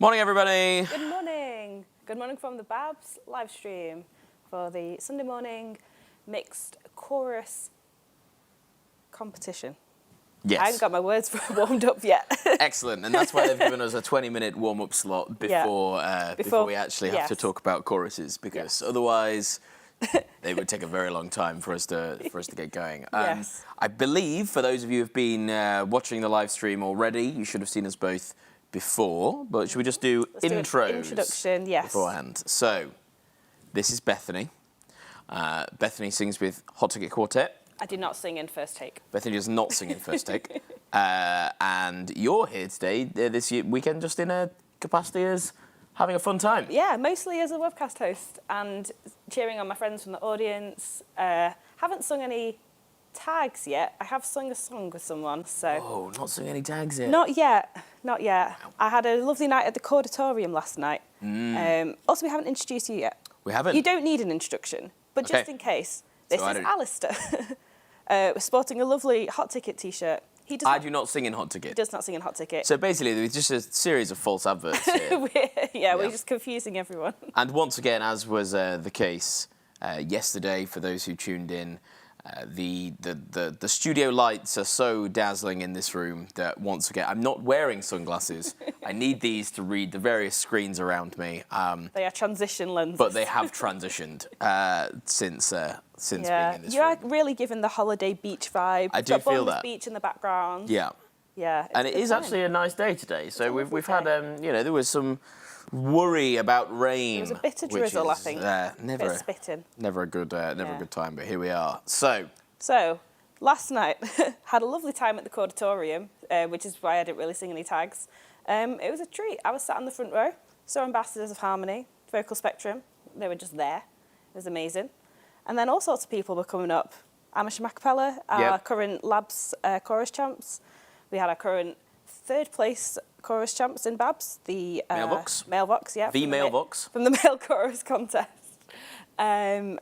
Morning, everybody. Good morning. Good morning from the BABS live stream for the Sunday morning mixed chorus competition. Yes. I haven't got my words warmed up yet. Excellent, and that's why they've given us a 20-minute warm-up slot before we actually have to talk about choruses, because otherwise they would take a very long time for us to get going. Yes. I believe for those of you who've been watching the live stream already, you should have seen us both before. But should we just do intros? Introduction, yes. Beforehand. So this is Bethany. Bethany sings with Hot Ticket Quartet. I did not sing in first take. Bethany does not sing in first take. And you're here today, this weekend, just in a capacity as having a fun time. Yeah, mostly as a webcast host and cheering on my friends from the audience. Haven't sung any tags yet. I have sung a song with someone, so... Oh, not sung any tags yet? Not yet. I had a lovely night at the Chordatorium last night. Also, we haven't introduced you yet. We haven't? You don't need an introduction, but just in case, this is Alistair. We're sporting a lovely Hot Ticket t-shirt. I do not sing in Hot Ticket. He does not sing in Hot Ticket. So basically, there's just a series of false adverts here. We're just confusing everyone. And once again, as was the case yesterday, for those who tuned in, the studio lights are so dazzling in this room that once again, I'm not wearing sunglasses. I need these to read the various screens around me. They are transition lenses. But they have transitioned since being in this room. You are room. really giving the holiday beach vibe. I do feel that. Beach in the background. Yeah. Yeah. And it is actually a nice day today. So we've had, there was some worry about rain. There was a bit of drizzle, I think. Never bit of spitting. Never a good time, but here we are. So last night had a lovely time at the Chordatorium, which is why I didn't really sing any tags. It was a treat. I was sat in the front row, saw Ambassadors of Harmony, Vocal Spectrum. They were just there. It was amazing. And then all sorts of people were coming up. Lux A Cappella, our current Labs chorus champs. We had our current third place chorus champs in BABS, the Mailbox, yeah. The Mailbox. From the male chorus contest. And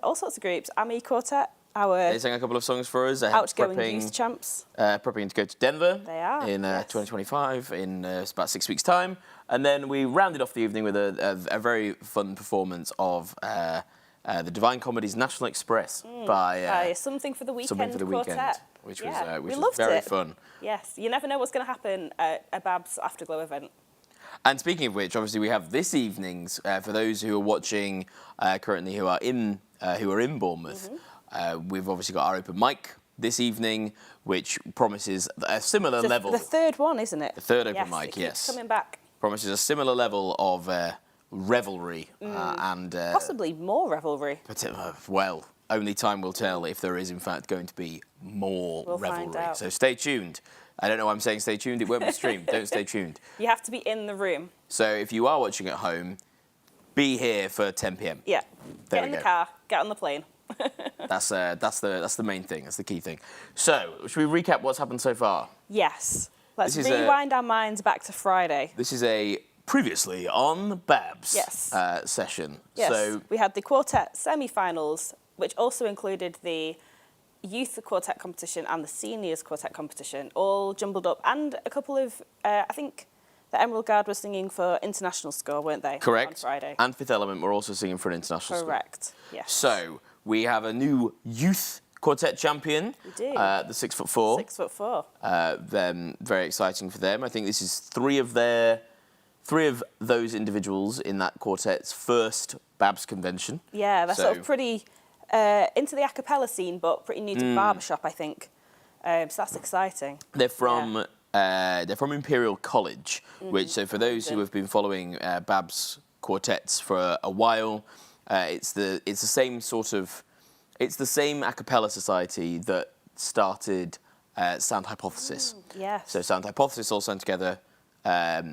all sorts of groups. AMI Quartet, they sang a couple of songs for us. Outgoing youth champs. Prepping to go to Denver. They are. In 2025, in about 6 weeks' time. And then we rounded off the evening with a very fun performance of the Divine Comedy's National Express by Something for the Weekend Quartet. Which was very fun. Yes, you never know what's going to happen at a BABS Afterglow event. And speaking of which, obviously we have this evening's for those who are watching currently who are in Bournemouth. We've obviously got our open mic this evening, which promises a similar level. The third one, isn't it? The third open mic, yes. Coming back. Promises a similar level of revelry and possibly more revelry. But well, only time will tell if there is in fact going to be more revelry. Find out. So stay tuned. I don't know why I'm saying stay tuned. It won't be streamed. Don't stay tuned. You have to be in the room. So if you are watching at home, be here for 10 p.m. Yeah. Get in the car. Get on the plane. That's the main thing. That's the key thing. So should we recap what's happened so far? Yes. Let's rewind our minds back to Friday. This is a previously on BABS session. Yes. So we had the quartet semi-finals, which also included the youth quartet competition and the seniors quartet competition, all jumbled up, and a couple of, I think the Emerald Guard was singing for international score, weren't they? Correct. On Friday. And Fifth Element were also singing for an international score. Correct, yes. So we have a new youth quartet champion. We do. The 6'4". 6'4". Very exciting for them. I think this is three of those individuals in that quartet's first BABS convention. Yeah, they're sort of pretty into the a cappella scene, but pretty new to Barbershop, I think. So that's exciting. They're from Imperial College, which, so for those who have been following BABS quartets for a while, it's the same a cappella society that started Sound Hypothesis. Yes. So Sound Hypothesis all sang together at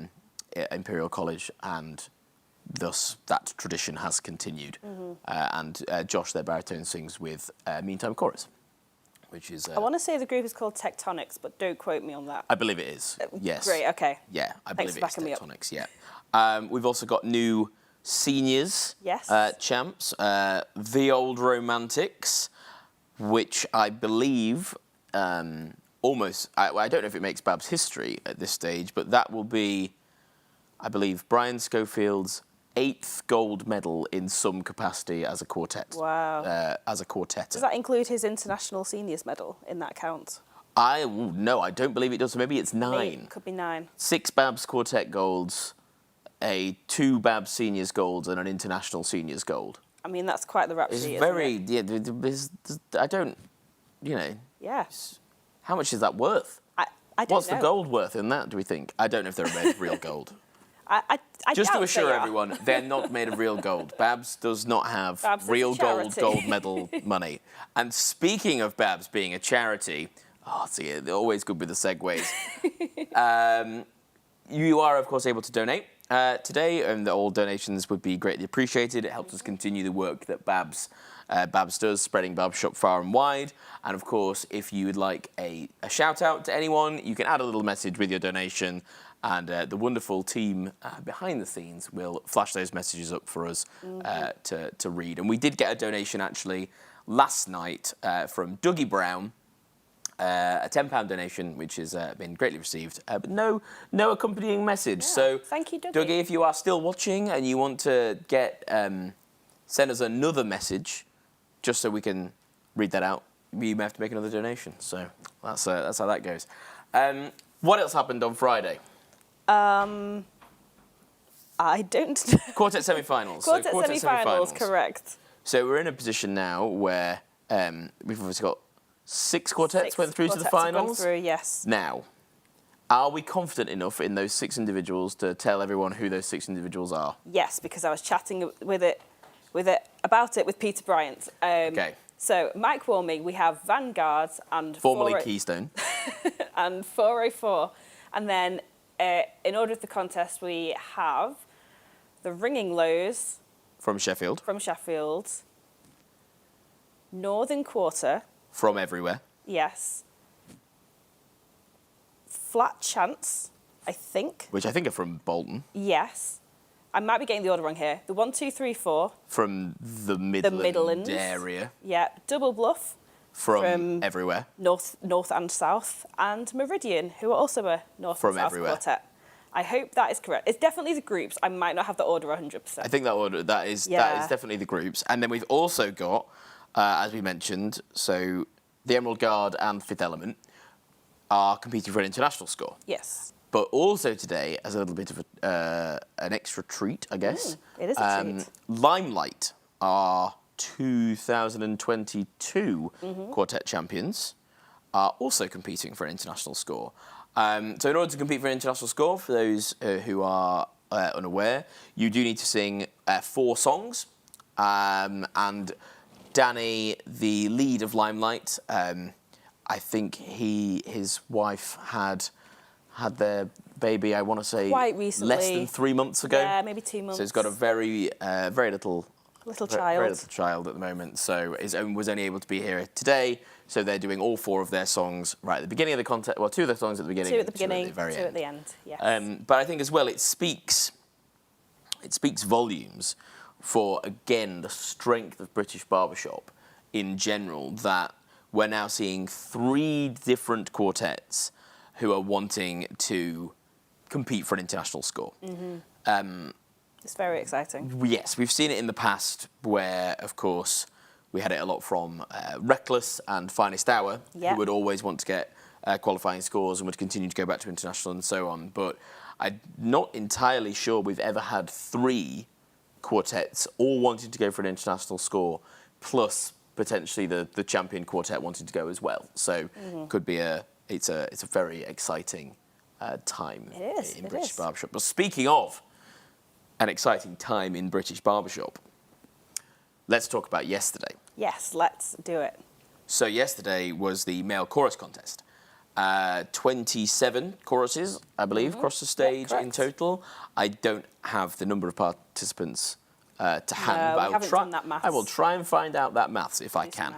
Imperial College, and thus that tradition has continued. And Josh, their baritone, sings with Meantime Chorus, which is... I want to say the group is called Tectonics, but don't quote me on that. I believe it is, yes. Great, okay. Yeah, I believe it's Tectonics, yeah. We've also got new seniors champs, The Old Romantics, which I believe almost... I don't know if it makes BABS history at this stage, but that will be I believe, Brian Schofield's 8th gold medal in some capacity as a quartet. Wow. As a quartet. Does that include his international seniors medal in that count? No, I don't believe it does. So maybe it's 9. It could be 9. 6 BABS quartet golds, 2 BABS seniors golds, and an international seniors gold. I mean, that's quite the rhapsody, It's very, isn't it? yeah, I don't, you know. Yeah. How much is that worth? I don't What's know. the gold worth in that, do we think? I don't know if they're made of real gold. I Just to doubt assure they are. everyone, they're not made of real gold. BABS does not have BABS is real a charity. gold medal money. And speaking of BABS being a charity, they're always good with the segues. You are, of course, able to donate today, and all donations would be greatly appreciated. It helps us continue the work that BABS does, spreading Barbershop far and wide. And of course, if you would like a shout out to anyone, you can add a little message with your donation, and the wonderful team behind the scenes will flash those messages up for us to read. And we did get a donation actually last night from Dougie Brown, a £10 donation, which has been greatly received, but no accompanying message. Yeah. So Thank you, Dougie. Dougie, if you are still watching and you want to get send us another message, just so we can read that out, you may have to make another donation. So that's how that goes. What else happened on Friday? I don't know. Quartet semi-finals. Quartet So semi-finals, correct. So we're in a position now where we've obviously got 6 quartets went through to the quartets have gone finals. through, yes. Now, are we confident enough in those 6 individuals to tell everyone who those 6 individuals are? Yes, because I was chatting about it with Peter Bryant. Okay. So Mike Warming, we have Vanguard and Formerly Keystone. and 404, and then in order of the contest we have the Ringing Lows From Sheffield. Northern Quarter. From everywhere. Yes. Flat Chance, I think. Which I think are from Bolton. Yes. I might be getting the order wrong here. The 1, 2, 3, 4. From the Midlands area. Yeah. Double Bluff. From everywhere. North and South. And Meridian, who are also a North and South everywhere. quartet. I hope that is correct. It's definitely the groups. I might not have the order 100%. I think that is definitely the groups. And then we've also got, as we mentioned, so the Emerald Guard and Fifth Element are competing for an international score. Yes. But also today, as a little bit of an extra treat, I guess. It is a treat. Limelight are 2022 quartet champions, are also competing for an international score. So in order to compete for an international score, for those who are unaware, you do need to sing 4 songs. And Danny, the lead of Limelight, I think his wife had their baby, I want to say, quite recently, less than 3 months ago. Yeah, maybe 2 months. So he's got a very little child. Very little child at the moment. So was only able to be here today. So they're doing all 4 of their songs right at the beginning of the contest. Well, 2 of the songs at the beginning. 2 at the beginning, 2 at the very 2 end. at the end. Yes. But I think as well it speaks volumes for, again, the strength of British Barbershop in general, that we're now seeing 3 different quartets who are wanting to compete for an international score. It's very exciting. Yes, we've seen it in the past where, of course, we had it a lot from Reckless and Finest Hour, who would always want to get qualifying scores and would continue to go back to international and so on. But I'm not entirely sure we've ever had 3 quartets all wanting to go for an international score, plus potentially the champion quartet wanting to go as well. So could be it's a very exciting time in British Barbershop. But speaking of an exciting time in British Barbershop, let's talk about yesterday. Yes, let's do it. So yesterday was the male chorus contest. 27 choruses, I believe, across the stage in total. I don't have the number of participants to hand, but I will try and find out that maths if I can.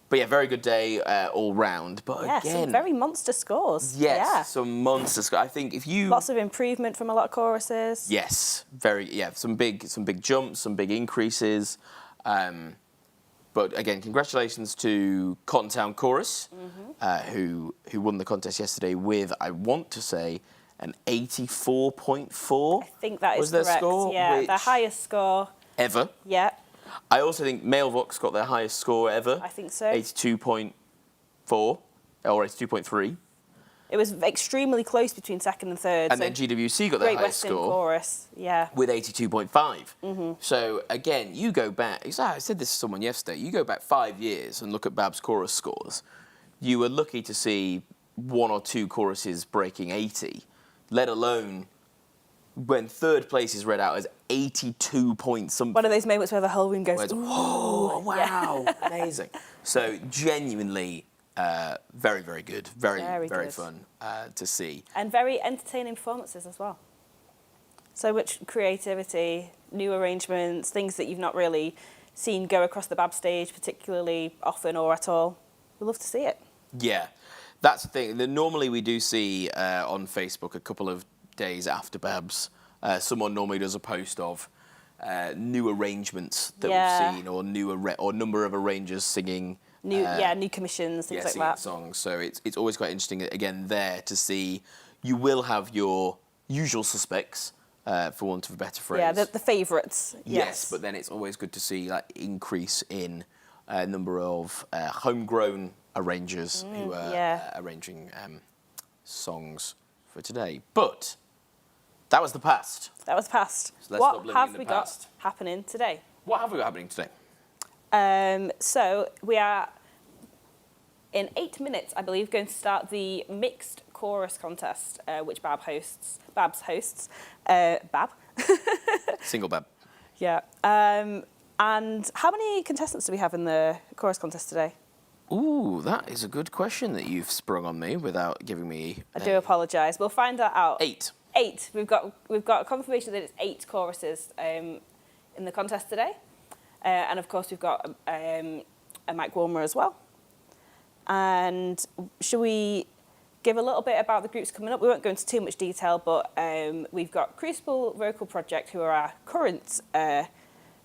But yeah, very good day all round. But again, some very monster scores. Yes, some monster scores. I think if you lots of improvement from a lot of choruses. Yes, some big jumps, some big increases. But again, congratulations to Cotton Town Chorus, who won the contest yesterday with, I want to say, an 84.4. I think that is was their correct. score, Yeah, which their highest score. ever. Yeah, I also think Mailvox got their highest score ever. I think so. 82.4 or 82.3. It was extremely close between second and third. And so then GWC got their Great highest Western score Chorus, yeah. with 82.5. So again, you go back, I said this to someone yesterday, you go back 5 years and look at BABS chorus scores, you were lucky to see 1 or 2 choruses breaking 80, let alone when third place is read out as 82 point something. One of those moments where the whole room goes, Where it's, ooh. oh, wow, Yeah. amazing. So genuinely very, very good. Very, Very very good. fun to see. And very entertaining performances as well. So much creativity, new arrangements, things that you've not really seen go across the BABS stage particularly often or at all. We love to see it. Yeah, that's the thing. Normally we do see on Facebook a couple of days after BABS, someone normally does a post of new arrangements that Yeah. we've seen or or number of arrangers singing. New commissions, things like singing that. songs. So it's always quite interesting again there to see. You will have your usual suspects, for want of a better phrase. Yeah, the favourites. Yes, but then it's always good to see like increase in number of homegrown arrangers who are arranging songs for today. But that was the past. That was past. So let's stop What living have in the we past. got happening today? What have we got happening today? So we are, in 8 minutes, I believe, going to start the mixed chorus contest, which BABS hosts. Bab. Single BAB. Yeah. And how many contestants do we have in the chorus contest today? Ooh, that is a good question that you've sprung on me without giving me. I do apologise. We'll find that out. 8. 8. We've got a confirmation that it's 8 choruses in the contest today. And of course, we've got a mic warmer as well. And should we give a little bit about the groups coming up? We won't go into too much detail, but we've got Crucible Vocal Project, who are our current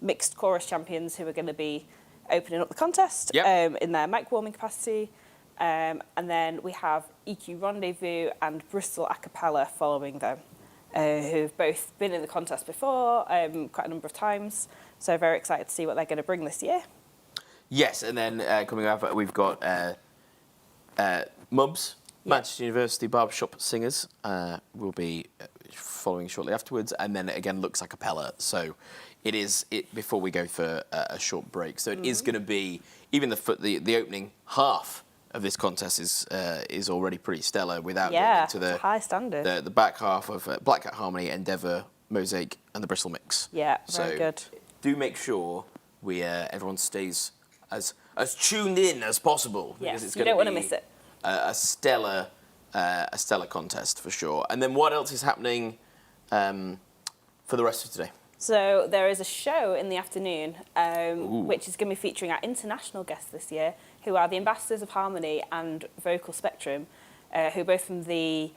mixed chorus champions, who are going to be opening up the contest in their mic warming capacity. And then we have EQ Rendezvous and Bristol A Cappella following them, who've both been in the contest before quite a number of times. So very excited to see what they're going to bring this year. Yes, and then coming up, we've got MUBS, Manchester University Barbershop Singers, will be following shortly afterwards, and then again Lux A Cappella. So it is before we go for a short break. So it is going to be even the opening half of this contest is already pretty stellar without getting into the high standard. the back half of Black Cat Harmony, Endeavour, Mosaic, and the Bristol Mix. Yeah, very good. Do make sure everyone stays as tuned in as possible. Yes, because it's you don't want to miss it. A stellar contest for sure. And then what else is happening for the rest of today? So there is a show in the afternoon, which is going to be featuring our international guests this year, who are the Ambassadors of Harmony and Vocal Spectrum, who are both from the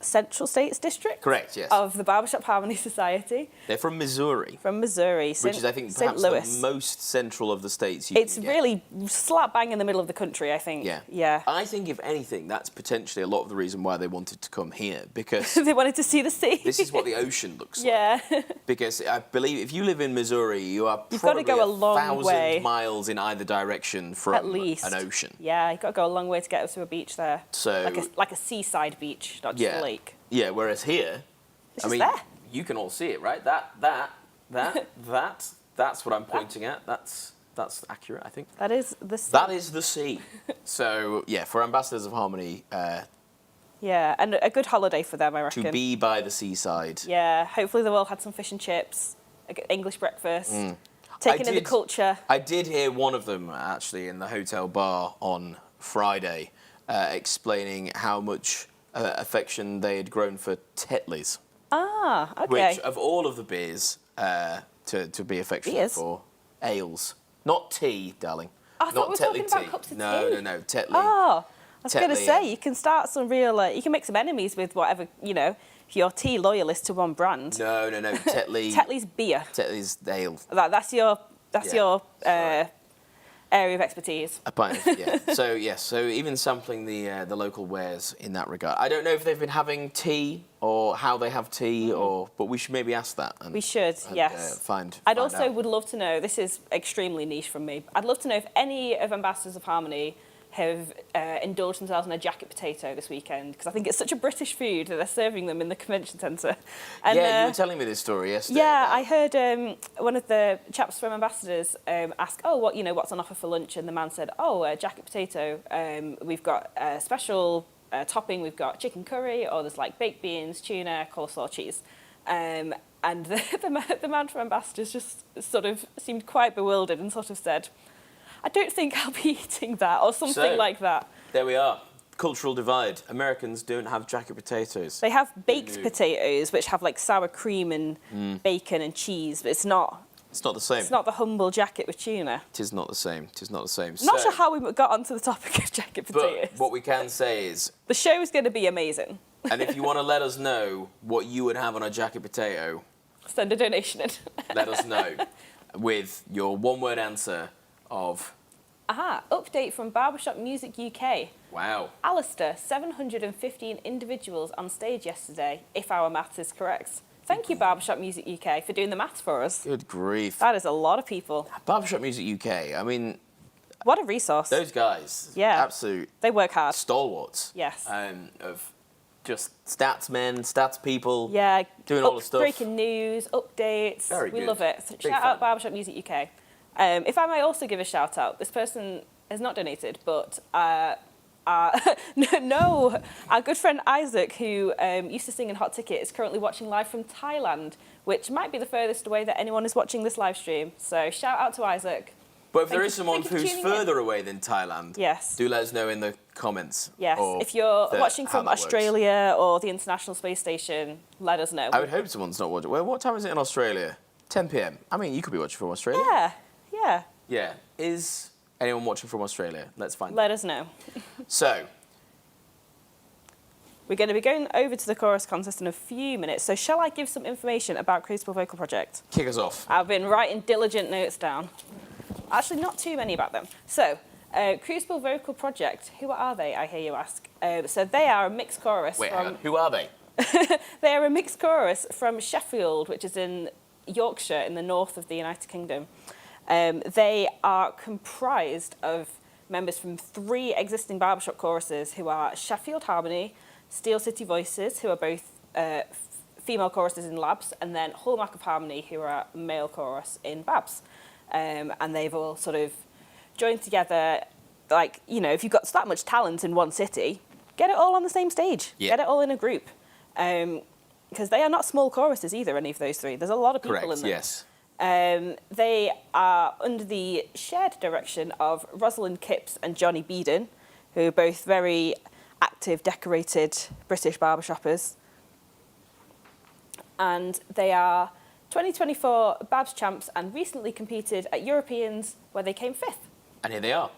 Central States District. Correct, yes. Of the Barbershop Harmony Society. They're from Missouri. From Missouri. Which is, I think, St. perhaps Louis. the most central of the states you It's can get. really slap bang in the middle of the country, I think. Yeah. Yeah. I think, if anything, that's potentially a lot of the reason why they wanted to come here, because They wanted to see the sea. this is what the ocean looks like. Yeah. Because I believe if you live in Missouri, you are You've got to probably go a long 1,000 way. miles in either direction from At least. an ocean. Yeah, you've got to go a long way to get up to a beach there. So Like a seaside beach, not just a lake. Yeah, whereas here, It's I just mean, there. you can all see it, right? That's what I'm pointing at. That's accurate, I think. That is the sea. That is the sea. So, yeah, for Ambassadors of Harmony, Yeah, and a good holiday for them, I reckon. to be by the seaside. Yeah, hopefully they've all had some fish and chips, English breakfast, taking in the culture. I did hear one of them, actually, in the hotel bar on Friday, explaining how much affection they had grown for Tetleys. Ah, okay. Which, of all of the beers to be affectionate Beers? for, ales. Not tea, darling. I thought Not we were Tetley talking about tea. cups of No, tea. no, Tetley. Oh, I was going to Tetley, say, you can start some real, you can make some enemies with whatever, if you're tea loyalist to one brand. No, Tetley. Tetley's beer. Tetley's ale. That's your Sorry. area of expertise. Yeah. So even sampling the local wares in that regard. I don't know if they've been having tea or how they have tea, but we should maybe ask that. And, we should, yes. Find I'd out. love to know, this is extremely niche from me, I'd love to know if any of Ambassadors of Harmony have indulged themselves in a jacket potato this weekend, because I think it's such a British food that they're serving them in the convention centre. You were telling me this story yesterday. Yeah, I heard one of the chaps from Ambassadors ask, what's on offer for lunch? And the man said, a jacket potato. We've got a special topping. We've got chicken curry, or there's like baked beans, tuna, coleslaw, cheese. And the man from Ambassadors just sort of seemed quite bewildered and sort of said, I don't think I'll be eating that, or something like that. There we are. Cultural divide. Americans don't have jacket potatoes. They have baked potatoes, which have like sour cream and bacon and cheese, but it's not. It's not the same. It's not the humble jacket with tuna. It is not the same. It is not the same. Not sure how we got onto the topic of jacket potatoes. But what we can say is... the show is going to be amazing. And if you want to let us know what you would have on a jacket potato... send a donation in. Let us know with your one-word answer of... update from Barbershop Music UK. Wow. Alistair, 715 individuals on stage yesterday, if our maths is correct. Thank you, Barbershop Music UK, for doing the maths for us. Good grief. That is a lot of people. Barbershop Music UK, I mean... what a resource. those guys, absolute... they work hard. stalwarts. Yes. Of just stats men, stats people. Yeah. Doing all the stuff. Breaking news, updates. Very we good. love it. Big Shout fan. out Barbershop Music UK. If I may also give a shout out, this person has not donated, but no, our good friend Isaac, who used to sing in Hot Ticket, is currently watching live from Thailand, which might be the furthest away that anyone is watching this live stream. So shout out to Isaac. But if there is someone who's further away than Thailand, yes, do let us know in the comments. Yes, if you're watching from Australia or the International Space Station, let us know. I would hope someone's not watching. Well, what time is it in Australia? 10 p.m. I mean, you could be watching from Australia. Yeah. Yeah. Is anyone watching from Australia? Let's find out. Let us know. So, we're going to be going over to the chorus contest in a few minutes. So shall I give some information about Crucible Vocal Project? kick us off. I've been writing diligent notes down. Actually, not too many about them. So, Crucible Vocal Project, who are they, I hear you ask? So they are a mixed chorus Wait, hang on. Who are they? They are a mixed chorus from Sheffield, which is in Yorkshire, in the north of the United Kingdom. They are comprised of members from 3 existing Barbershop choruses, who are Sheffield Harmony, Steel City Voices, who are both female choruses in Labs, and then Hallmark of Harmony, who are a male chorus in BABS. And they've all sort of joined together, like, you know, if you've got that much talent in one city, get it all on the same stage. Yeah. Get it all in a group. Because they are not small choruses either, any of those 3. There's a lot of people in them. Yes. They are under the shared direction of Rosalind Kipps and Johnny Beeden, who are both very active, decorated British barbershoppers. And they are 2024 BABS champs and recently competed at Europeans, where they came 5th. And here they are.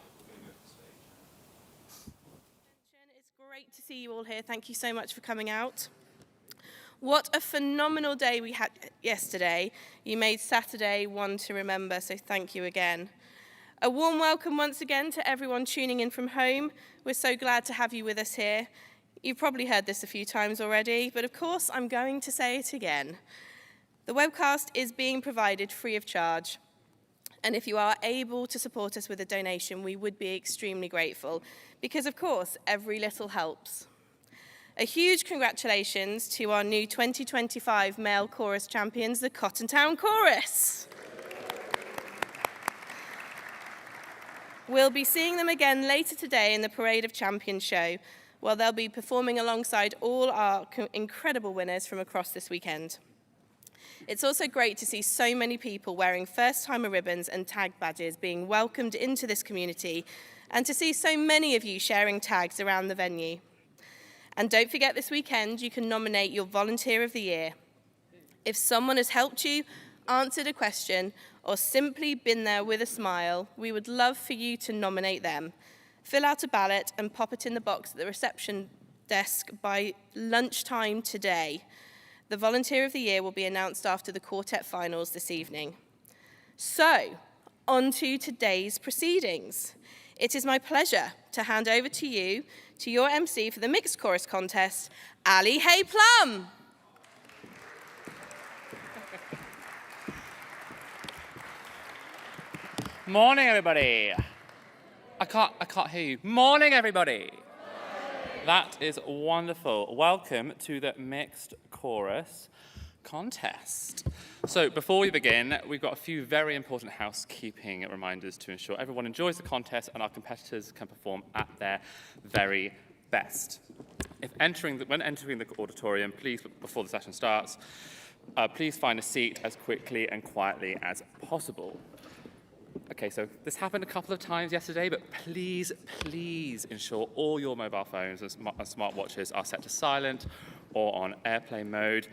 It's great to see you all here. Thank you so much for coming out. What a phenomenal day we had yesterday. You made Saturday one to remember, so thank you again. A warm welcome once again to everyone tuning in from home. We're so glad to have you with us here. You've probably heard this a few times already, but of course I'm going to say it again. The webcast is being provided free of charge. And if you are able to support us with a donation, we would be extremely grateful, because of course, every little helps. A huge congratulations to our new 2025 male chorus champions, the Cotton Town Chorus. We'll be seeing them again later today in the Parade of Champions show, where they'll be performing alongside all our incredible winners from across this weekend. It's also great to see so many people wearing first-timer ribbons and tag badges being welcomed into this community, and to see so many of you sharing tags around the venue. And don't forget, this weekend you can nominate your Volunteer of the Year. If someone has helped you, answered a question, or simply been there with a smile, we would love for you to nominate them. Fill out a ballot and pop it in the box at the reception desk by lunchtime today. The Volunteer of the Year will be announced after the quartet finals this evening. So, on to today's proceedings. It is my pleasure to hand over to you, to your MC for the Mixed Chorus Contest, Ali Hay Plum. Morning, everybody. I can't hear you. Morning, everybody. That is wonderful. Welcome to the Mixed Chorus Contest. So before we begin, we've got a few very important housekeeping reminders to ensure everyone enjoys the contest and our competitors can perform at their very best. When entering the auditorium, please, before the session starts, please find a seat as quickly and quietly as possible. Okay, so this happened a couple of times yesterday, but please ensure all your mobile phones and smartwatches are set to silent or on airplane mode.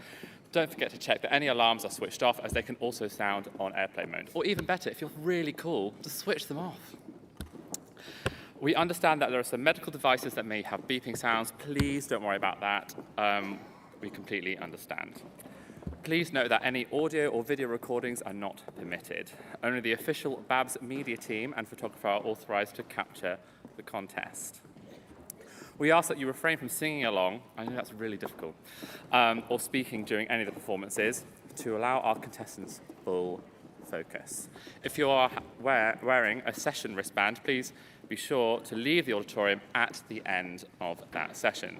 Don't forget to check that any alarms are switched off, as they can also sound on airplane mode. Or even better, if you're really cool, just switch them off. We understand that there are some medical devices that may have beeping sounds. Please don't worry about that. We completely understand. Please note that any audio or video recordings are not permitted. Only the official BABS media team and photographer are authorised to capture the contest. We ask that you refrain from singing along, I know that's really difficult, or speaking during any of the performances to allow our contestants full focus. If you are wearing a session wristband, please be sure to leave the auditorium at the end of that session.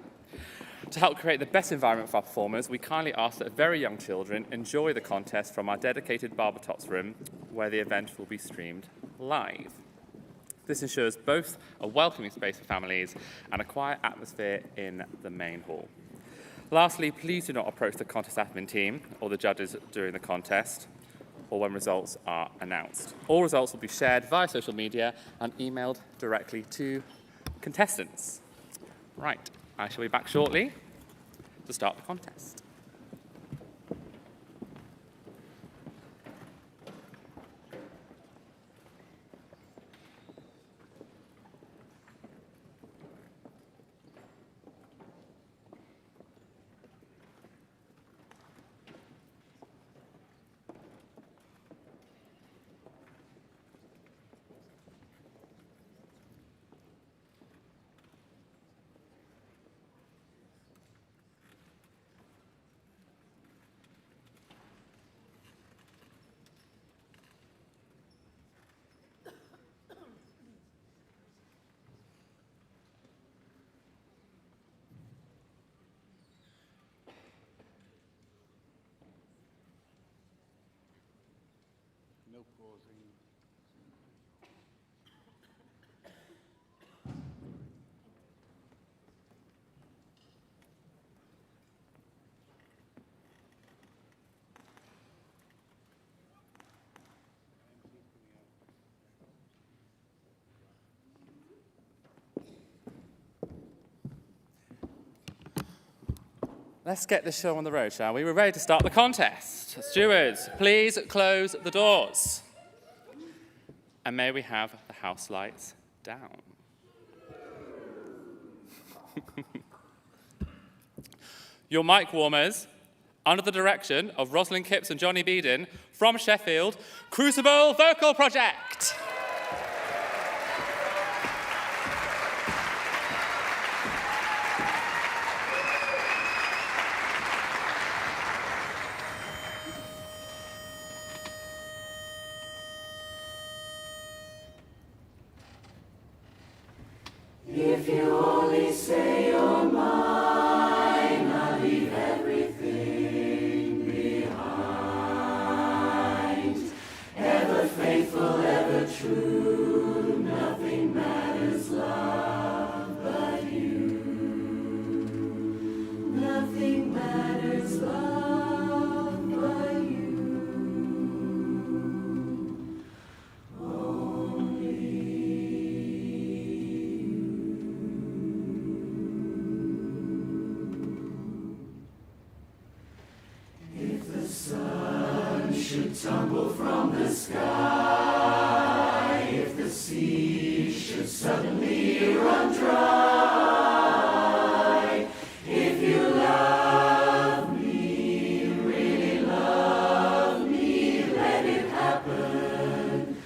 To help create the best environment for our performers, we kindly ask that very young children enjoy the contest from our dedicated Barbershops room, where the event will be streamed live. This ensures both a welcoming space for families and a quiet atmosphere in the main hall. Lastly, please do not approach the contest admin team or the judges during the contest or when results are announced. All results will be shared via social media and emailed directly to contestants. Right. I shall be back shortly to start the contest. No pausing. Let's get this show on the road, shall we? We're ready to start the contest. Stewards, please close the doors. And may we have the house lights down. Your mic warmers, under the direction of Rosalind Kipps and Johnny Beeden from Sheffield, Crucible Vocal Project. If you only say you're mine, I'll leave everything behind. Ever faithful, ever true, nothing matters, love, but you. Nothing matters, love, but you. Tumble from the sky, if the sea should suddenly run dry, if you love me, really love me, let it happen.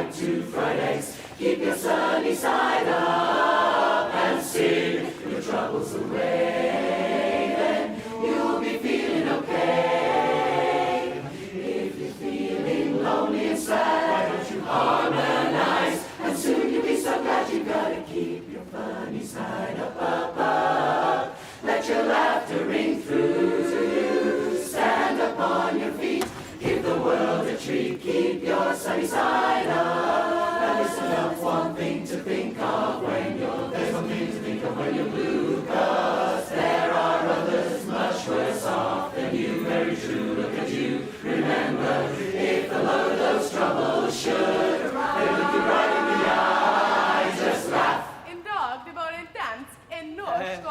like to fried eggs. Keep your sunny side up and sing your troubles away. Then you'll be feeling okay. If you're feeling lonely and sad, why don't you harmonize? And soon you'll be so glad you gotta keep your funny side up, up, up. Let your laughter ring through to you. Stand up on your feet. Give the world a treat. Keep your sunny side up. Now listen up, one thing to think of when you're there's one thing to think of when you're blue. 'Cause there are others much worse off than you. Very true, look at you. Remember, if the load of those troubles should they look you right in the eye, just laugh. Idag, det var en dans, en norsk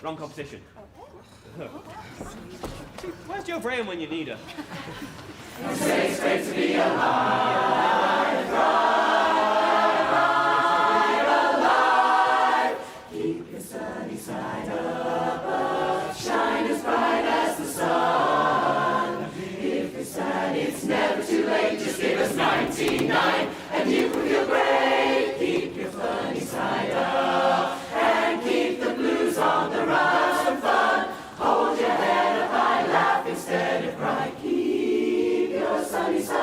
Wrong competition. Where's your brain when you need her? Say it's great to be alive, alive. Keep your sunny side up, shine as bright as the sun. If you're sad, it's never too late. Just give us 99 and you will feel great. Keep your funny side up and keep the blues on the run. Some fun. Hold your head up high, laugh instead of cry. Keep your sunny side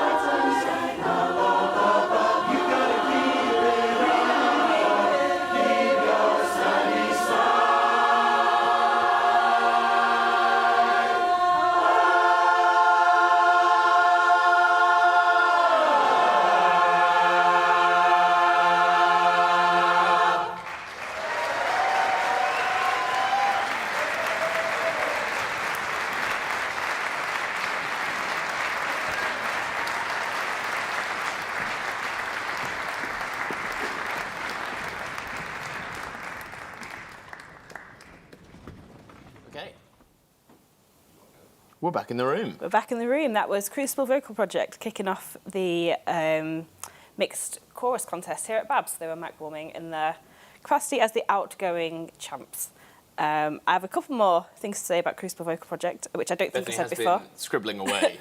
up, up, up, up. You gotta keep it up. Keep your sunny Okay. We're back in the room. We're back in the room. That was Crucible Vocal Project kicking off the mixed chorus contest here at BABS. They were mic warming in their capacity as the outgoing champs. I have a couple more things to say about Crucible Vocal Project, which I don't think I said before. Been scribbling away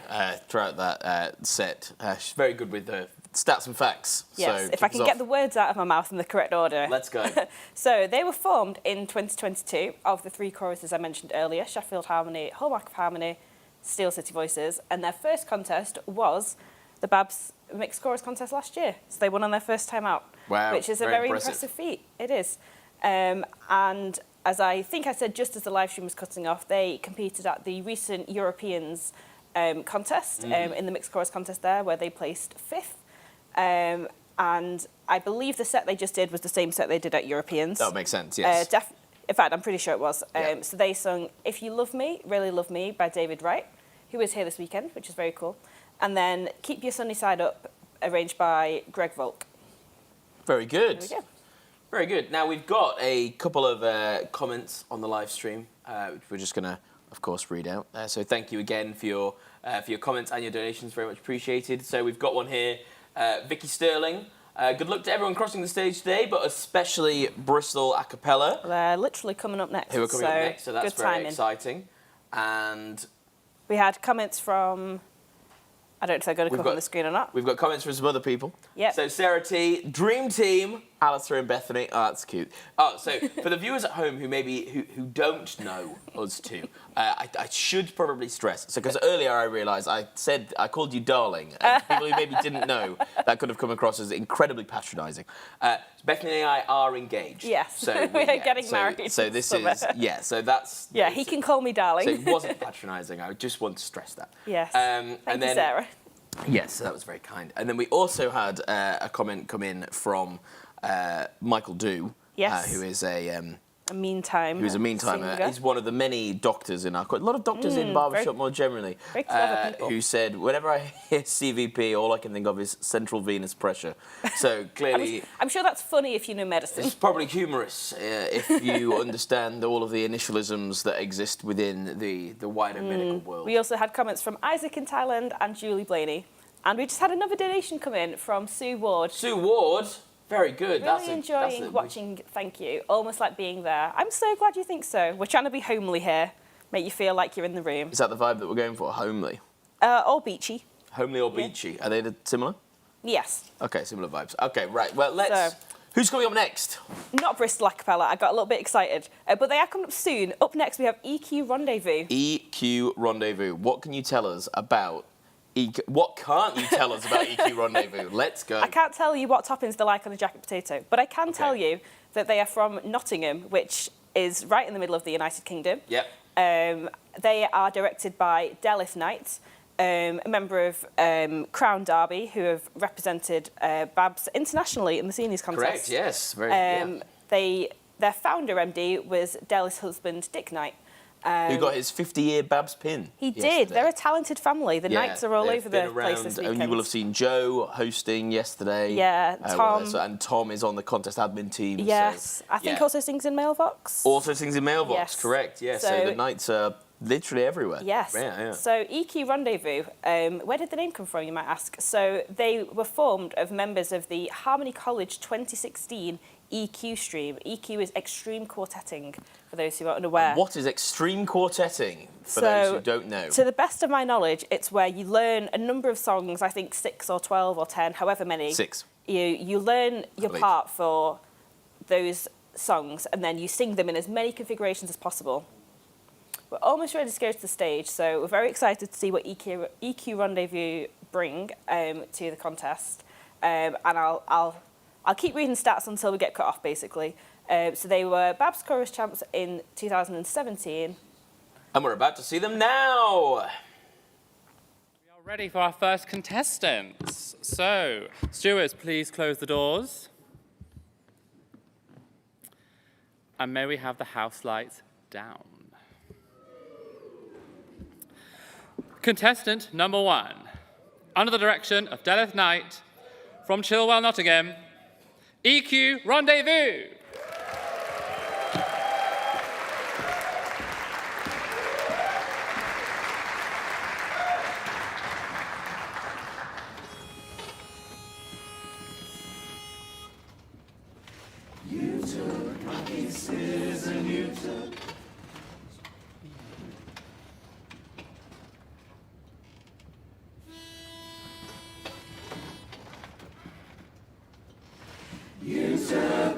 throughout that set. She's very good with the stats and facts. Yes, so if I can get the words out of my mouth in the correct order. Let's go. So they were formed in 2022 of the three choruses I mentioned earlier, Sheffield Harmony, Hallmark of Harmony, Steel City Voices, and their first contest was the BABS Mixed Chorus Contest last year. So they won on their first time out, Wow, which is a very very impressive feat. It is. And as I think I said just as the live stream was cutting off, they competed at the recent Europeans contest in the Mixed Chorus Contest there, where they placed 5th. And I believe the set they just did was the same set they did at Europeans. That makes sense, yes. In fact, I'm pretty sure it was. Yeah. So they sung If You Love Me, Really Love Me by David Wright, who is here this weekend, which is very cool. And then Keep Your Sunny Side Up, arranged by Greg Volk. Very good. There we go. Very good. Now, we've got a couple of comments on the live stream, which we're just going to, of course, read out. So thank you again for your comments and your donations. Very much appreciated. So we've got one here. Vicky Sterling. Good luck to everyone crossing the stage today, but especially Bristol A Cappella. They're literally coming up next. Who are coming up next, so that's good very timing. exciting. And we had comments from, I don't know if they're going to come up on the screen or not. We've got comments from some other people. Yep. So Sarah T, Dream Team, Alistair and Bethany. Oh, that's cute. Oh, so for the viewers at home who don't know us two, I should probably stress. So because earlier I realised I called you darling, and people who maybe didn't know that could have come across as incredibly patronising. Bethany and I are engaged. Yes. So We are getting married So this summer. is so that's Yeah, he can call me darling. So it wasn't patronising. I just want to stress that. Yes. And Thank then, you, Sarah. Yes, that was very kind. And then we also had a comment come in from Michael Dew, Yes. who is a meantime. meantimer. He's one of the many doctors in our court. A lot of doctors in Barbershop more generally. very clever people. Who said, whenever I hear CVP, all I can think of is central venous pressure. So clearly, I'm sure that's funny if you know medicine. it's probably humorous if you understand all of the initialisms that exist within the wider medical world. We also had comments from Isaac in Thailand and Julie Blaney. And we just had another donation come in from Sue Ward. Sue Ward, very good. Really enjoying watching, thank you. Almost like being there. I'm so glad you think so. We're trying to be homely here. Make you feel like you're in the room. Is that the vibe that we're going for? Homely? Or beachy. Homely or beachy? Are they similar? Yes. Okay, similar vibes. Okay, right. Well, let's. So- Who's coming up next? Not Bristol A Cappella. I got a little bit excited. But they are coming up soon. Up next, we have EQ Rendezvous. EQ Rendezvous. What can you tell us about EQ? What can't you tell us about EQ Rendezvous? Let's go. I can't tell you what toppings they like on a jacket potato, but I can tell you that they are from Nottingham, which is right in the middle of the United Kingdom. Yep. They are directed by Delith Knight, a member of Crown Derby, who have represented BABS internationally in the seniors contest. Correct, yes. Very, Their founder, MD, was Delith's husband, Dick Knight. Who got his 50-year BABS pin. He did. yesterday. They're a talented family. The Knights are all they've over been the place this weekend. And you will have seen Joe hosting yesterday. Yeah, Tom. And Tom is on the contest admin team. Yes. So, I think also sings in Mailbox. Also sings in Mailbox, Yes. correct. Yeah, so the Knights are literally everywhere. Yes. Yeah. So EQ Rendezvous, where did the name come from, you might ask? So they were formed of members of the Harmony College 2016 EQ stream. EQ is extreme quartetting, for those who are unaware. What is extreme quartetting, for those who don't know? To the best of my knowledge, it's where you learn a number of songs, I think 6 or 12 or 10, however many. 6. You learn your part for those songs, and then you sing them in as many configurations as possible. We're almost ready to go to the stage, so we're very excited to see what EQ Rendezvous bring to the contest. And I'll keep reading stats until we get cut off, basically. So they were BABS Chorus champs in 2017. And we're about to see them now. We are ready for our first contestants. So, stewards, please close the doors. And may we have the house lights down. Contestant number 1, under the direction of Delith Knight, from Chilwell, Nottingham, EQ Rendezvous. You took my kisses and you took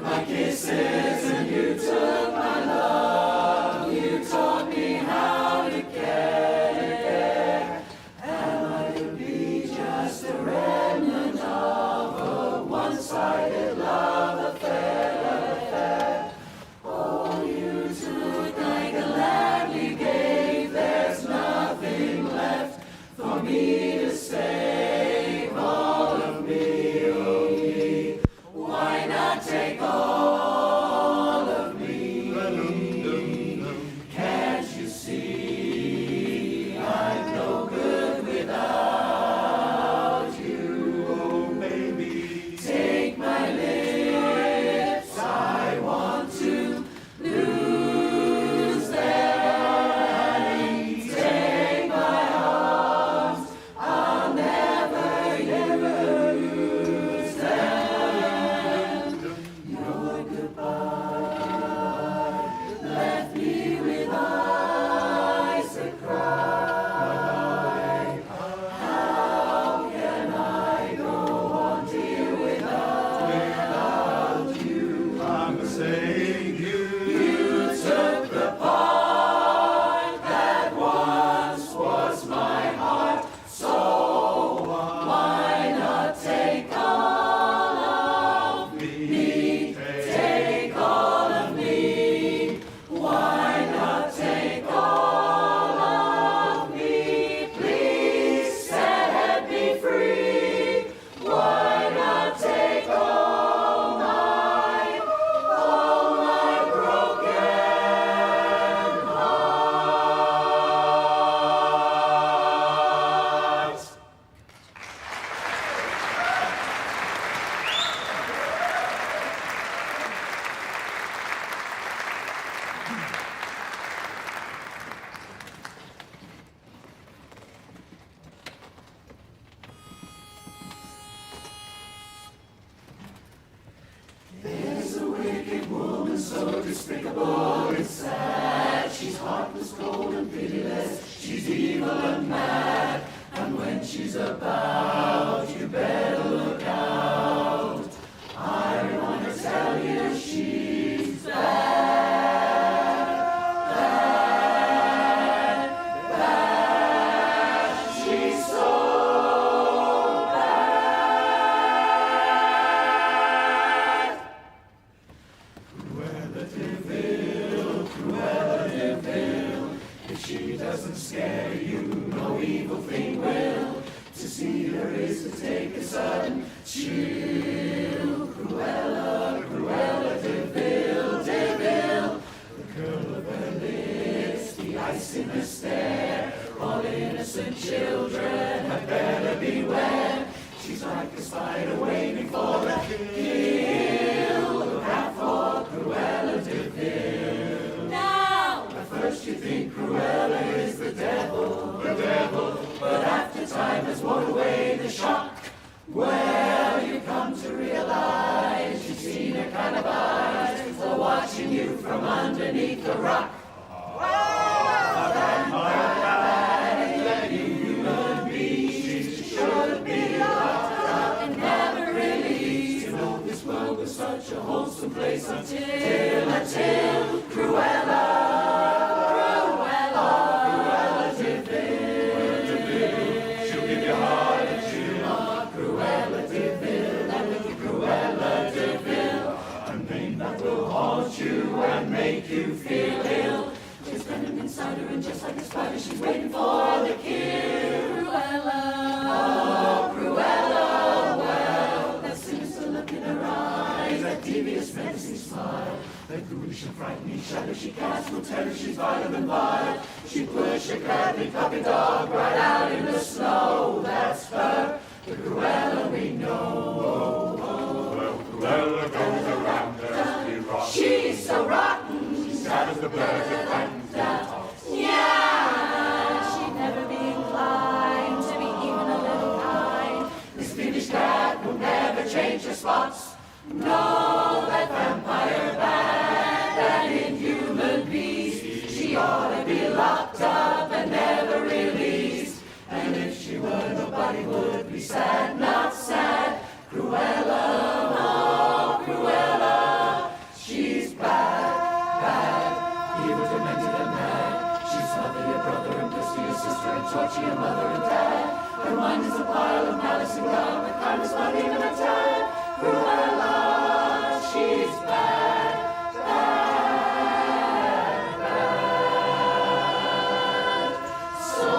my kisses and you took my love. You taught me how to care. And I could be just a remnant of a one-sided love affair. All you took I gladly gave. There's nothing left for me to save. All of me, oh me. Why not take all of me? Can't you see I'm no good without you? Oh, baby, take my lips. I want to lose them. Take my arms. I'll never use them. Your goodbye left me with eyes that cry. How can I go on, dear, without you? I'm saying you took the part that once was my heart. So why not take all of me? Take all of me. Why not take all of me? Please set me free. Why not take all my broken heart? There's a wicked woman so despicable and sad. She's heartless, cold, and pitiless. She's evil and mad. And when she's about, you better look tell you she's bad. She's so bad. Cruella de Vil, if she doesn't scare you, no evil thing will. To see her is to take a sudden chill. Cruella, Cruella de Vil, the curl of her lips, the ice in her stare. All innocent children had better beware. She's like a spider waiting for the kill. Look out for Cruella de Vil. Now, at first you think Cruella is the devil, but after time has worn away the shock, well, you come to realize you've seen her kind of eyes are watching you from underneath the rock. A vampire that you human beings should be locked up and never released. You know this world was such a wholesome place until Cruella de Vil. She'll give you heart and chill. Cruella de Vil, that little Cruella de Vil, a name that will haunt you and make you feel ill. There's venom inside her, and just like a spider, she's waiting for the kill. Cruella, oh Cruella, well, that sinister look in her eyes, that devious menacing smile, that ghoulish and frightening shadow she casts will tell her she's viler than vile. She push a crabby puppy dog right out in the snow. That's her, the Cruella we know. Well, Cruella goes around dusty rock. She's so rotten, she's sad as the birds that frighten that. Yeah, she'd never be inclined to be even a little kind. This Finnish cat will never change her spots. No, that vampire bad, that inhuman beast, she ought to be locked up and never released. And if she were, nobody would be sad, not sad. Cruella, oh Cruella, she's bad, evil, demented and mad. She'd smother your brother and blister your sister and torture your mother and dad. Her mind is a pile of malice and guile, but kindness not even a tad. Cruella, she's bad, so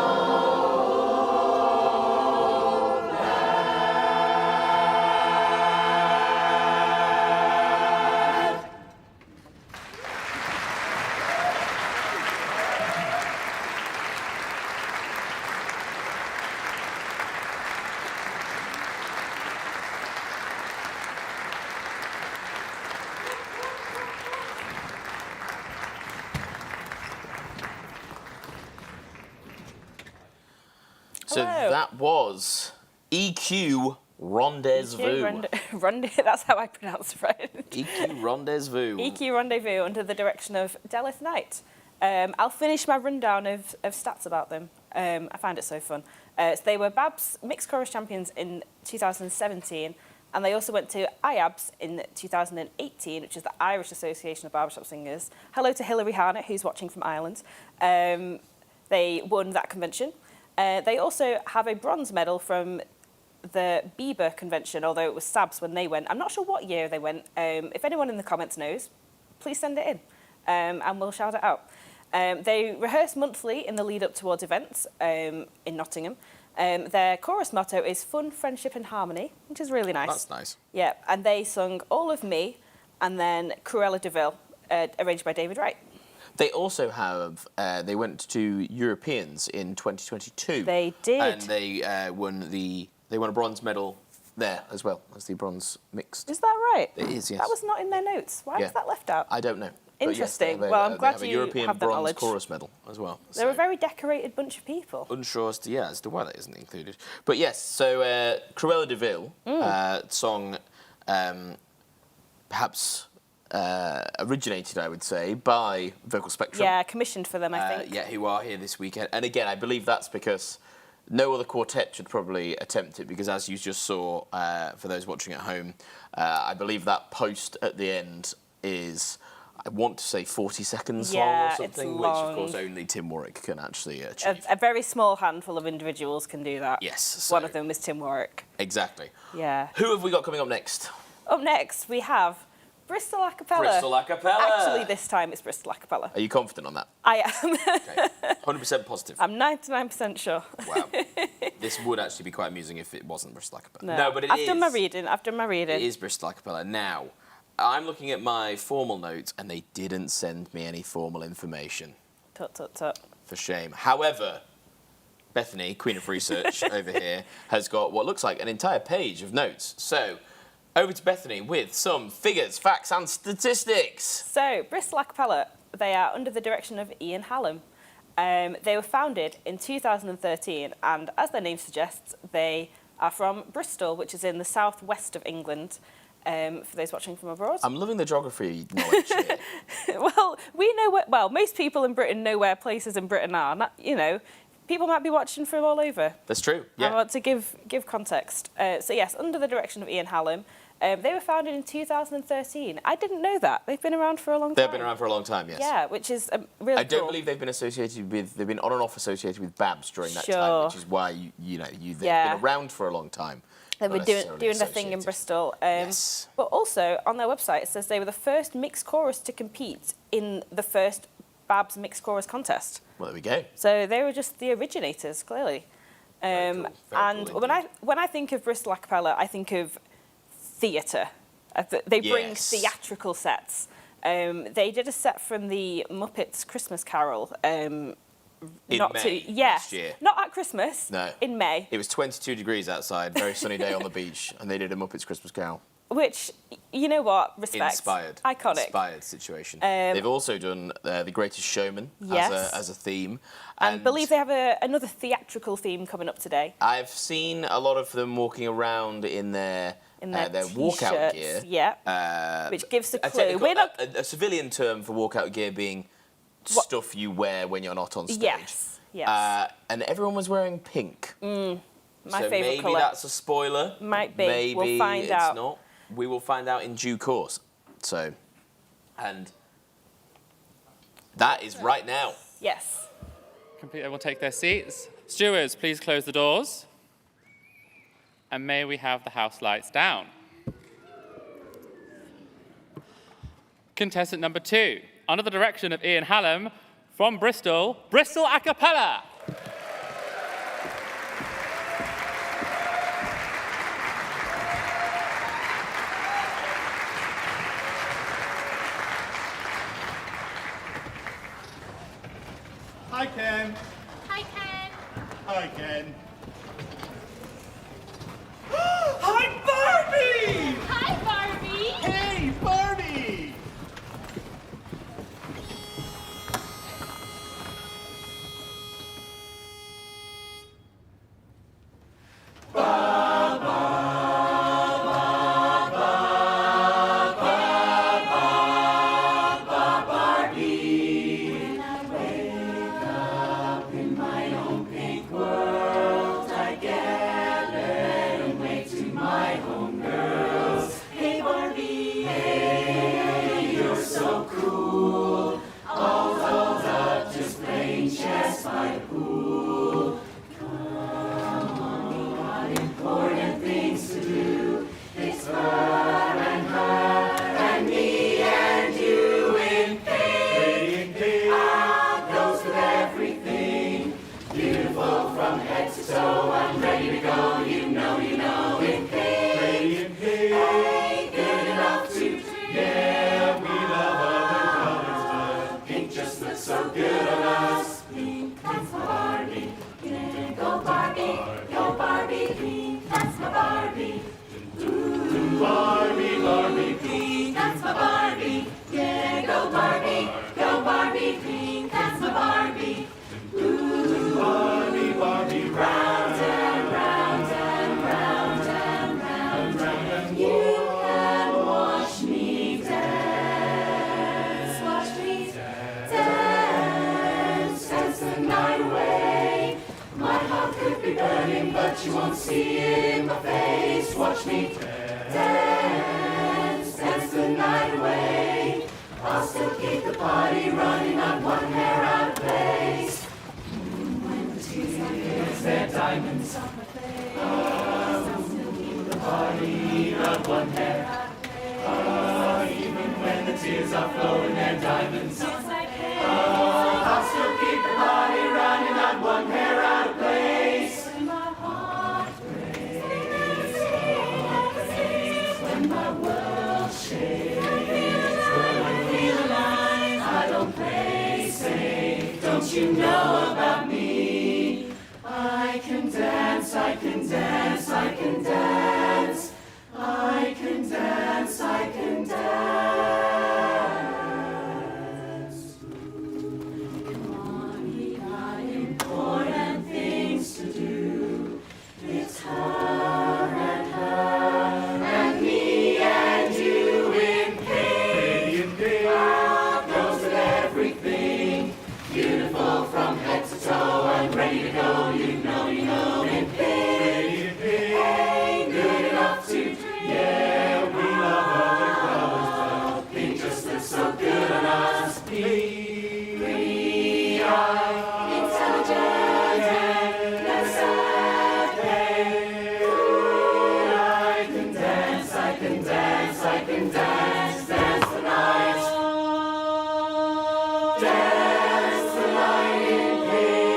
So that was EQ Rendezvous. That's how I pronounce it, right? EQ Rendezvous. EQ Rendezvous under the direction of Delith Knight. I'll finish my rundown of stats about them. I find it so fun. So they were BABS Mixed Chorus Champions in 2017, and they also went to IABS in 2018, which is the Irish Association of Barbershop Singers. Hello to Hilary Harnett, who's watching from Ireland. They won that convention. They also have a bronze medal from the BIBA convention, although it was SABS when they went. I'm not sure what year they went. If anyone in the comments knows, please send it in, and we'll shout it out. They rehearse monthly in the lead up towards events in Nottingham. Their chorus motto is fun, friendship and harmony, which is really nice. That's nice. Yeah, and they sung All of Me and then Cruella de Vil, arranged by David Wright. They also have, they went to Europeans in 2022. They did. And they won a bronze medal there as well as the bronze mixed. Is that right? It is, yes. That was not in their notes. Why was that left out? I don't know. But Interesting. yes, Well, I'm glad they have you a European have the bronze knowledge. chorus medal as well. They're a very decorated bunch of people. Unsure as to why that isn't included. But yes, so Cruella de Vil song perhaps originated, I would say, by Vocal Spectrum. Yeah, commissioned for them, I think. Yeah, who are here this weekend. And again, I believe that's because no other quartet should probably attempt it because, as you just saw, for those watching at home, I believe that post at the end is, I want to say 40 seconds long or something, it's which long. of course only Tim Warwick can actually achieve. A very small handful of individuals can do that. Yes. One so- of them is Tim Warwick. Exactly. Yeah. Who have we got coming up next? Up next, we have Bristol A Cappella. Bristol A Cappella. Actually, this time it's Bristol A Cappella. Are you confident on that? I am. Okay. 100% positive. I'm 99% sure. Wow. This would actually be quite amusing if it wasn't Bristol A Cappella. No, but it I've done my reading. It is Bristol A Cappella. Now, I'm looking at my formal notes and they didn't send me any formal information. Tut, tut, tut. For shame. However, Bethany, Queen of Research over here, has got what looks like an entire page of notes. So, over to Bethany with some figures, facts and statistics. So, Bristol A Cappella, they are under the direction of Ian Hallam. They were founded in 2013, and as their name suggests, they are from Bristol, which is in the southwest of England, for those watching from abroad. I'm loving the geography knowledge here. Well, we know where, well, most people in Britain know where places in Britain are. Not, you know, people might be watching from all over. That's true, yeah. I want to give context. So yes, under the direction of Ian Hallam. They were founded in 2013. I didn't know that. They've been around for a long time. They've been around for a long time, yes. Yeah, which is really I don't cool. believe they've been on and off associated with BABS during that time, Sure. which is why, they've Yeah. been around for a long time. They were not doing necessarily their thing in associated. Bristol. Yes. But also, on their website, it says they were the first mixed chorus to compete in the first BABS mixed chorus contest. Well, there we go. So they were just the originators, clearly. Very cool. Very And cool when I think of Bristol A Cappella, I think of theatre. They bring Yes. theatrical sets. They did a set from the Muppets Christmas Carol. In May yes, last year. not at Christmas. No. In May. It was 22 degrees outside, very sunny day on the beach, and they did a Muppets Christmas Carol. Which, you know what, respect. Inspired. Iconic. Inspired situation. They've also done The Greatest Showman Yes. as a theme. And believe they have another theatrical theme coming up today. I've seen a lot of them walking around in their walkout t-shirts, gear. yeah. Which gives a clue. technical- We're not... a civilian term for walkout gear being stuff you wear when you're not on stage. Yes, yes. And everyone was wearing pink. My so favourite maybe colour. that's a spoiler. Might be. Maybe We'll find it's out. not. We will find out in due course. So, and that is right now. Yes. Computer will take their seats. Stewards, please close the doors. And may we have the house lights down. Contestant number 2, under the direction of Ian Hallam, from Bristol, Bristol A Cappella. Hi, Ken. Hi, Ken. Hi, Ken. Hi, Barbie! Hi, Barbie. Hey, Barbie! Could be but you won't see it in my face. Watch me dance, dance the night away. I'll still keep the party running, not one hair out of place. When the tears, they're diamonds on my face, I'll still keep the party, not one hair out of place. Even when the tears are flowing, they're diamonds. I'll still keep the party running, not one hair out of place. When my heart breaks, when my world shakes, when I feel alive, I don't play safe. Don't you know about me? I can dance, I can dance, I can dance. I can dance, I can dance. Come on, we got important things to do. It's her and me and you in pink. Goes with everything. Beautiful from head to toe and ready to go. You know, in pink. Ain't good enough to yeah, we love other colors, but pink just looks so good on us. Pink, we are intelligent and accepting. I can dance, I can dance, I can dance, dance the night. Dance the night in pink.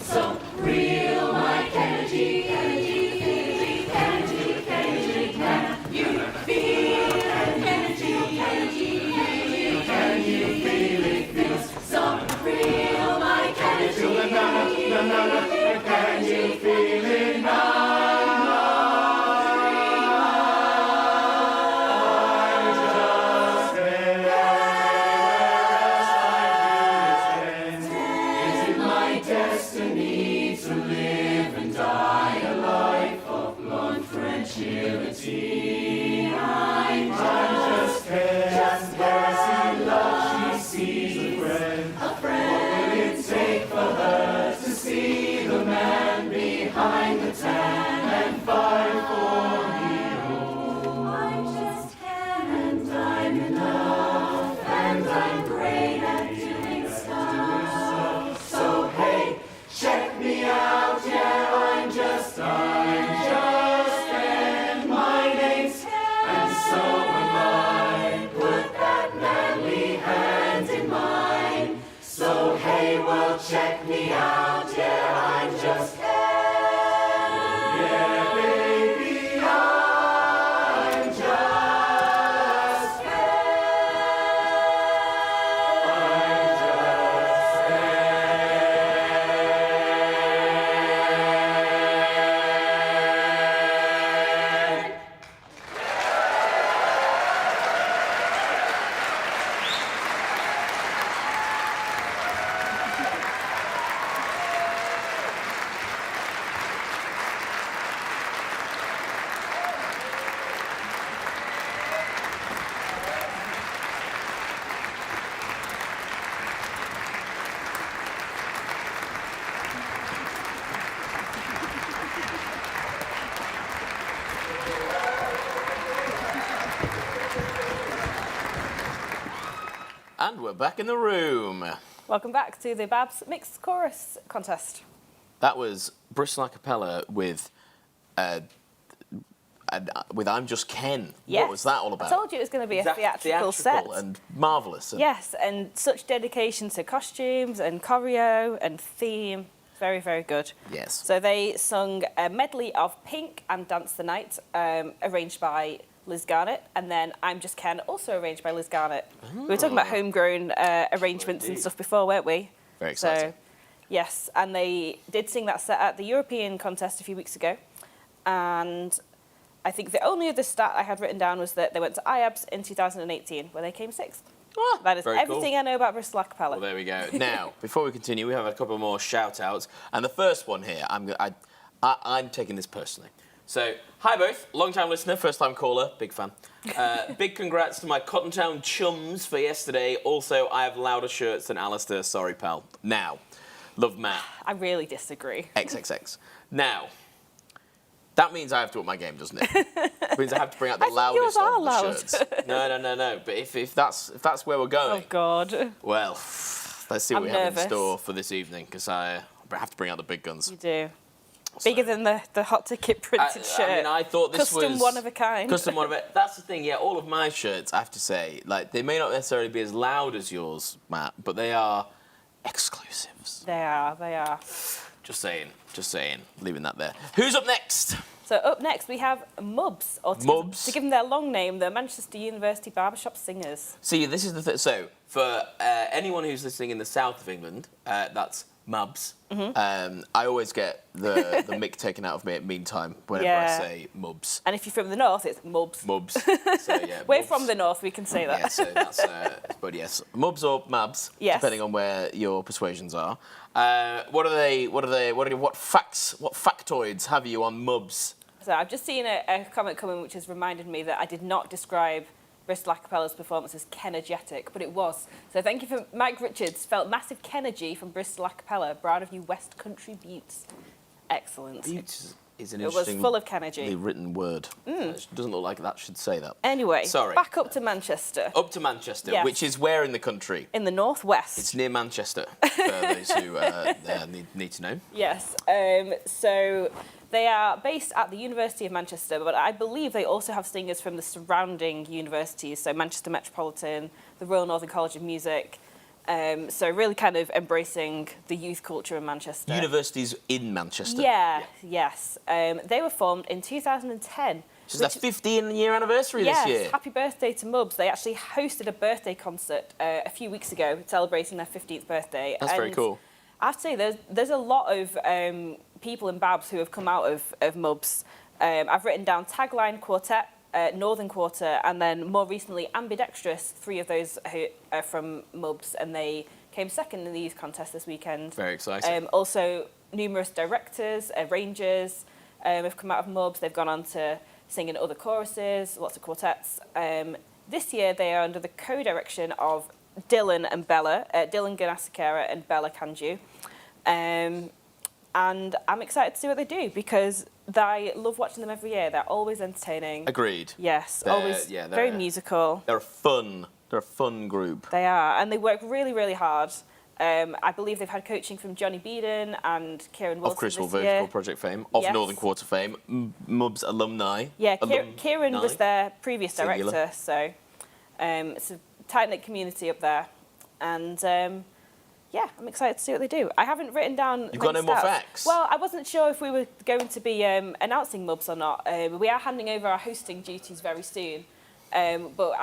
So check me out, yeah, I'm just Ken. Yeah, baby, I'm just Ken. I'm just Ken. And we're back in the room. Welcome back to the BABS Mixed Chorus Contest. That was Bristol A Cappella with I'm Just Ken. Yes. What was that all about? I told you it was going to be a theatrical set. and marvellous. Yes, and such dedication to costumes and choreo and theme. Very, very good. Yes. So they sung a medley of Pink and Dance the Night, arranged by Liz Garnett, and then I'm Just Ken, also arranged by Liz Garnett. We were talking about homegrown arrangements and stuff before, weren't we? Very exciting. So, yes, and they did sing that set at the European contest a few weeks ago, and I think the only other stat I had written down was that they went to IABS in 2018, where they came 6th. That is very everything cool. I know about Bristol A Cappella. Well, there we go. Now, before we continue, we have a couple more shout-outs. And the first one here, I'm taking this personally. So, hi both, long-time listener, first-time caller, big fan. Big congrats to my Cotton Town chums for yesterday. Also, I have louder shirts than Alistair, sorry pal. Now, love Matt. I really disagree. XXX. Now, that means I have to up my game, doesn't it? It means I have to bring out the I think loudest yours are of the loud. shirts. No. But if that's where we're Oh, going, God. well, let's see what I'm we have nervous. in store for this evening, because I have to bring out the big guns. You do. Bigger than the hot ticket printed shirt. I mean, I thought this was... Custom one of a kind. Custom one of a... That's the thing, yeah, all of my shirts, I have to say, like, they may not necessarily be as loud as yours, Matt, but they are exclusives. They are. Just saying, leaving that there. Who's up next? So up next we have MUBS, or MUBS. to give them their long name, the Manchester University Barbershop Singers. See, this is the thing. So, for anyone who's listening in the south of England, that's MUBS. Mm-hmm. I always get the mick taken out of me at meantime whenever I Yeah. say MUBS. And if you're from the north, it's MUBS. MUBS. So, yeah, We're MUBS. from the north, we can say that. Yeah, so that's, but yes, MUBS or MABS, Yes. depending on where your persuasions are. What factoids have you on MUBS? So I've just seen a comment come in which has reminded me that I did not describe Bristol A Cappella's performance as Kenergetic, but it was. So thank you for Mike Richards, felt massive Kenergy from Bristol A Cappella, proud of you West Country Buttes. Excellent. Buttes is an It was interesting full of Kenergy. written word. It doesn't look like that should say that. Anyway, Sorry. back up to Manchester. Up to Manchester, Yes. which is where in the country? In the northwest. It's near Manchester, for those who need to know. Yes. So they are based at the University of Manchester, but I believe they also have singers from the surrounding universities, so Manchester Metropolitan, the Royal Northern College of Music. So really kind of embracing the youth culture in Manchester. Universities in Manchester. Yeah, yes. They were formed in 2010. Which is their 15-year anniversary Yes, this year. happy birthday to MUBS. They actually hosted a birthday concert a few weeks ago, celebrating their 15th birthday. That's very cool. I have to say, there's a lot of people in BABS who have come out of MUBS. I've written down Tagline Quartet, Northern Quarter, and then more recently Ambidextrous, 3 of those who are from MUBS, and they came second in the youth contest this weekend. Very exciting. Also, numerous directors, arrangers have come out of MUBS. They've gone on to sing in other choruses, lots of quartets. This year, they are under the co-direction of Dylan and Bella, Dylan Ganasakera and Bella Kanju. And I'm excited to see what they do because I love watching them every year. They're always entertaining. Agreed. Yes, They're- always yeah, very they're- musical. They're a fun group. They are, and they work really, really hard. I believe they've had coaching from Johnny Beeden and Kieran Wilson Of Crucible this year. Vertical Project fame, of Yes. Northern Quarter fame, MUBS alumni. Yeah, Kieran was their previous Singular. director, so it's a tight-knit community up there. And yeah, I'm excited to see what they do. I haven't written down. You've got no more facts? Well, I wasn't sure if we were going to be announcing MUBs or not. We are handing over our hosting duties very soon. But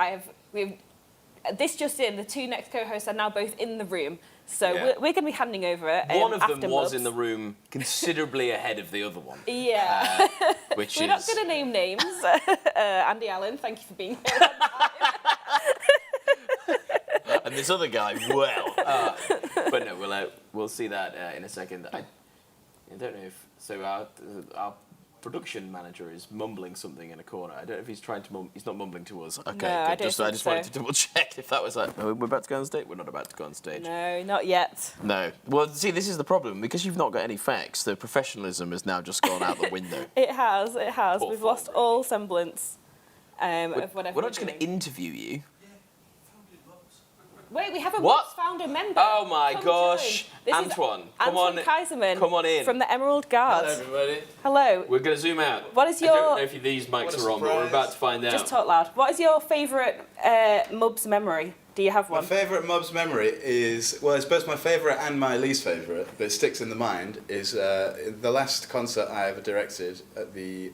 this just in, the two next co-hosts are now both in the room. So Yeah. we're going to be handing over One of after them was MUBs. in the room considerably ahead of the other one. Yeah. Which We're is... not going to name names. Andy Allen, thank you for being here. And this other guy, well. But no, we'll see that in a second. I don't know if... So our production manager is mumbling something in a corner. I don't know if he's trying to he's not mumbling to us. Okay, No, I good. don't I think just so. wanted to double check if that was like, oh, we're about to go on stage. We're not about to go on stage. No, not yet. No. Well, see, this is the problem. Because you've not got any facts, the professionalism has now just gone out the window. It has. Poor We've lost Ford, all semblance of whatever We're not just going doing. to interview you. Wait, we have a What? MUBs founder member. Oh my Come gosh. join. This is Antoine, come on. Kaiserman Come on in. from the Emerald Guard. Hello, everybody. Hello. We're going to zoom out. What is I don't your- know if these mics are on, but we're about to find out. Just talk loud. What is your favourite MUBs memory? Do you have My one? favourite MUBs memory is, well, it's both my favourite and my least favourite, but it sticks in the mind, is the last concert I ever directed at the,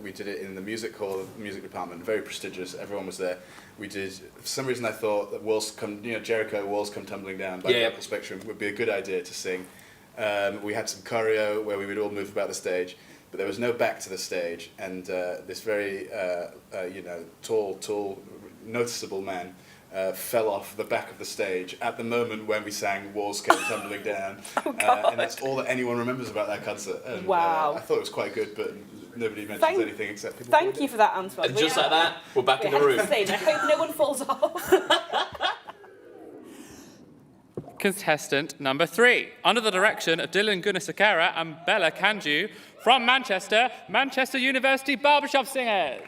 we did it in the music hall, music department, very prestigious, everyone was there. We did, for some reason I thought that Walls Come, Jericho, Walls Come Tumbling Down by the Vocal Spectrum would be a good idea to sing. We had some choreo where we would all move about the stage, but there was no back to the stage, and this very, tall, noticeable man fell off the back of the stage at the moment when we sang Walls Came Tumbling Down. And that's all that anyone remembers about that concert. And, Wow. I thought it was quite good, but nobody mentions anything except people. Thank you for that, Antoine. And just like that, we're back in the We're room. heading to the stage. I hope no one falls off. Contestant number 3, under the direction of Dylan Gunasakara and Bella Kanju from Manchester, Manchester University Barbershop Singers.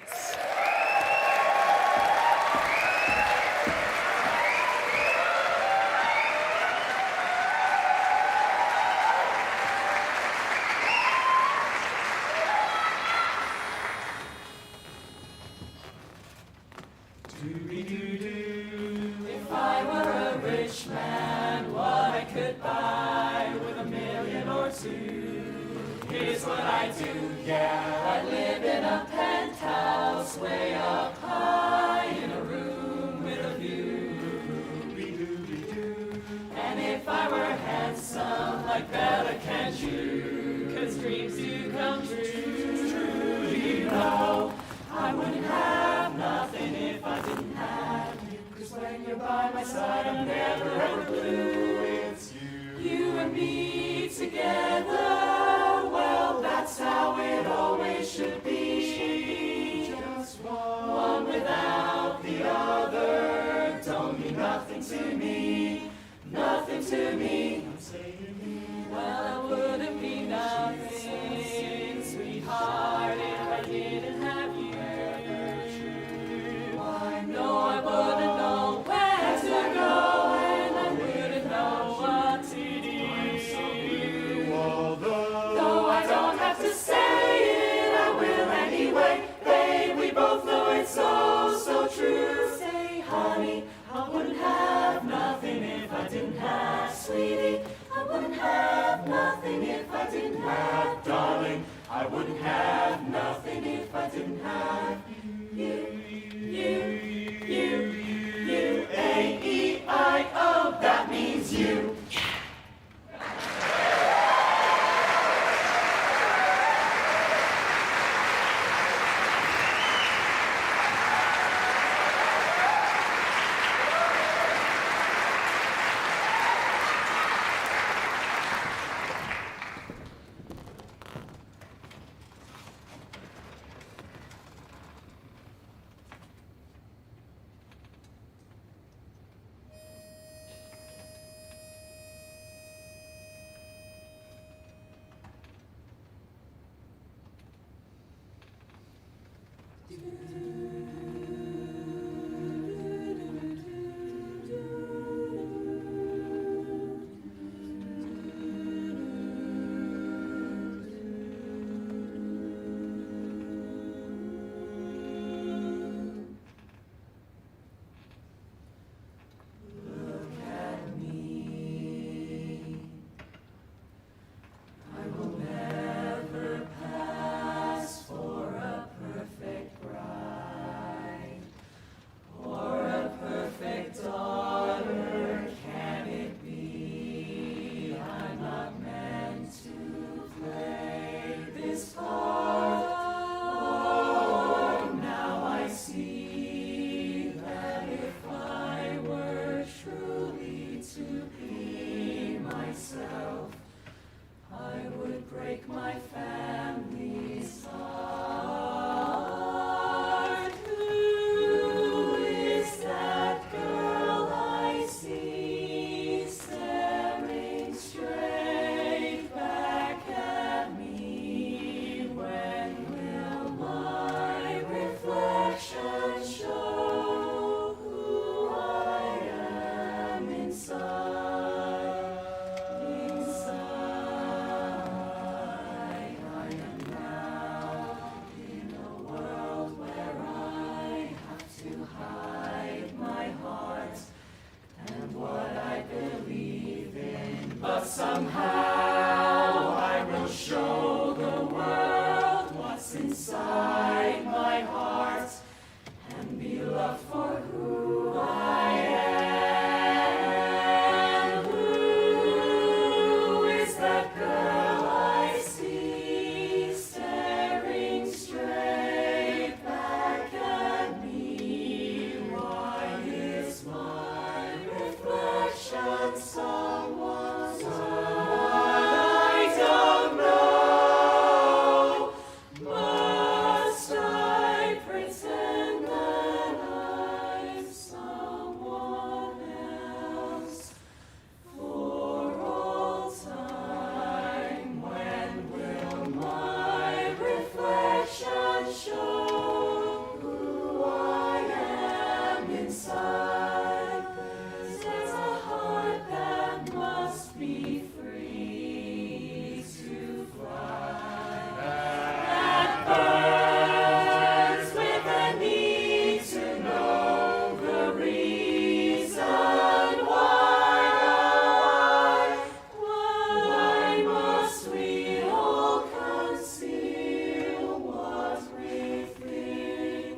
If I were a rich man, what I could buy with $1 million or $2. Here's what I do, yeah. I live in a penthouse way up high in a room with a view. And if I were handsome like Bella Kanju, 'cause dreams do come true, you know, I wouldn't have nothing if I didn't have you. 'Cause when you're by my side, I'm never ever blue. It's you and me together. Well, that's how it always should be. Just one without the other don't mean nothing to me. Nothing to me. Well, I wouldn't be nothing, sweetheart, if I didn't have you. No, I wouldn't know where to go, and I wouldn't know what to do. Though I don't have to say it, I will anyway. Babe, we both know it's so true. Say, honey, I wouldn't have nothing if I didn't have sweetie. I wouldn't have nothing if I didn't have darling. I wouldn't have nothing if I didn't have you. A-E-I-O, that means you. but somehow I will show the world what's inside my heart and be loved for who I am. Who is that girl I see staring straight back at me? Why is my reflection someone's I don't know. Must I pretend that I'm someone else for all time? When will my reflection show who I am inside? There's a heart that must be free to fly. That burns with a need to know the reason why must we all conceal what we think?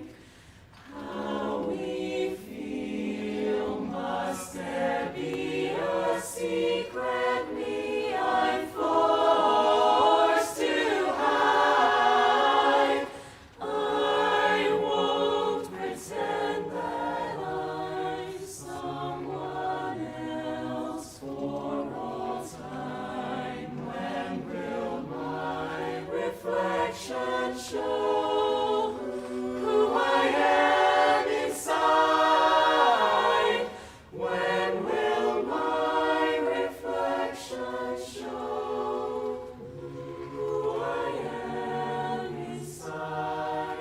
How we feel, must there be a secret me I'm forced to hide? I won't pretend that I'm someone else for all time. When will my reflection show who I am inside? When will my reflection show who I am inside?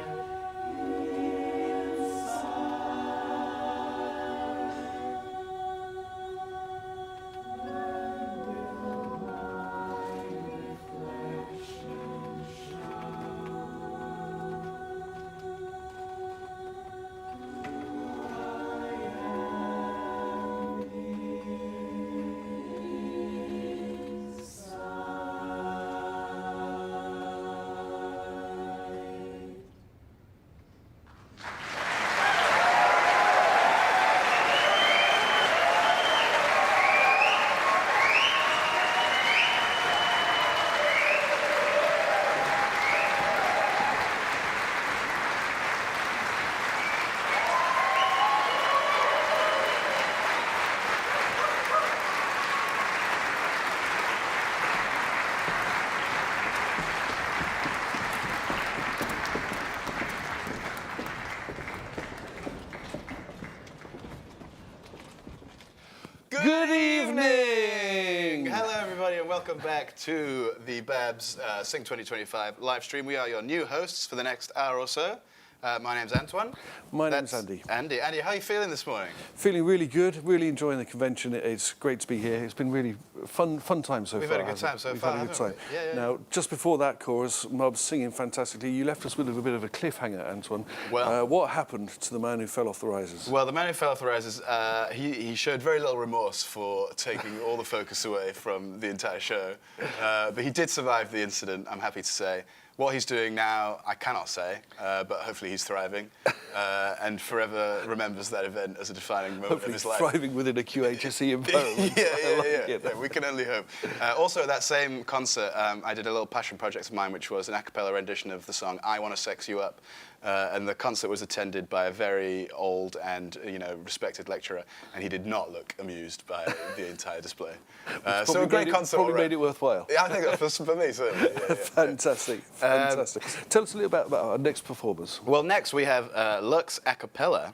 Good evening! Hello, everybody, and welcome back to the BABS Sing 2025 live stream. We are your new hosts for the next hour or so. My name's Antoine. My name's Andy. Andy, how are you feeling this morning? Feeling really good, really enjoying the convention. It's great to be here. It's been really fun time so far. We've had a good time so far, We've had a good time. haven't we? Yeah. Now, just before that chorus, Mub's singing fantastically. You left us with a bit of a cliffhanger, Antoine. Well- what happened to the man who fell off the risers? Well, the man who fell off the risers, he showed very little remorse for taking all the focus away from the entire show. But he did survive the incident, I'm happy to say. What he's doing now, I cannot say, but hopefully he's thriving and forever remembers that event as a defining moment Hopefully of his life. thriving within a QHSE environment. Yeah, we can only hope. Also, at that same concert, I did a little passion project of mine, which was an a cappella rendition of the song "I Want to Sex You Up," and the concert was attended by a very old and respected lecturer, and he did not look amused by the entire display. So a great concert. Probably made it worthwhile. Yeah, I think that for me certainly. Yeah. Fantastic. Tell us a little about our next performers. Well, next we have Lux A Cappella,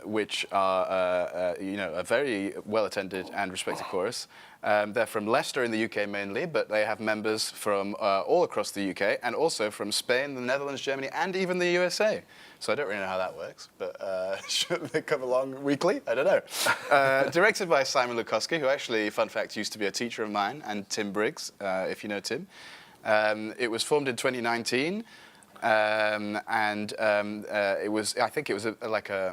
which are a very well-attended and respected chorus. They're from Leicester in the UK mainly, but they have members from all across the UK and also from Spain, the Netherlands, Germany, and even the USA. So I don't really know how that works, but should they come along weekly? I don't know. Directed by Simon Lukowski, who actually, fun fact, used to be a teacher of mine, and Tim Briggs, if you know Tim. It was formed in 2019, and it was, I think it was like a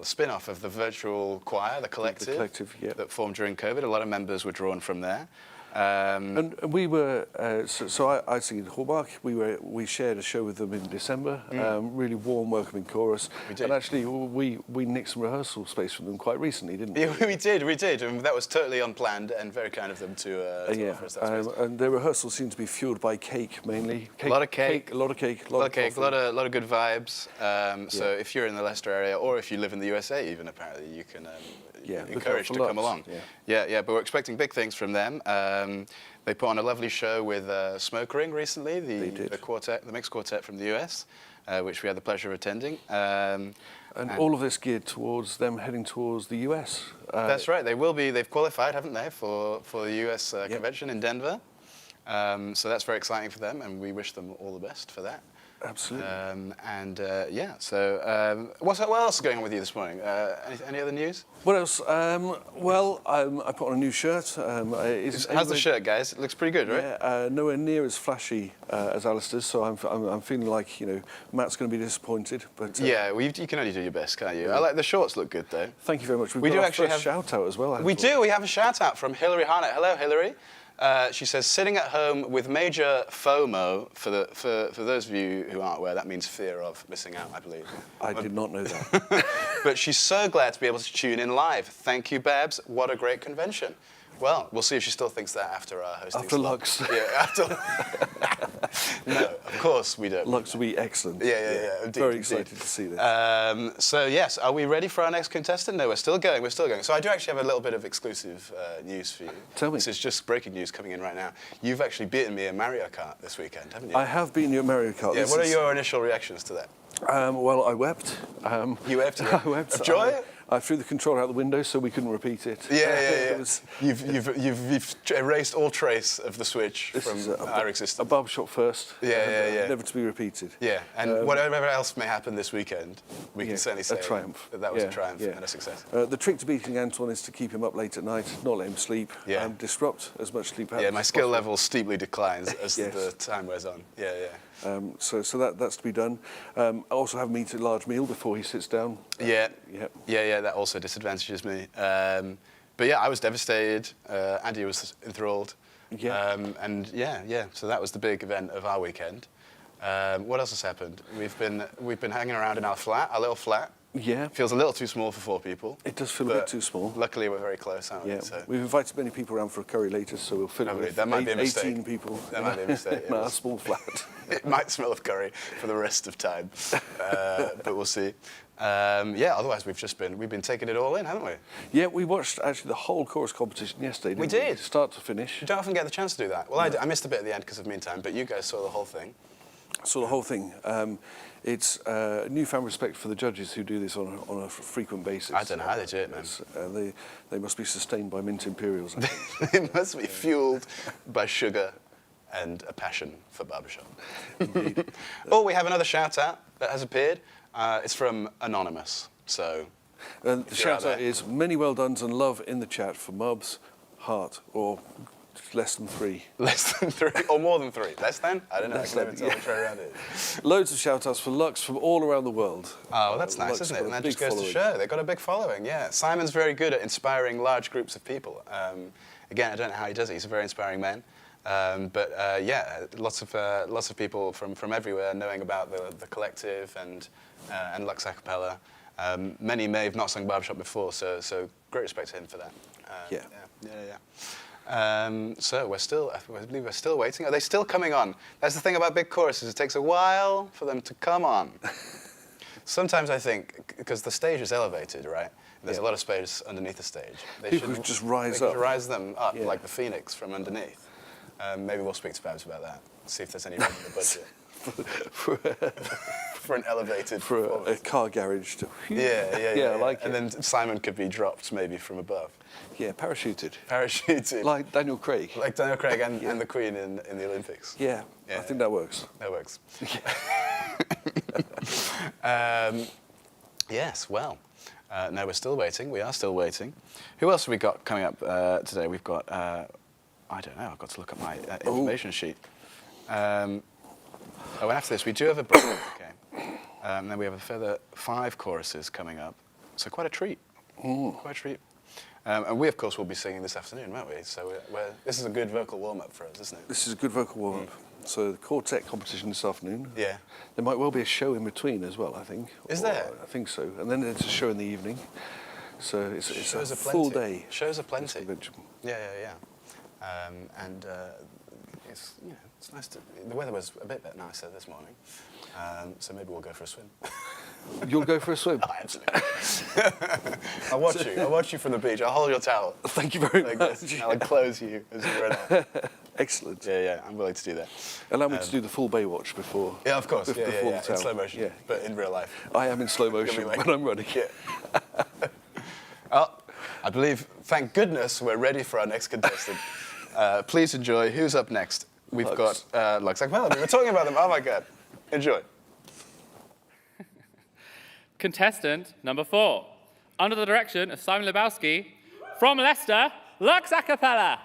spin-off of the virtual choir, the collective, yeah. that formed during COVID. A lot of members were drawn from there. And we were, I sing in Hallmark. We shared a show with them in December. Really warm, welcoming chorus. We did. And actually, we nicked some rehearsal space from them quite recently, didn't we? Yeah, we did. And that was totally unplanned and very kind of them to offer us that space. And their rehearsals seem to be fueled by cake mainly. A lot of cake. A lot of cake. A lot of good vibes. So if you're in the Leicester area, or if you live in the USA even, apparently, you can encouraged to come along. Yeah, but we're expecting big things from them. They put on a lovely show with Smoke Ring recently, the mixed quartet from the US, which we had the pleasure of attending. And all of this geared towards them heading towards the US. That's right. They will be. They've qualified, haven't they, for the US convention in Denver. So that's very exciting for them, and we wish them all the best for that. Absolutely. So what else is going on with you this morning? Any other news? What else? I put on a new shirt. How's the shirt, guys? It looks pretty good, right? Yeah, nowhere near as flashy as Alistair's, so I'm feeling like Matt's going to be disappointed. But you can only do your best, can't you? I like the shorts. Look good though. Thank you very much. We do actually have shout out as well. We do. We have a shout out from Hilary Harnett. Hello, Hilary. She says, sitting at home with major FOMO, for those of you who aren't aware, that means fear of missing out, I believe. I did not know that. But she's so glad to be able to tune in live. Thank you, Babs. What a great convention. Well, we'll see if she still thinks that after our hosting After slot. Lux. Yeah, after... No, of course we don't. Lux will be excellent. Yeah. Indeed, very excited to see this. So, yes, are we ready for our next contestant? No, we're still going. So I do actually have a little bit of exclusive news for you. Tell me. This is just breaking news coming in right now. You've actually beaten me in Mario Kart this weekend, haven't you? I have beaten you at Mario Kart. Yeah, what are your initial reactions to that? Well, I wept. You wept? Yeah. I wept. Of joy? I threw the controller out the window so we couldn't repeat it. Yeah. You've erased all trace of the Switch from our existence. A Barbershop first. Yeah. Never to be repeated. Yeah, and whatever else may happen this weekend, we can certainly say a triumph. that was a triumph and a success. The trick to beating Antoine is to keep him up late at night, not let him sleep, and disrupt as much sleep as my skill possible. level steeply declines as the time wears on. Yeah. So that's to be done. I also have him eat a large meal before he sits down. Yeah. That also disadvantages me. But yeah, I was devastated. Andy was enthralled. Yeah. So that was the big event of our weekend. What else has happened? We've been hanging around in our little flat. Yeah. Feels a little too small for 4 people. It does feel a bit too small. Luckily, we're very close, aren't we? Yeah. So. We've invited many people around for a curry later, so we'll fill it with that might be a mistake. 18 people. That might be a mistake. In our small flat. It might smell of curry for the rest of time, but we'll see. Otherwise we've been taking it all in, haven't we? Yeah, we watched actually the whole chorus competition yesterday. Didn't we did, start to finish. You don't often get the chance to do that. Well, I missed a bit at the end because of meantime, but you guys saw the whole thing. Saw the whole thing. It's newfound respect for the judges who do this on a frequent basis. I don't know how they do it, man. They must be sustained by mint imperials. They must be fueled by sugar and a passion for Barbershop. Indeed. We have another shout out that has appeared. It's from Anonymous. So the shout out is many well dones and love in the chat for Mubs, Heart, or less than 3. Less than 3 or more than 3? Less than? I don't know. I can never tell which way around it is. Loads of shout outs for Lux from all around the world. Oh, well, that's nice, Lux isn't it? And that just goes following. to show they've got a big following. Yeah, Simon's very good at inspiring large groups of people. Again, I don't know how he does it. He's a very inspiring man. Lots of people from everywhere knowing about the collective and Lux A Cappella. Many may have not sung Barbershop before, so great respect to him for that. Yeah. So I believe we're still waiting. Are they still coming on? That's the thing about big choruses. It takes a while for them to come on. Sometimes I think, because the stage is elevated, right? There's a lot of space underneath the stage. People should just rise up. Rise them up like the phoenix from underneath. Maybe we'll speak to Babs about that. See if there's any room in the budget. For an elevated a car garage to I like it. And then Simon could be dropped maybe from above. Yeah, parachuted Like Daniel Craig and the Queen in the Olympics. Yeah, I think that works. That works. Yes, well, no, we're still waiting. We are still waiting. Who else have we got coming up today? We've got I don't know, I've got to look at my information sheet. And after this, we do have a break, okay? Then we have a further 5 choruses coming up. So quite a treat. Quite a treat. And we, of course, will be singing this afternoon, won't we? So this is a good vocal warm-up for us, isn't it? This is a good vocal warm-up. So the quartet competition this afternoon. Yeah. There might well be a show in between as well, I think. Is there? I think so. And then there's a show in the evening. So it's Shows a are full plenty. day. Shows are plenty. Convention. Yeah. It's, you know, it's nice to... The weather was a bit nicer this morning. So maybe we'll go for a swim. You'll go for a swim? Oh, absolutely. I'll watch you. I'll watch you from the beach. I'll hold your towel. Thank you very like much. This. I'll enclose you as you run out. Excellent. Yeah, I'm willing to do that. Allow me to do the full Baywatch before. Yeah, of course. Before Yeah. the In slow motion. Yeah. But in real life. I am in slow motion Like, when I'm running. Yeah. Well, I believe, thank goodness, we're ready for our next contestant. Please enjoy. Who's up next? We've Lux. got Lux A Cappella. We were talking about them. Oh my God. Enjoy. Contestant number 4, under the direction of Simon Lebowski, from Leicester, Lux A Cappella.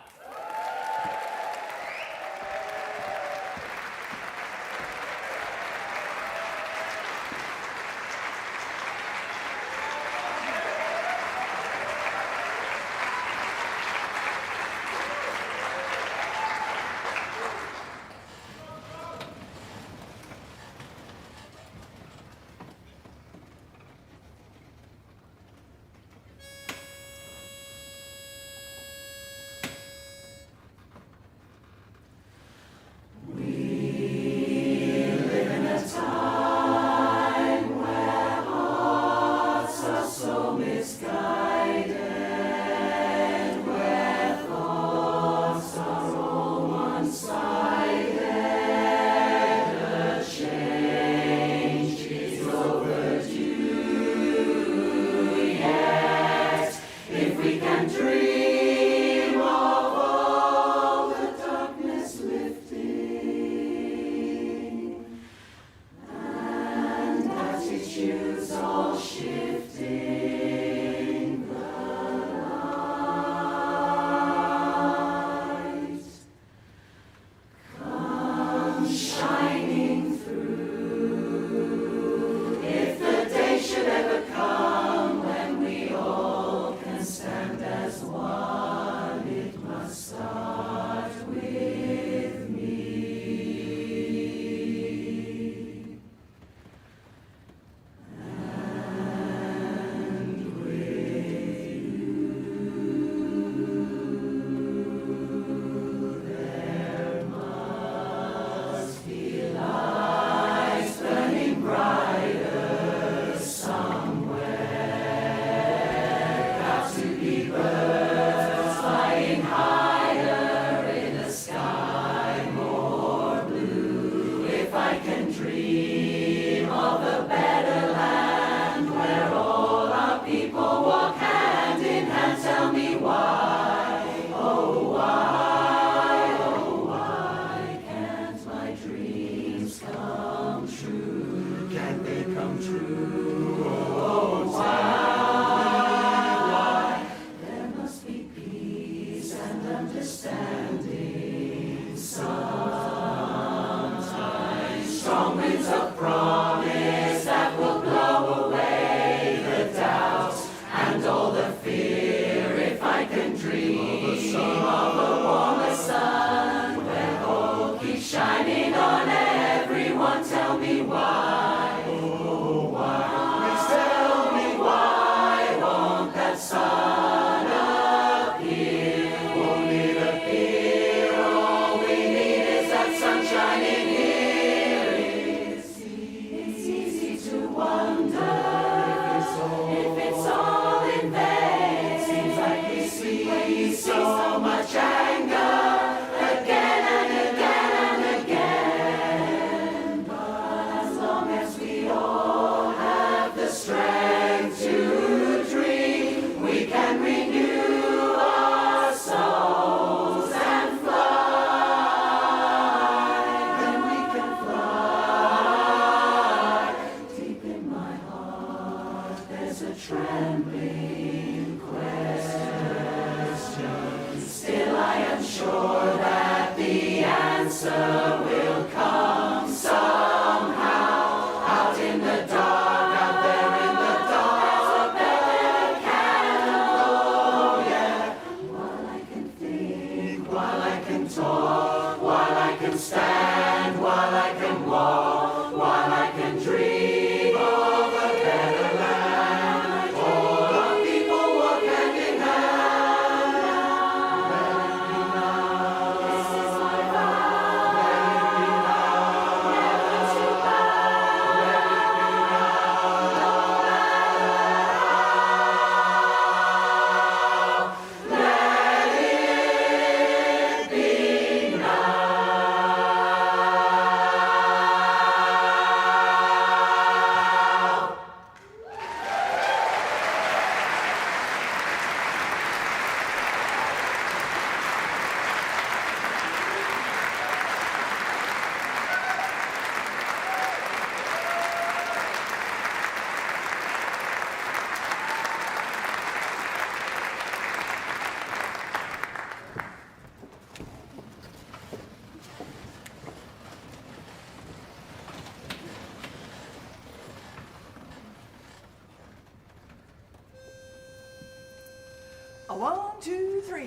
A 1, 2, 3. A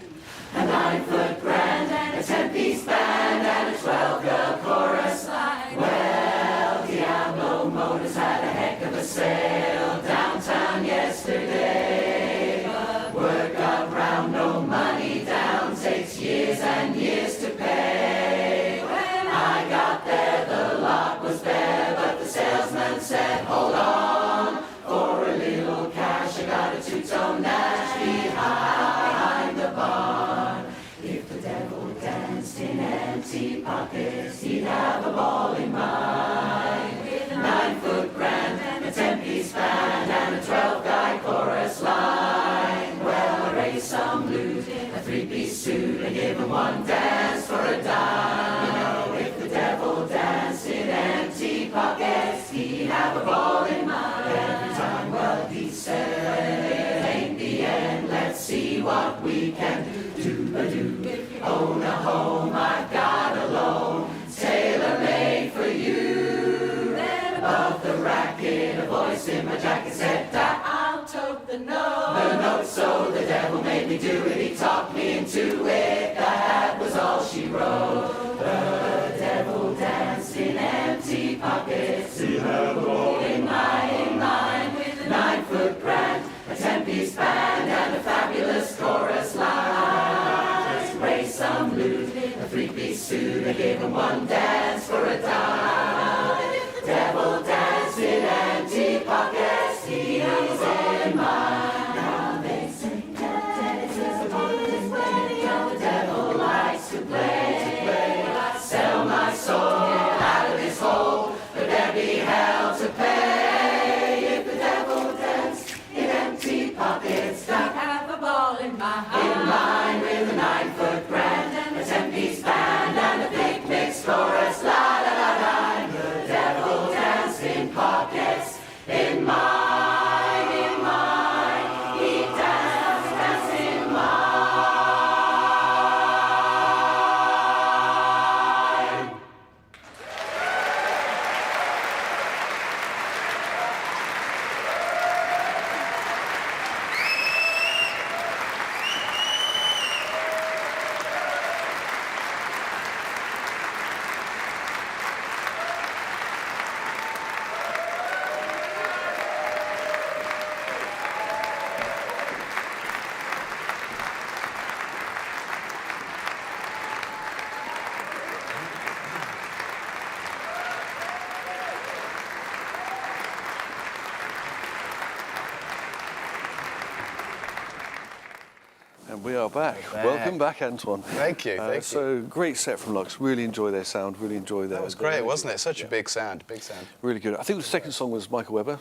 9-foot grand and a 10-piece band and a 12-girl chorus line. Well, Diablo Motors had a heck of a sale downtown yesterday. But word got round, no money down, takes years and years to pay. When I got there, the lot was bare, but the salesman said, hold on, for a little cash, I got a two-tone Nash behind the barn. If the devil danced in empty pockets, he'd have a ball in mine. With a 9-foot grand and a 10-piece band and a 12-guy chorus line. Well, I raised some loot, a 3-piece suit, and give him one dance for a dime. You know, if the devil danced in empty pockets, he'd have a ball in mine. Every time, well, he said, it ain't the end, let's see what we can do. Do-ba-do, if you own a home, I've got a loan, tailor-made for you. Then above the racket, a voice in my jacket said, I'll tote the note. The note, so the devil made me do it, he talked me into it, that was all she wrote. The devil danced in empty pockets, he had a ball in mine, with a 9-foot grand, a 10-piece band, and a fabulous chorus line. Raise some loot, a 3-piece suit, I gave him one dance for a dime. The devil danced in empty pockets, he's in mine. Now they sing dances upon his wedding, and the devil likes to play. I sell my soul out of this hole, but there be hell to pay. If the devil danced in empty pockets, I'd have a ball in mine with a 9-foot grand and a 10-piece band and a big mixed chorus. La la la la. The devil danced in pockets in mine, in mine. He danced in mine. And we are back. Welcome back, Antoine. Thank you, thank you. So, great set from Lux. Really enjoy their sound, really enjoy their... That was great, wasn't it? Such a big sound, big sound. Really good. I think the second song was Michael Webber,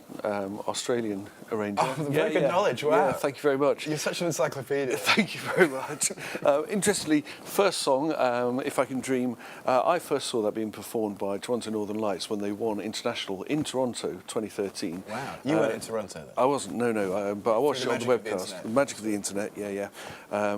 Australian arranger. Oh, very good knowledge, wow. Yeah, thank you very much. You're such an encyclopedia. Thank you very much. Interestingly, first song, If I Can Dream, I first saw that being performed by Toronto Northern Lights when they won International in Toronto 2013. Wow, you weren't in Toronto then? I wasn't, no, but I watched it on the webcast. The magic of the internet,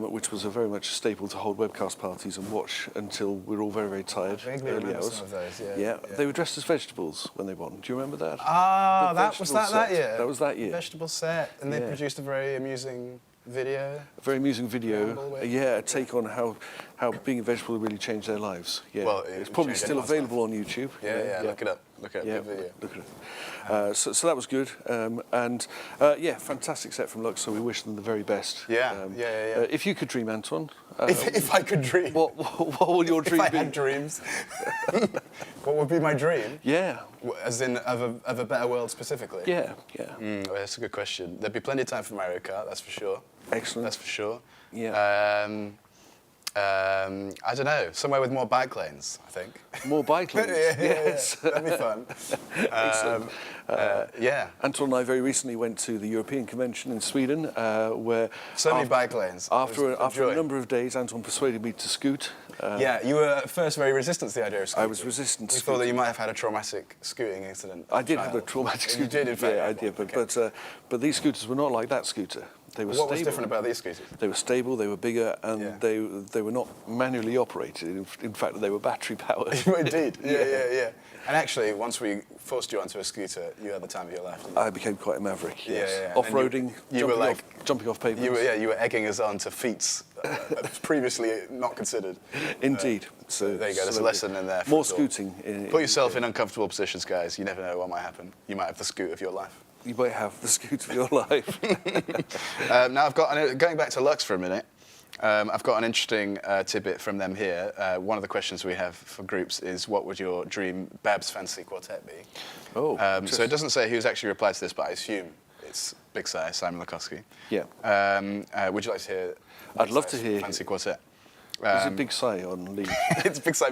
which was a very much a staple to hold webcast parties and watch until we were all very, very tired. I vaguely early remember hours. some of those, Yeah, they were dressed as vegetables when they won. Do you remember that? Ah, The that was vegetable that set. year? That was that year. Vegetable set, and they Yeah. produced a very amusing video. A very amusing video. Ramble with. A take on how being a vegetable really changed their lives. Yeah. Well, it's probably changed still everyone's available on YouTube. Yeah, look it up. Look at Yeah, the video. look at it. So that was good, fantastic set from Lux. So we wish them the very best. Yeah. If you could dream, Antoine. If I could dream. What would your dream if I be? had dreams. What would be my dream? Yeah. As in of a better world specifically. Yeah. Well, that's a good question. There'd be plenty of time for Mario Kart, that's for sure. Excellent. That's for sure. Yeah. I don't know. Somewhere with more bike lanes, I think. More bike lanes. Yes. That'd be fun. Excellent. Yeah. Anton and I very recently went to the European Convention in Sweden, where so many bike lanes. After a number of days, Anton persuaded me to scoot. Yeah, you were at first very resistant to the idea of scooting. I was resistant to scooting. You thought that you might have had a traumatic scooting incident. I did have a traumatic scooter. You did, in fact. Yeah, I did. But these scooters were not like that scooter. They were What stable. was different about these scooters? They were stable, they were bigger, and Yeah. they were not manually operated. In fact, they were battery powered. Indeed. Yeah. And actually, once we forced you onto a scooter, you had the time of your life. Didn't you? I became quite a maverick. Yes. Yeah. Off-roading, You were like jumping off pavements. you were egging us on to feats previously not considered. Indeed. So there you go. There's a lesson in there. for More us all. scooting. Put yourself in uncomfortable positions, guys. You never know what might happen. You might have the scoot of your life. You might have the scoot of your life. Now I've got going back to Lux for a minute. I've got an interesting tidbit from them here. One of the questions we have for groups is, what would your dream BABS fancy quartet be? Oh, so it doesn't say who's actually replied to this, but I assume it's Big Si, Simon Lukowski. Yeah. Would you like to hear? I'd love to hear. Fancy quartet. Is it Big Si on lead? It's Big Si.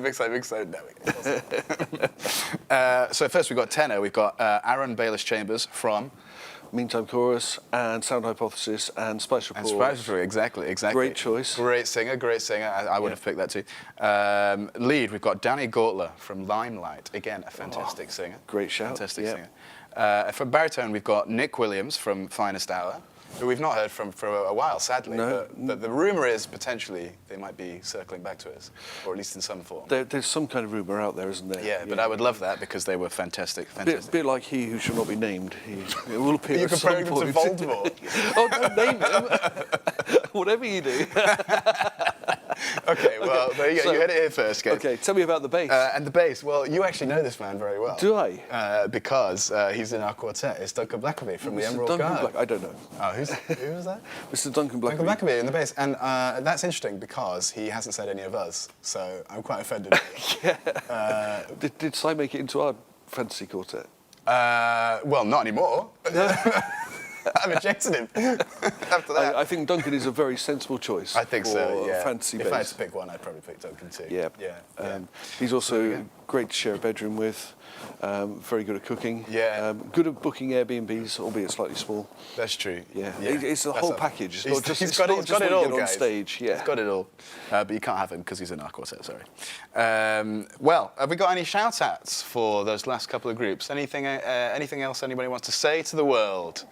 No, so first we've got tenor. We've got Aaron Bayless-Chambers from Meantime Chorus and Sound Hypothesis and Spice Report. And Spice Report, exactly. Great choice. Great singer. I would have picked that too. Lead, we've got Danny Gortler from Limelight. Again, a fantastic singer. Great shout. Fantastic singer. For baritone, we've got Nick Williams from Finest Hour, who we've not heard from for a while, sadly. No. But the rumour is potentially they might be circling back to us, or at least in some form. There's some kind of rumour out there, isn't there? Yeah, but I would love that because they were fantastic. Bit like He Who Shall Not Be Named. It will appear You're at some comparing them to point. Voldemort. Oh, don't name him. Whatever you do. Okay, well, there you go. You heard it here first, guys. Okay, tell me about the bass. And the bass. Well, you actually know this man very well. Do I? Because he's in our quartet. It's Duncan Blackaby from the Mr. Emerald Duncan Guard. I don't know. Oh, who was that? Mr. Duncan Blackaby. Duncan Blackaby in the bass. And that's interesting because he hasn't said any of us, so I'm quite offended. Did Si make it into our fantasy quartet? Well, not anymore. I've ejected him after that. I think Duncan is a very sensible choice. I think so, yeah. Fantasy if I had bass. to pick one, I'd probably pick Duncan too. Yeah. He's also great to share a bedroom with. Very good at cooking. Yeah. Good at booking Airbnbs, albeit slightly small. That's true. Yeah. It's the whole package. It's not just, he's got it all, when you get on guys. stage. Yeah. He's got it all. But you can't have him because he's in our quartet, sorry. Well, have we got any shout-outs for those last couple of groups? Anything else anybody wants to say to the world?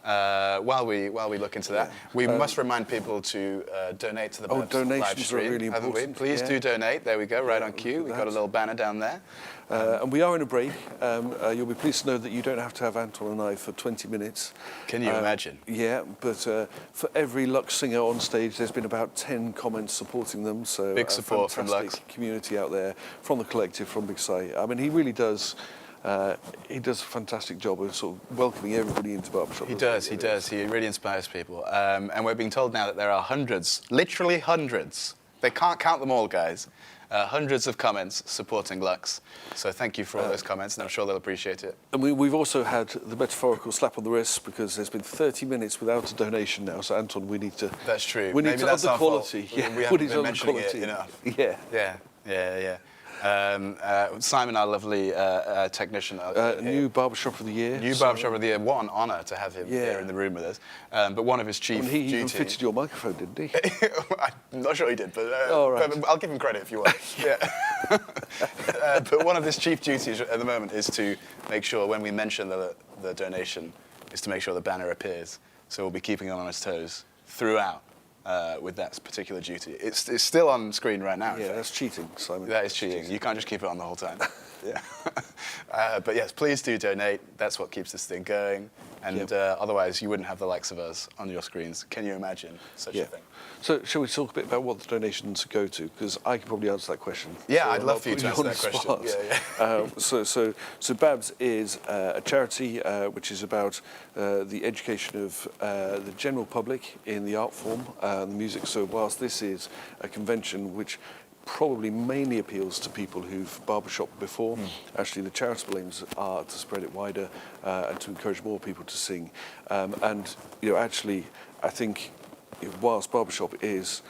While we look into that, we must remind people to donate to the BABS donations live stream, are really haven't we? important. Please do donate. There we go, right on cue. We've got a little banner down there. And we are in a break. You'll be pleased to know that you don't have to have Anton and I for 20 minutes. Can you imagine? Yeah, but for every Lux singer on stage, there's been about 10 comments supporting them. So Big support from Lux. Community out there, from the collective, from Big Si. I mean, he really does. He does a fantastic job of sort of welcoming everybody into Barbershop. He does. He really inspires people. And we're being told now that there are hundreds, literally hundreds. They can't count them all, guys. Hundreds of comments supporting Lux. So thank you for all those comments, and I'm sure they'll appreciate it. And we've also had the metaphorical slap on the wrist because there's been 30 minutes without a donation now. So Anton, we need to. That's true. We need Maybe to that's up the our fault. quality. Yeah, We haven't been mentioning it enough. Yeah. Simon, our lovely technician. New Barbershop of the Year. New Barbershop of the Year. What an honour to have him here in the room with us. But one of his chief he even duties... fitted your microphone, didn't he? I'm not sure he did, but, right. but I'll give him credit if you want. But one of his chief duties at the moment is to make sure when we mention the donation, is to make sure the banner appears. So we'll be keeping him on his toes throughout. With that particular duty. It's still on screen right now. Yeah, that's cheating, Simon. That is cheating. You can't just keep it on the whole time. Yeah. But yes, please do donate. That's what keeps this thing going. And otherwise, you wouldn't have the likes of us on your screens. Can you imagine such a thing? So, shall we talk a bit about what the donations go to? Because I can probably answer that question. Yeah, so I'd love for you to answer that question. So BABS is a charity which is about the education of the general public in the art form and the music. So whilst this is a convention which probably mainly appeals to people who've barbershopped before. Actually, the charitable aims are to spread it wider and to encourage more people to sing. And actually, I think whilst barbershop is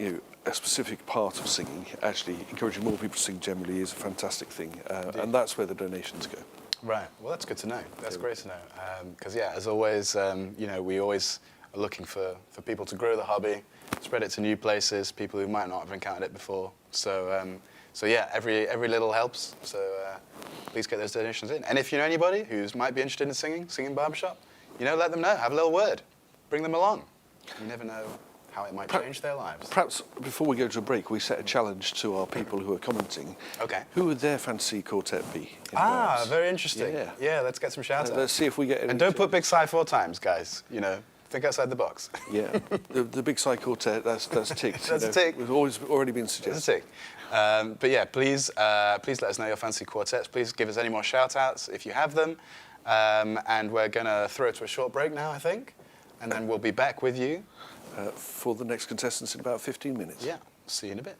a specific part of singing, actually encouraging more people to sing generally is a fantastic thing, and that's where the donations go. Right. Well, that's good to know. That's great to know. Because as always, we always are looking for people to grow the hobby, spread it to new places, people who might not have encountered it before. So every little helps. So please get those donations in. And if you know anybody who might be interested in singing barbershop, let them know. Have a little word. bring them along. You never know how it might change their lives. Perhaps before we go to a break, we set a challenge to our people who are commenting. Okay. Who would their fancy quartet be? In Ah, BABS? very interesting. Yeah. Yeah, let's get some shout-outs. Let's see if we get any. And don't put Big Sci 4 times, guys. You know, think outside the box. Yeah, the Big Sci quartet, that's ticked. That's a tick. We've already been suggested. That's a tick. But yeah, please let us know your fancy quartets. Please give us any more shout-outs if you have them. And we're going to throw it to a short break now, I think. And then we'll be back with you. For the next contestants in about 15 minutes. Yeah, see you in a bit.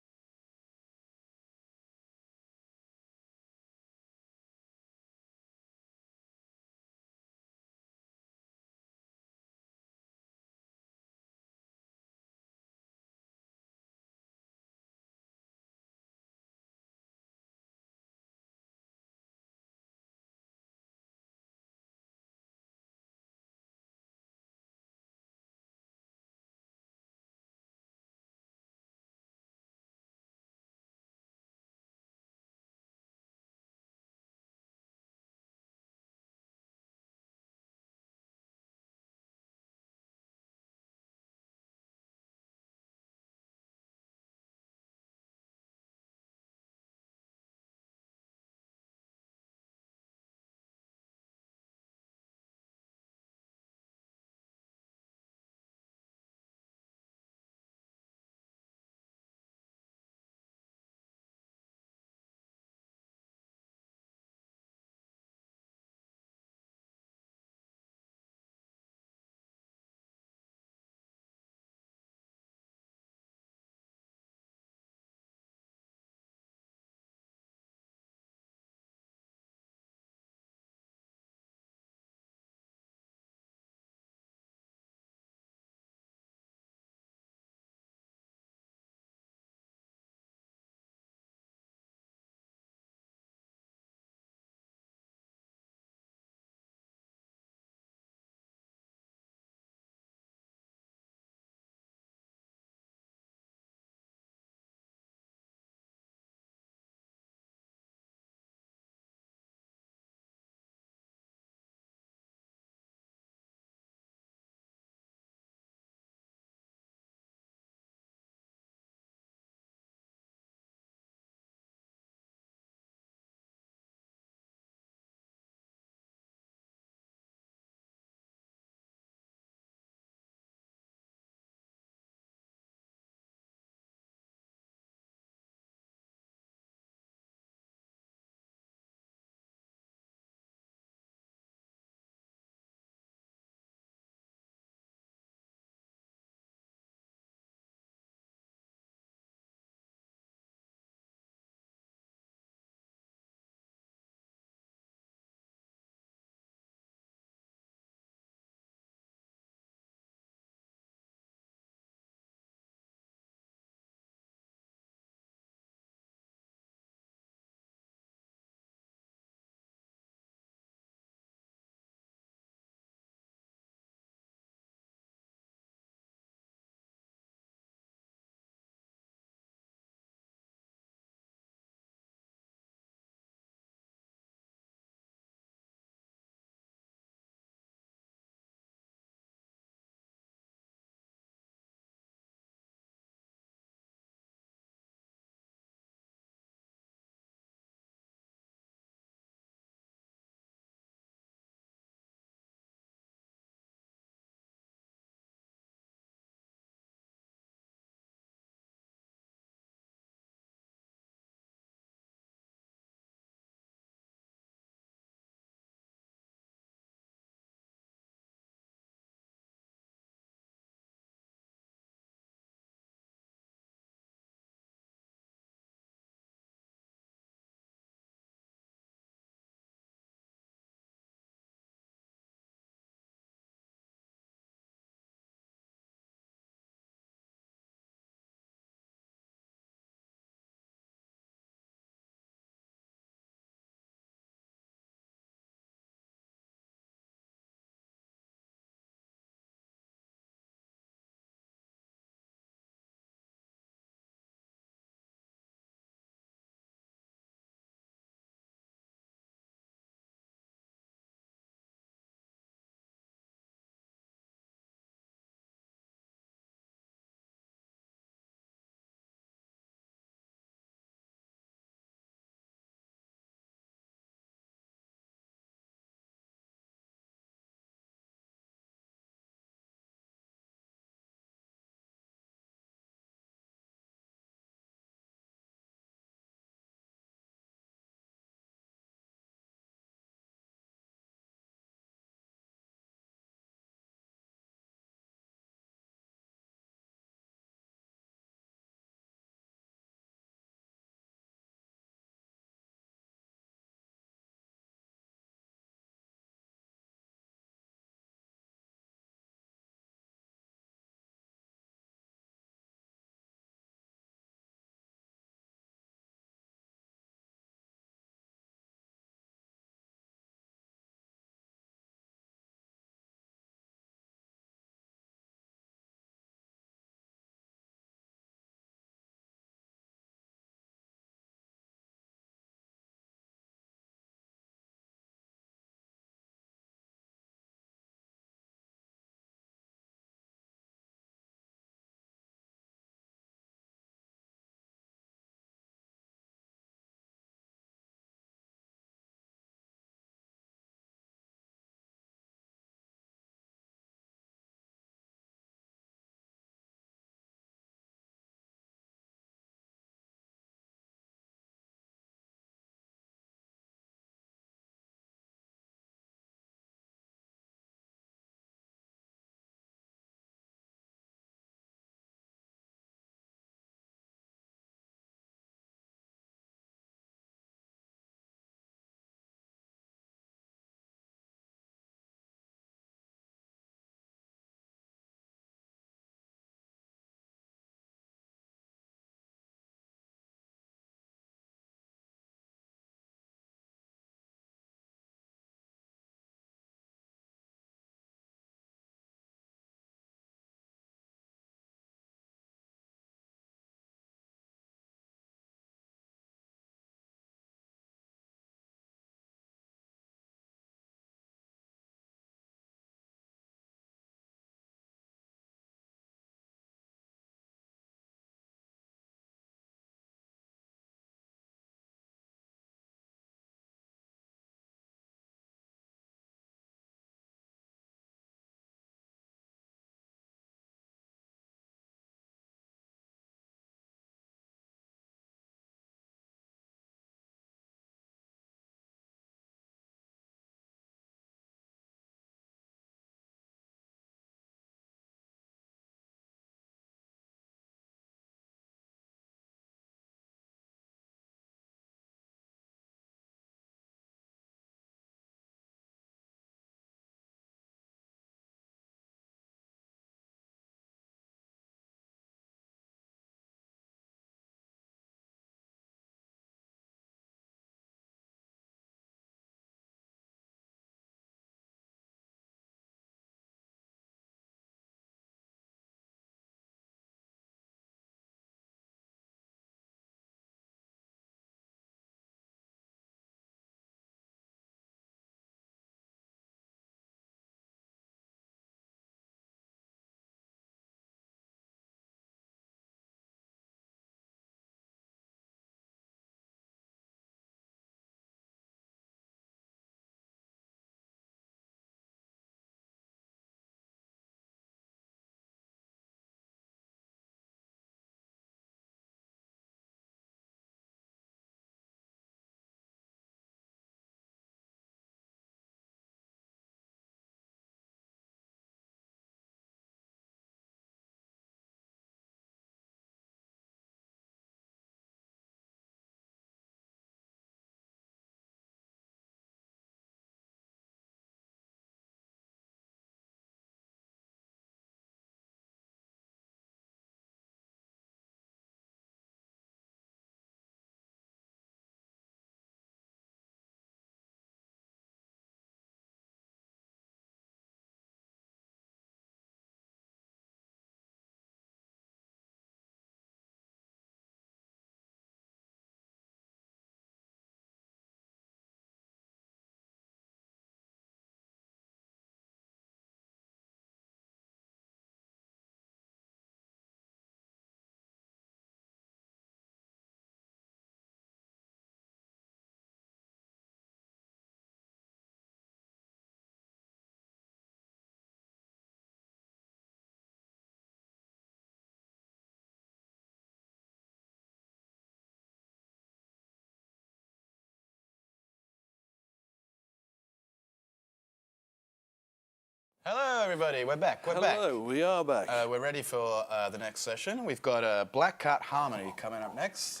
Hello, everybody. We're back. We're back. Hello, we are back. We're ready for the next session. We've got Black Cat Harmony coming up next.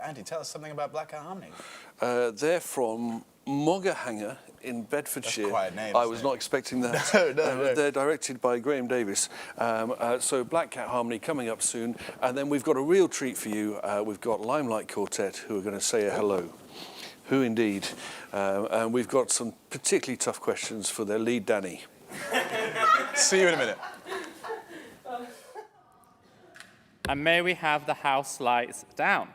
Andy, tell us something about Black Cat Harmony. They're from Moggahanger in Bedfordshire. That's quite a name, I was not expecting that. No. They're directed by Graham Davis. So Black Cat Harmony coming up soon. And then we've got a real treat for you. We've got Limelight Quartet who are going to say a hello. Who indeed. And we've got some particularly tough questions for their lead, Danny. See you in a minute. And may we have the house lights down.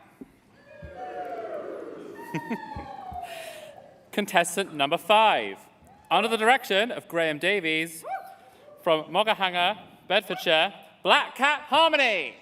Contestant number 5, under the direction of Graham Davies, from Moggahanger, Bedfordshire, Black Cat Harmony.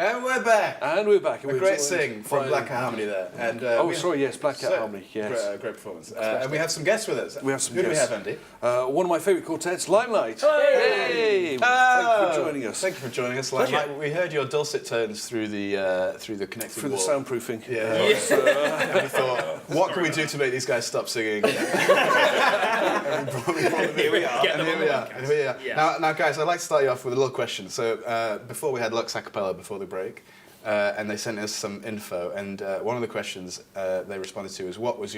And we're back. And we're back. A great sing from Black Cat Harmony there. And Black Cat Harmony. Yes, great performance. And we have some guests with us. We have some Who guests. do we have, Andy? One of my favourite quartets, Limelight. Hey! Thank you for joining us. Thank you for joining us, Limelight. We heard your dulcet tones through the connecting through wall. the soundproofing. Yeah. And we thought, what can we do to make these guys stop singing? Here we are. Now, guys, I'd like to start you off with a little question. So before we had Lux A Cappella before the break, and they sent us some info, and one of the questions they responded to is, what is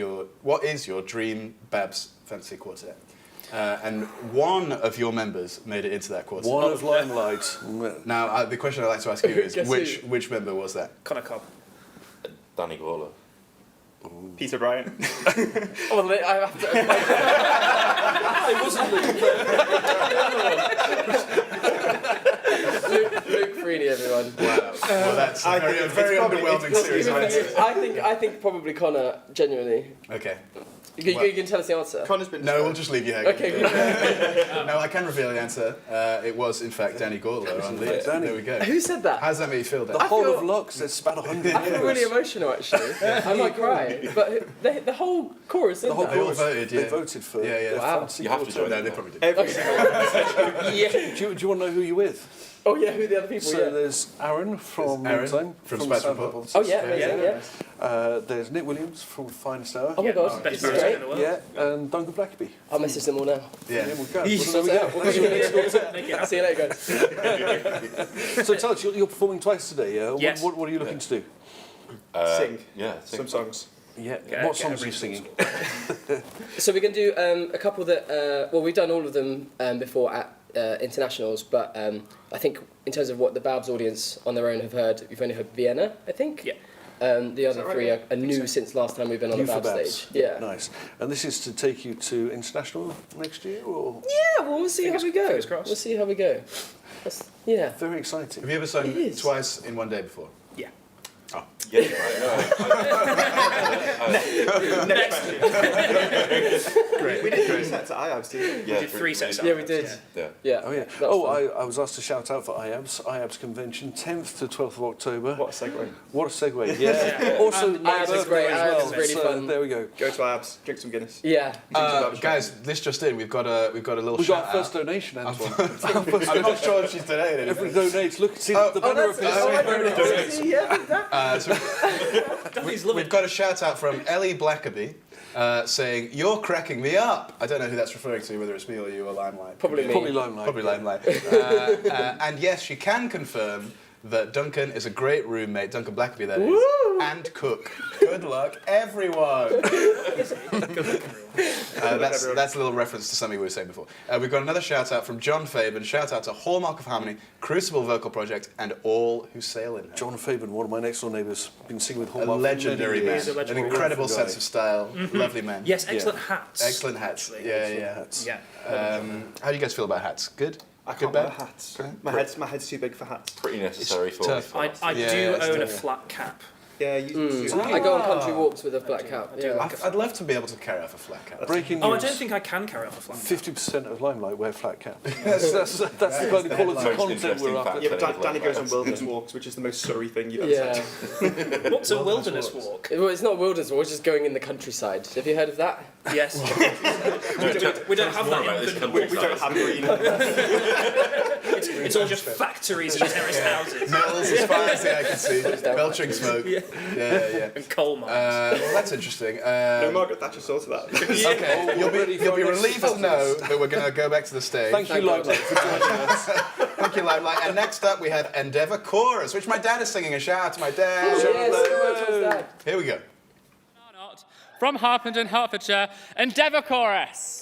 your dream BABS fantasy quartet? And one of your members made it into that quartet. One of Limelight. Now, the question I'd like to ask you is, which member was that? Connor Cobb. Danny Gawler. Peter Bryant. Oh, I have to. Luke Freeney, everyone. Wow. Well, that's a very underwhelming series of answers. I think probably Connor, genuinely. Okay. You can tell us the answer. Connor's been. No, we'll just leave you hanging. Okay. No, I can reveal the answer. It was, in fact, Danny Gawler on lead. There we go. Who said that? How does that make you feel, Dan? The whole of Lux, there's about 100 I feel really emotional, actually. I might cry. But the whole chorus said that. They all voted, They voted for Wow. You have to join. No, they probably did. Yeah. Do you want to know who you're with? Oh, yeah, who are the other people? So there's Aaron from Spice Report. Oh, yeah. There's Nick Williams from Finest Hour. Oh, my God. Best This is person great. in the world. Yeah, and Duncan Blackaby. I'll message them all now. Yeah. We'll go. So there we go. See you later, guys. So tell us, you're performing twice today, yeah? Yes. What are you looking to do? Sing. Yeah, Some songs. Yeah. Get What songs are you originals. singing? So we're going to do a couple that, we've done all of them before at internationals, but I think in terms of what the BABS audience on their own have heard, you've only heard Vienna, I think. Yeah. The other three are new since last time we've been on the BABS stage. Yeah. Nice. And this is to take you to international next year, or? Yeah, well, we'll see how we go. We'll see how we go. Yeah. Very exciting. Have you ever sung twice in one day before? Yeah. Oh. Yeah, right. Next. Great. We did 3 sets at IABS, didn't we? We did 3 sets. Yeah, we did. Yeah. Oh, yeah. Oh, I was asked to shout out for IABS convention, 10th to 12th of October. What a segue. What a segue, yeah. Also, my IABS is birthday great. as IABS well. is really so fun. there we go. Go to IABS, drink some Guinness. Yeah. Guys, this just in, we've got a little We shout got our first out. donation, Antoine. I'm not sure if she's donated. Every donate. Look, see the banner up We've got a shout out from Ellie Blackaby saying, "You're cracking me up." I don't know who that's referring to, whether it's me or you or Limelight. Probably me. Probably Limelight. Probably Limelight. And yes, she can confirm that Duncan is a great roommate, Duncan Blackaby that is, and cook. Good luck, everyone. That's a little reference to something we were saying before. We've got another shout out from John Fabian. Shout out to Hallmark of Harmony, Crucible Vocal Project, and all who sail in her. John Fabian, one of my next door neighbours, been singing with A Hallmark. legendary man, an incredible sense of style, lovely man. Yes, excellent hats. Excellent hats. Actually. Yeah. Hats. Yeah. How do you guys feel about hats? Good? I Good can't wear bad? hats. My head's too big for hats. Pretty necessary for tough. I Yeah, do it's own a tough. flat cap. Yeah, you I go on country walks with a black cap. Yeah. I'd love to be able to carry off a flat cap. Breaking news. Oh, I don't think I can carry off a flat cap. 50% of Limelight wear flat cap. that's the kind of quality Most content interesting we're after. fact. Yeah, but Danny goes on wilderness walks, which is the most Surrey thing you've ever said. What's a wilderness walk? Well, it's not wilderness walk, it's just going in the countryside. Have you heard of that? Yes. we don't have that in the We don't have green. It's all just factories and terraced houses. Metals as far as the eye can see. Belching smoke. Yeah. And coal mines. Well, that's interesting. No, Margaret Thatcher sorted that. Okay, you'll be relieved to know that we're going to go back to the stage. Thank you, Limelight, for joining us. Thank you, Limelight. And next up we have Endeavour Chorus, which my dad is singing. A shout out to my dad. Here we go. From Harpenden, Hertfordshire, Endeavour Chorus.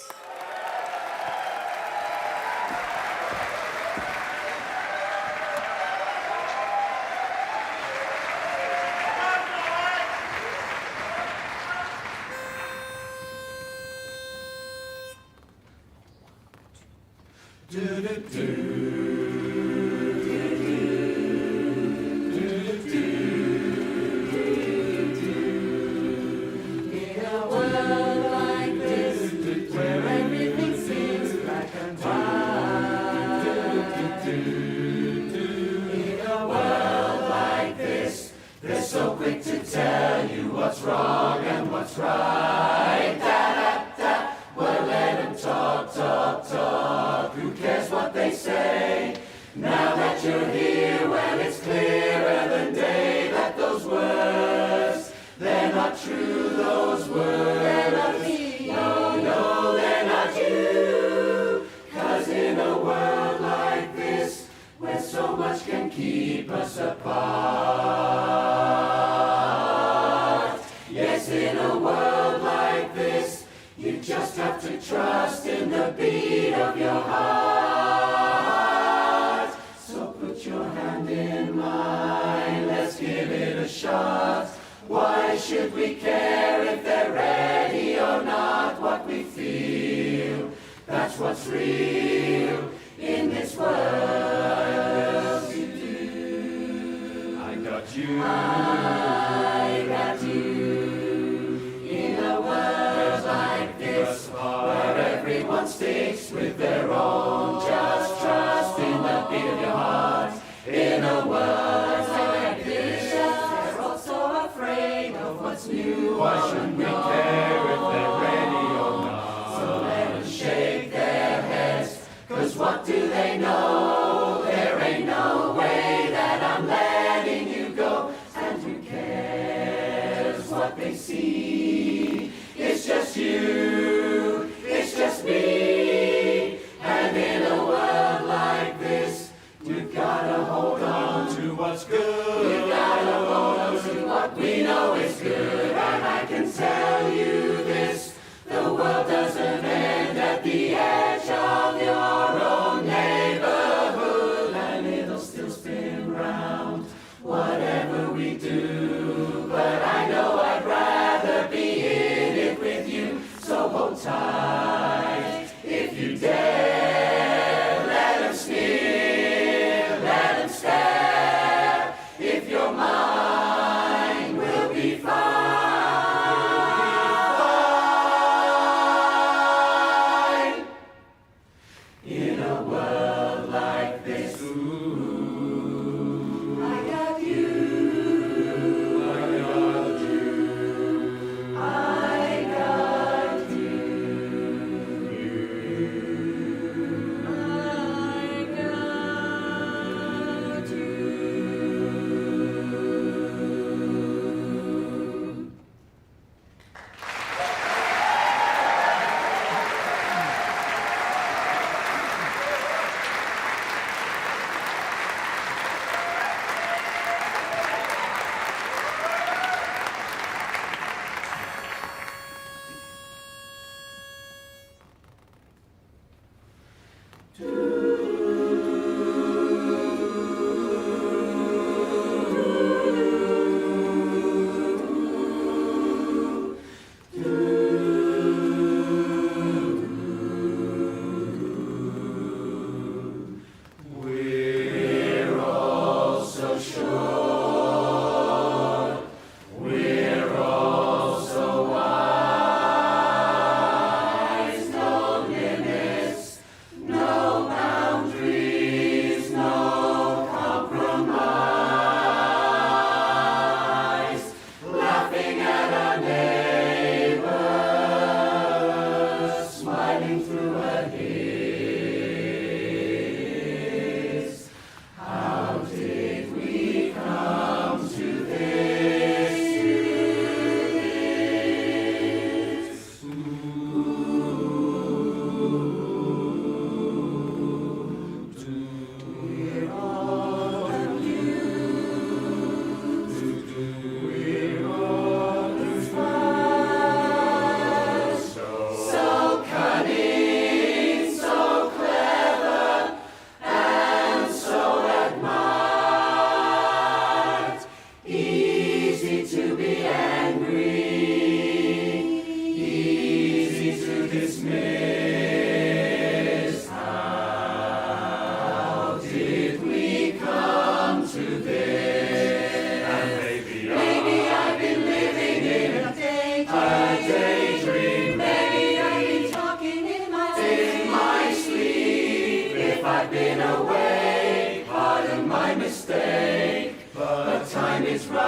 The world doesn't end at the edge of your own name.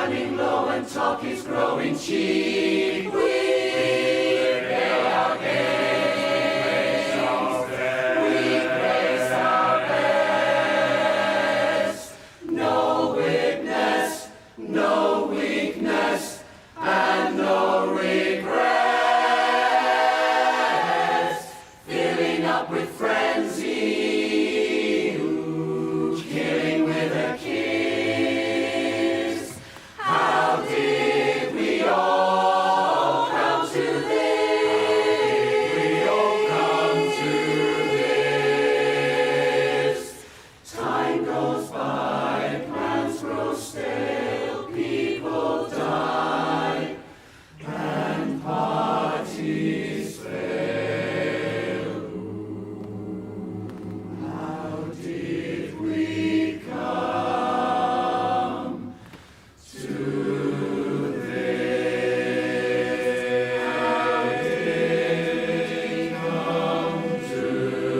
running low and talk is growing cheap. We pay our gains, we place our best. No weakness, no weakness, and no regrets. Filling up with frenzy, killing with a kiss. How did we all come to this? We all come to this. Time goes by, plans grow stale, people die, and parties fail. How did we come to this? How did we come to this?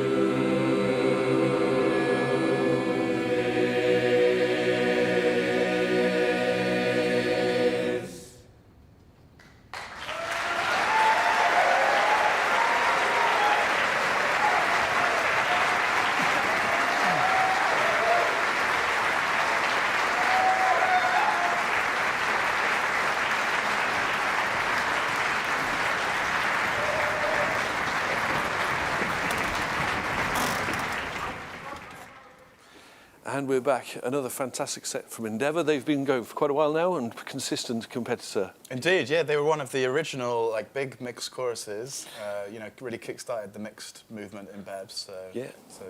And we're back. Another fantastic set from Endeavour. They've been going for quite a while now and consistent competitor. Indeed, yeah, they were one of the original like big mixed choruses. Really kick-started the mixed movement in BABS. So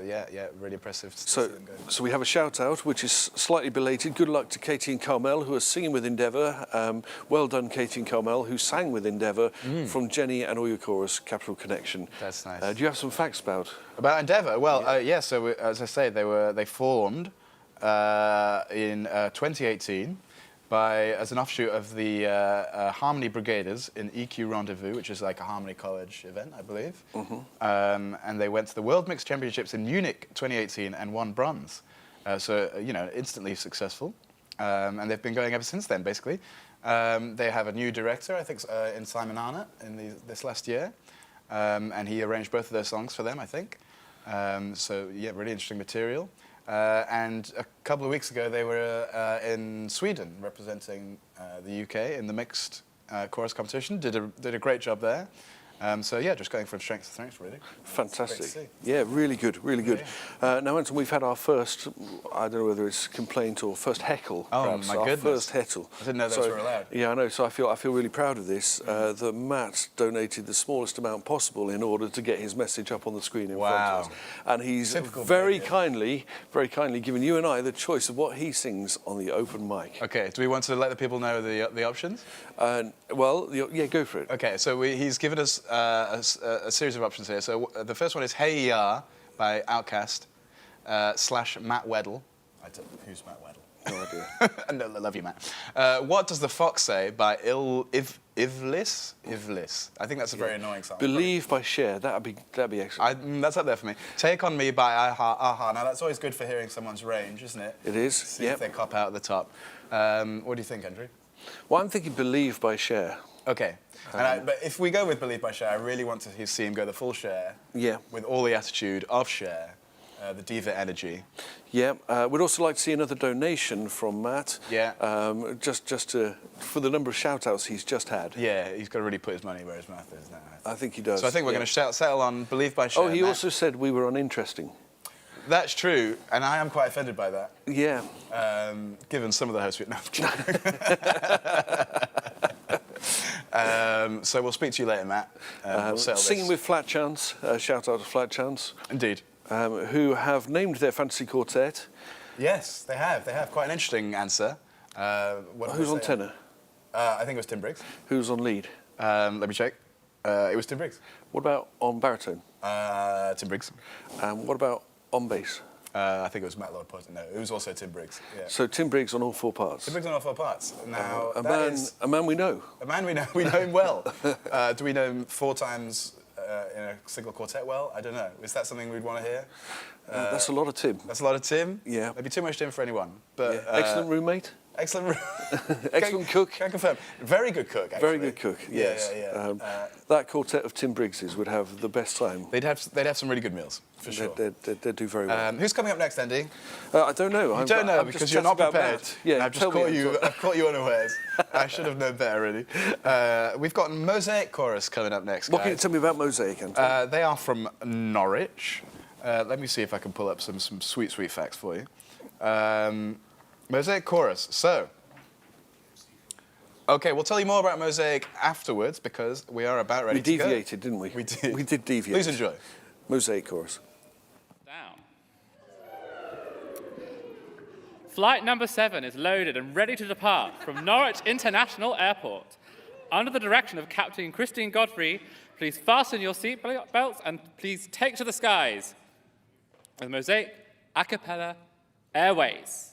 yeah, really impressive. To see them go. So we have a shout out, which is slightly belated. Good luck to Katie and Carmel, who are singing with Endeavour. Well done, Katie and Carmel, who sang with Endeavour from Jenny and All Your Chorus, Capital Connection. That's nice. Do you have some facts about Endeavour? Well, So as I say, they formed in 2018 as an offshoot of the Harmony Brigaders in EQ Rendezvous, which is like a Harmony College event, I believe. And they went to the World Mixed Championships in Munich 2018 and won bronze. Instantly successful. And they've been going ever since then, basically. They have a new director, I think, in Simon Arnott this last year. And he arranged both of their songs for them, I think. Really interesting material. And a couple of weeks ago, they were in Sweden representing the UK in the mixed chorus competition. Did a great job there. Just going from strength to strength, really. Fantastic. Yeah, really good, really good. Now, Anton, we've had our first, I don't know whether it's complaint or first heckle. Oh, perhaps, my our goodness. First heckle. I didn't know those were allowed. Yeah, I know. So I feel really proud of this. That Matt donated the smallest amount possible in order to get his message up on the screen in front of us. And he's very kindly given you and I the choice of what he sings on the open mic. Okay, do we want to let the people know the options? Go for it. Okay, so he's given us a series of options here. So the first one is Hey Ya by Outkast / Matt Weddle. Who's Matt Weddle? No idea. No, I love you, Matt. What Does the Fox Say by Ivlis? I think that's a very annoying song. Believe by Cher. That'd be excellent. That's up there for me. Take On Me by Aha. Now that's always good for hearing someone's range, isn't it? It is. See if they cop out at the top. What do you think, Andrew? Well, I'm thinking Believe by Cher. Okay. But if we go with Believe by Cher, I really want to see him go the full Cher. Yeah. With all the attitude of Cher, the diva energy. Yeah. We'd also like to see another donation from Matt. Yeah. For the number of shout-outs he's just had. Yeah, he's got to really put his money where his mouth is now. I think he does. So I think we're going to settle on Believe by Cher. Oh, he also said we were uninteresting. That's true, and I am quite offended by that. Yeah. Given some of the hosts we... No, so we'll speak to you later, Matt. We'll settle Singing this. with Flat Chance, shout out to Flat Chance. Indeed. Who have named their fantasy quartet. Yes, they have. They have quite an interesting answer. Who's on tenor? I think it was Tim Briggs. Who's on lead? Let me check. It was Tim Briggs. What about on baritone? Tim Briggs. What about on bass? I think it was Matt Lord. No, it was also Tim Briggs. Yeah. So Tim Briggs on all four parts. Tim Briggs on all four parts. Now a man we know. A man we know. We know him well. Do we know him 4 times in a single quartet well? I don't know. Is that something we'd want to hear? That's a lot of Tim. That's a lot of Tim? Yeah. Maybe too much Tim for anyone. But excellent roommate? Excellent. Excellent cook. Can confirm. Very good cook, actually. Very good cook, yes. Yeah. That quartet of Tim Briggses would have the best time. They'd have some really good meals, for sure. They'd do very well. Who's coming up next, Andy? I don't know. You don't know I'm because just you're not chatting about prepared. Matt. Yeah, I've caught you unawares. I should have known better, really. We've got Mosaic Chorus coming up next, guys. What can you tell me about Mosaic, Anton? They are from Norwich. Let me see if I can pull up some sweet facts for you. Mosaic Chorus. So, okay, we'll tell you more about Mosaic afterwards because we are about ready to go. We deviated, didn't we? We did. We did deviate. Please enjoy. Mosaic Chorus. Down. Flight number 7 is loaded and ready to depart from Norwich International Airport. Under the direction of Captain Christine Godfrey, please fasten your seat belts and please take to the skies. With Mosaic A Cappella Airways.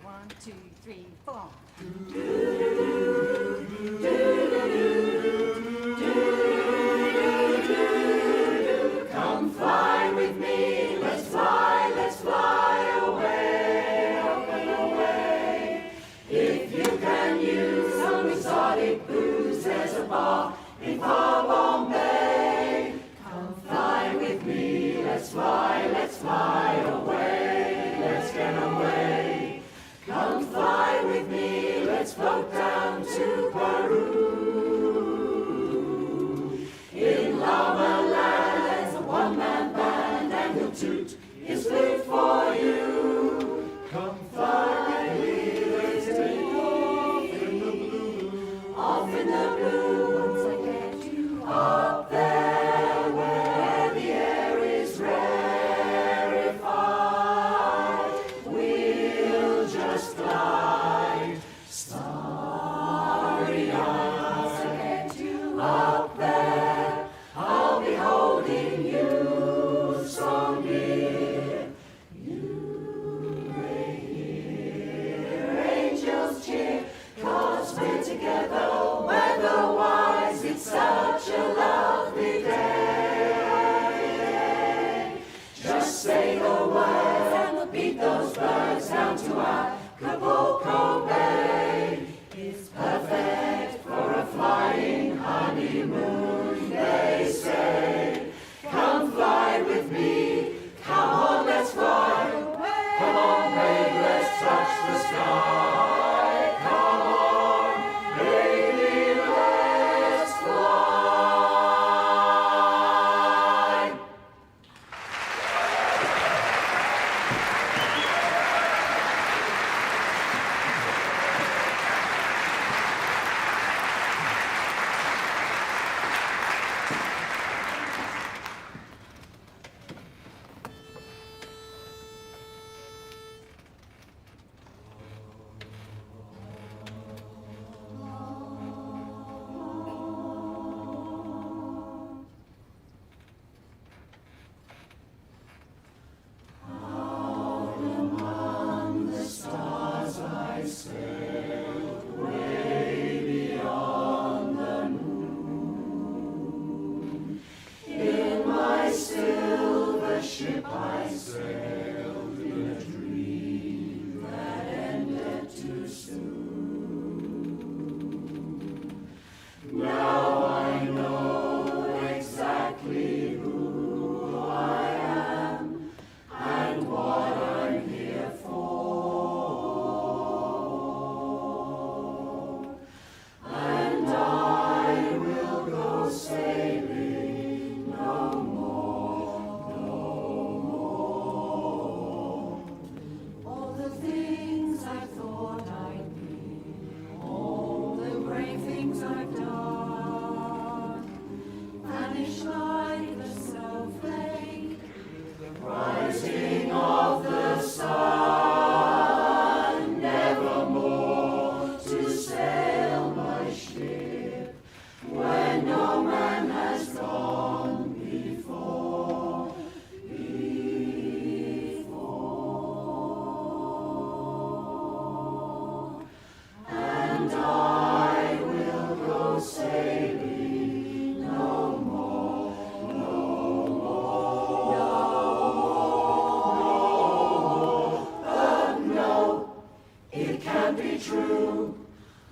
One, two, three, four. Come fly with me, let's fly away, up and away. If you can use some exotic booze, there's a bar in far Bombay. Come fly with me, let's fly away, let's get away. Come fly with me, let's float down to Peru. In Llama Land, there's a one-man band, and he'll toot his flute for you. Come fly with me, let's take off in the blue. Off in the blue, once I get you up there where the air is rarefied. We'll just glide, starry-eyed. Once I get you up there, I'll be holding you so near. You may hear angels cheer, 'cause we're together weather-wise. It's such a lovely day. Just say the words and we'll beat those birds down to Acapulco Bay. It's perfect for a flying honeymoon, they say. Come fly with me, come on, let's fly. Come on, babe, let's touch the sky. Come on, baby, let's fly. and be true.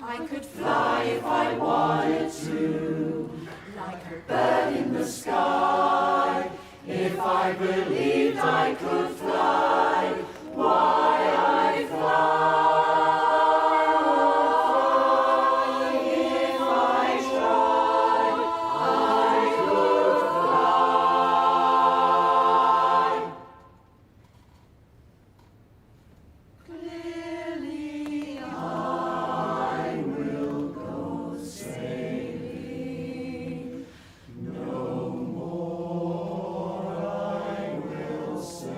I could fly if I wanted to, like a bird in the sky. If I believed I could fly, why I'd fly. If I tried, I could fly. Clearly I will go sailing, no more I will sail,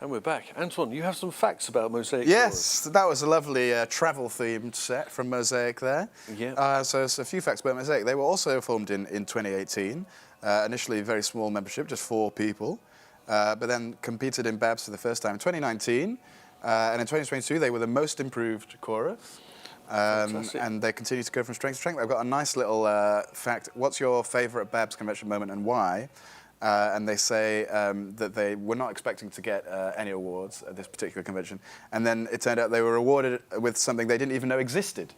And we're back. Antoine, you have some facts about Mosaic Yes, that was a lovely travel-themed set from Mosaic there. Yeah. So a few facts about Mosaic. They were also formed in 2018. Initially, a very small membership, just 4 people. But then competed in BABS for the first time in 2019. And in 2022, they were the most improved chorus. And they continue to go from strength to strength. I've got a nice little fact. What's your favourite BABS convention moment and why? And they say that they were not expecting to get any awards at this particular convention. And then it turned out they were awarded with something they didn't even know existed.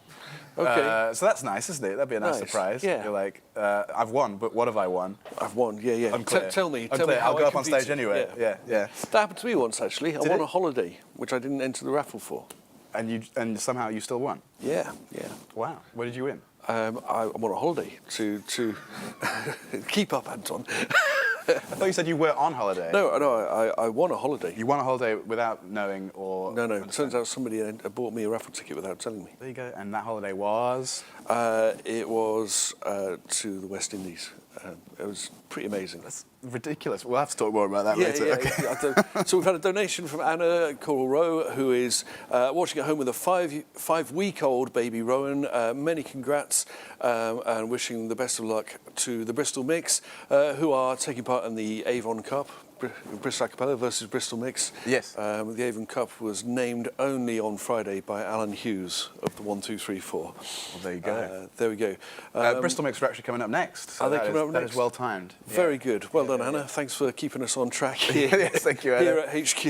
Okay. So that's nice, isn't it? That'd be a nice surprise. Yeah. You're like, I've won, but what have I won? I've won, yeah. Unclear. Tell me Unclear. how I'll go I up on stage competed. anyway. Yeah. That happened to me once, actually. I Did won it? a holiday, which I didn't enter the raffle for. And somehow you still won? Yeah. Wow. What did you win? I won a holiday to keep up, Anton. I thought you said you were on holiday. No, I won a holiday. You won a holiday without knowing or... No. It turns out somebody had bought me a raffle ticket without telling me. There you go. And that holiday was? It was to the West Indies. It was pretty amazing. That's ridiculous. We'll have to talk more about that later. Yeah. So we've had a donation from Anna at Coral Row, who is watching at home with a 5-week-old baby Rowan. Many congrats and wishing the best of luck to the Bristol Mix, who are taking part in the Avon Cup. Bristol A Cappella versus Bristol Mix. Yes. The Avon Cup was named only on Friday by Alan Hughes of the 1, 2, 3, 4. Well, there you go. There we go. Bristol Mix are actually coming up next. So are they coming up next? That is well timed. Very good. Well done, Anna. Thanks for keeping us on track here, Yes, thank you, Anna. here at HQ.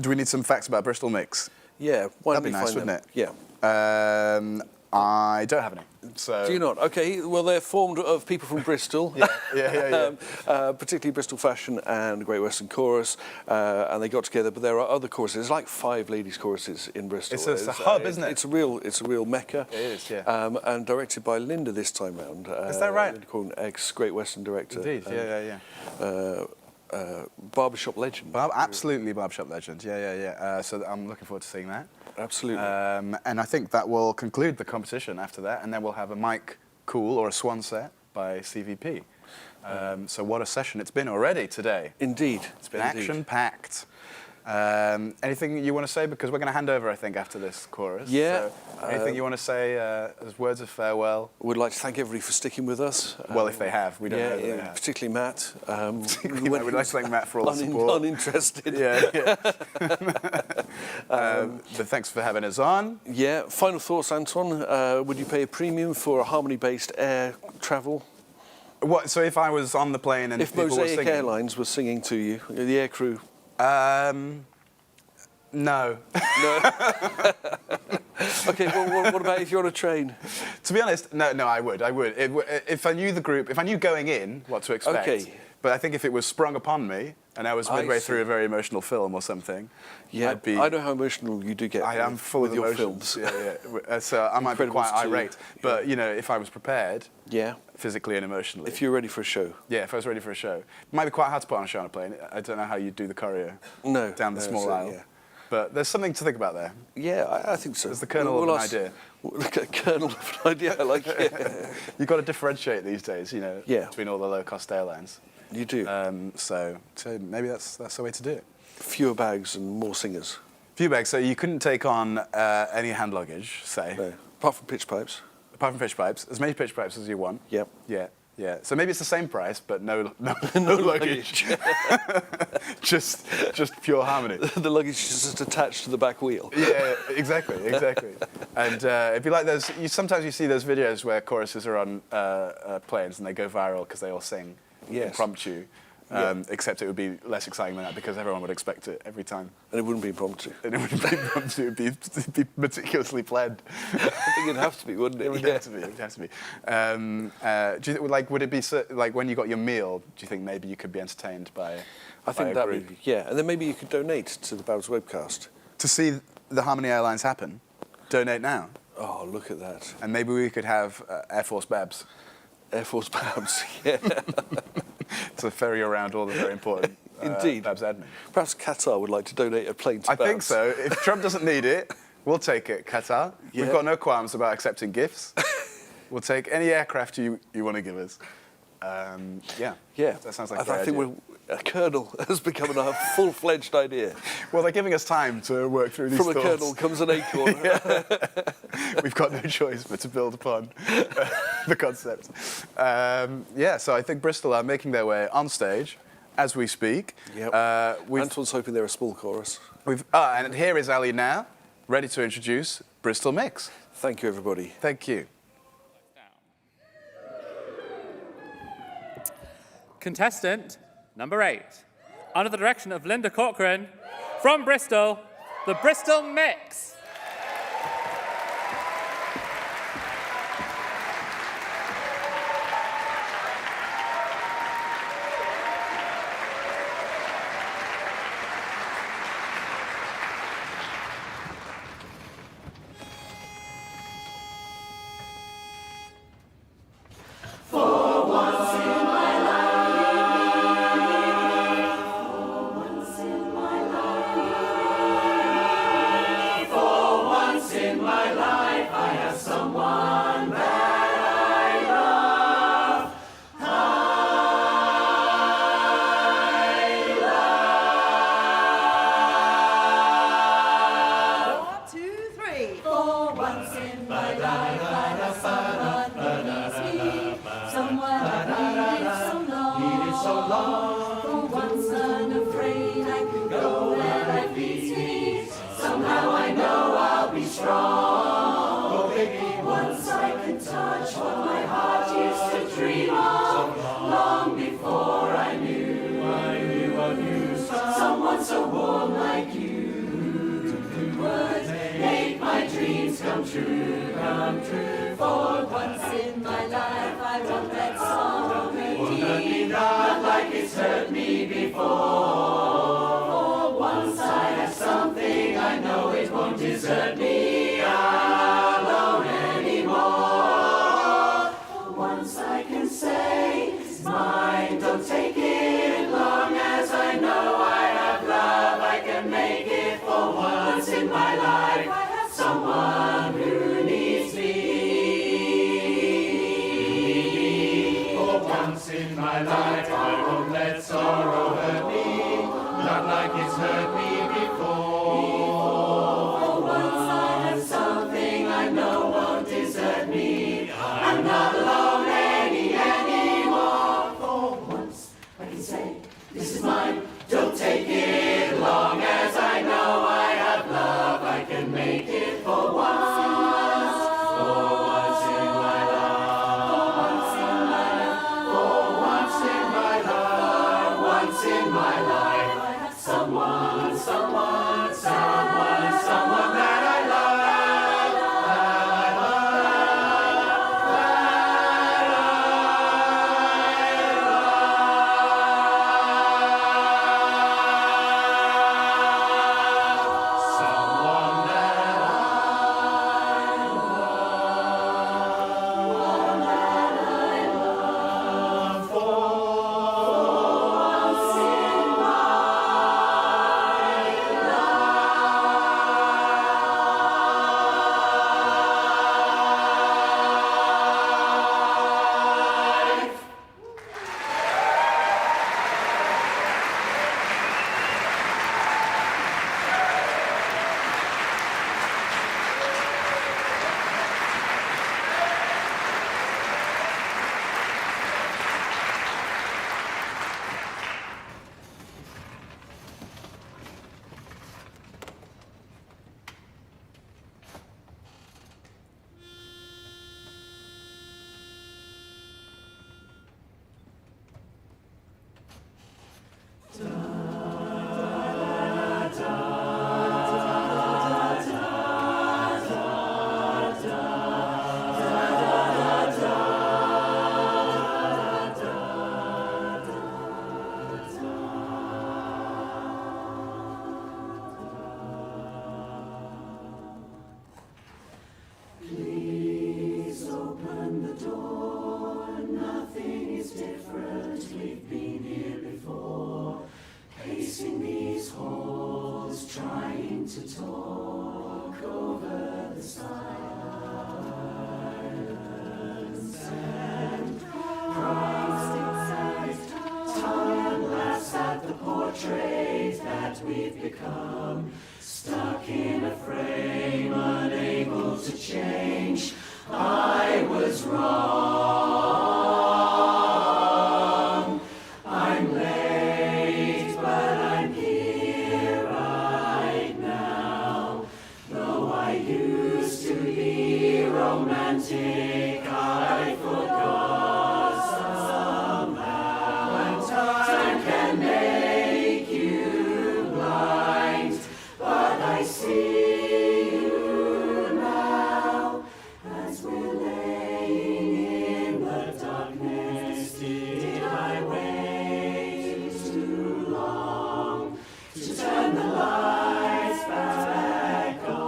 Do we need some facts about Bristol Mix? Yeah, why That'd don't be we nice, find wouldn't them? it? Yeah. I don't have any. So. Do you not? Okay, well, they're formed of people from Bristol. Yeah. Particularly Bristol Fashion and Great Western Chorus, and they got together. But there are other choruses. There's like 5 ladies' choruses in Bristol. It's a hub, isn't it? It's a real mecca. It is, yeah. And directed by Linda this time round. Is that right? Linda Corn, ex-Great Western director. Indeed, yeah. Barbershop legend. Absolutely Barbershop legend, yeah. So I'm looking forward to seeing that. Absolutely. And I think that will conclude the competition after that, and then we'll have a Mike Cool or a Swan set by CVP. So what a session it's been already today. Indeed. It's been action-packed. Anything you want to say? Because we're going to hand over, I think, after this chorus. Yeah. So anything you want to say as words of farewell? We'd like to thank everybody for sticking with us. Well, if they have, we don't know that they have. Particularly Matt. We'd like to thank Matt for all the support. Uninterested. Yeah. But thanks for having us on. Yeah. Final thoughts, Anton. Would you pay a premium for a harmony-based air travel? What? So if I was on the plane and if people were Mosaic singing? Airlines was singing to you, the air crew. No. Okay, well, what about if you're on a train? To be honest, no, I would. If I knew the group, if I knew going in what to expect. Okay. But I think if it was sprung upon me and I was midway through a very emotional film or something, I'd be... I know how emotional you do get. I am full of your emotions. films. Yeah. So I might be quite irate. But, if I was prepared... Yeah. Physically and emotionally. If you're ready for a show. Yeah, if I was ready for a show. It might be quite hard to put on a show on a plane. I don't know how you do the choreo. No. Down the small aisle. Yeah. but there's something to think about there. Yeah, I think so. There's the kernel of an idea. Kernel of an idea, I like it. You've got to differentiate these days, you know, Yeah. between all the low-cost airlines. You do. So maybe that's the way to do it. Fewer bags and more singers. Few bags, so you couldn't take on any hand luggage, say. No. Apart from pitch pipes. Apart from pitch pipes, as many pitch pipes as you want. Yep. Yeah. So maybe it's the same price, but no luggage. just pure harmony. The luggage is just attached to the back wheel. Yeah, exactly. And it'd be like those. Sometimes you see those videos where choruses are on planes and they go viral because they all sing impromptu. Except it would be less exciting than that because everyone would expect it every time. And it wouldn't be impromptu. It would be meticulously planned. I think it'd have to be, wouldn't it? It would have to be. Do you, would it be like when you got your meal? Do you think maybe you could be entertained by? I think that would be, and then maybe you could donate to the BABS webcast to see the Harmony Airlines happen. Donate now. Oh, look at that! And maybe we could have Air Force BABS. Air Force BABS, yeah. To ferry around all the very important Indeed. BABS admin. Perhaps Qatar would like to donate a plane to BABS. I think so. If Trump doesn't need it, we'll take it, Qatar. Yeah. We've got no qualms about accepting gifts. We'll take any aircraft you want to give us. Yeah. That sounds like a great I think idea. a kernel has become a full-fledged idea. Well, they're giving us time to work through these thoughts. From a thoughts. kernel comes an acorn. We've got no choice but to build upon the concept. So I think Bristol are making their way on stage as we speak. Yep. Antoine's hoping they're a small chorus. And here is Ali now, ready to introduce Bristol Mix. Thank you, everybody. Thank you. Contestant number 8, under the direction of Linda Corcoran, from Bristol, the Bristol Mix. that we've become, stuck in a frame, unable to change. I was wrong. I'm late, but I'm here right now. Though I used to be romantic, I forgot somehow. And time can make you blind, but I see you now as we're laying in the darkness. Did I wait too long to turn the lights back on?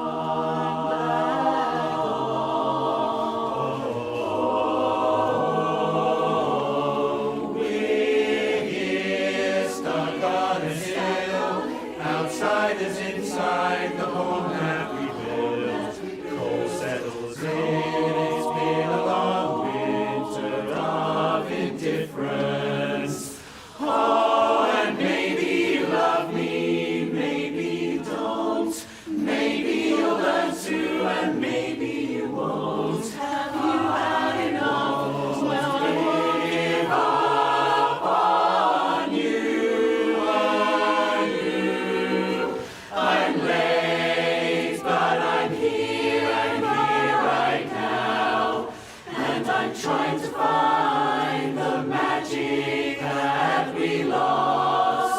We're here, stuck on a hill, outsiders inside the home that we built. Cold settles in, it's been a long winter of indifference. Oh, and maybe you love me, maybe you don't. Maybe you'll learn to, and maybe you won't. Have you had enough? Well, I won't give up on you, on you. I'm late, but I'm here right now. And I'm trying to find the magic that we lost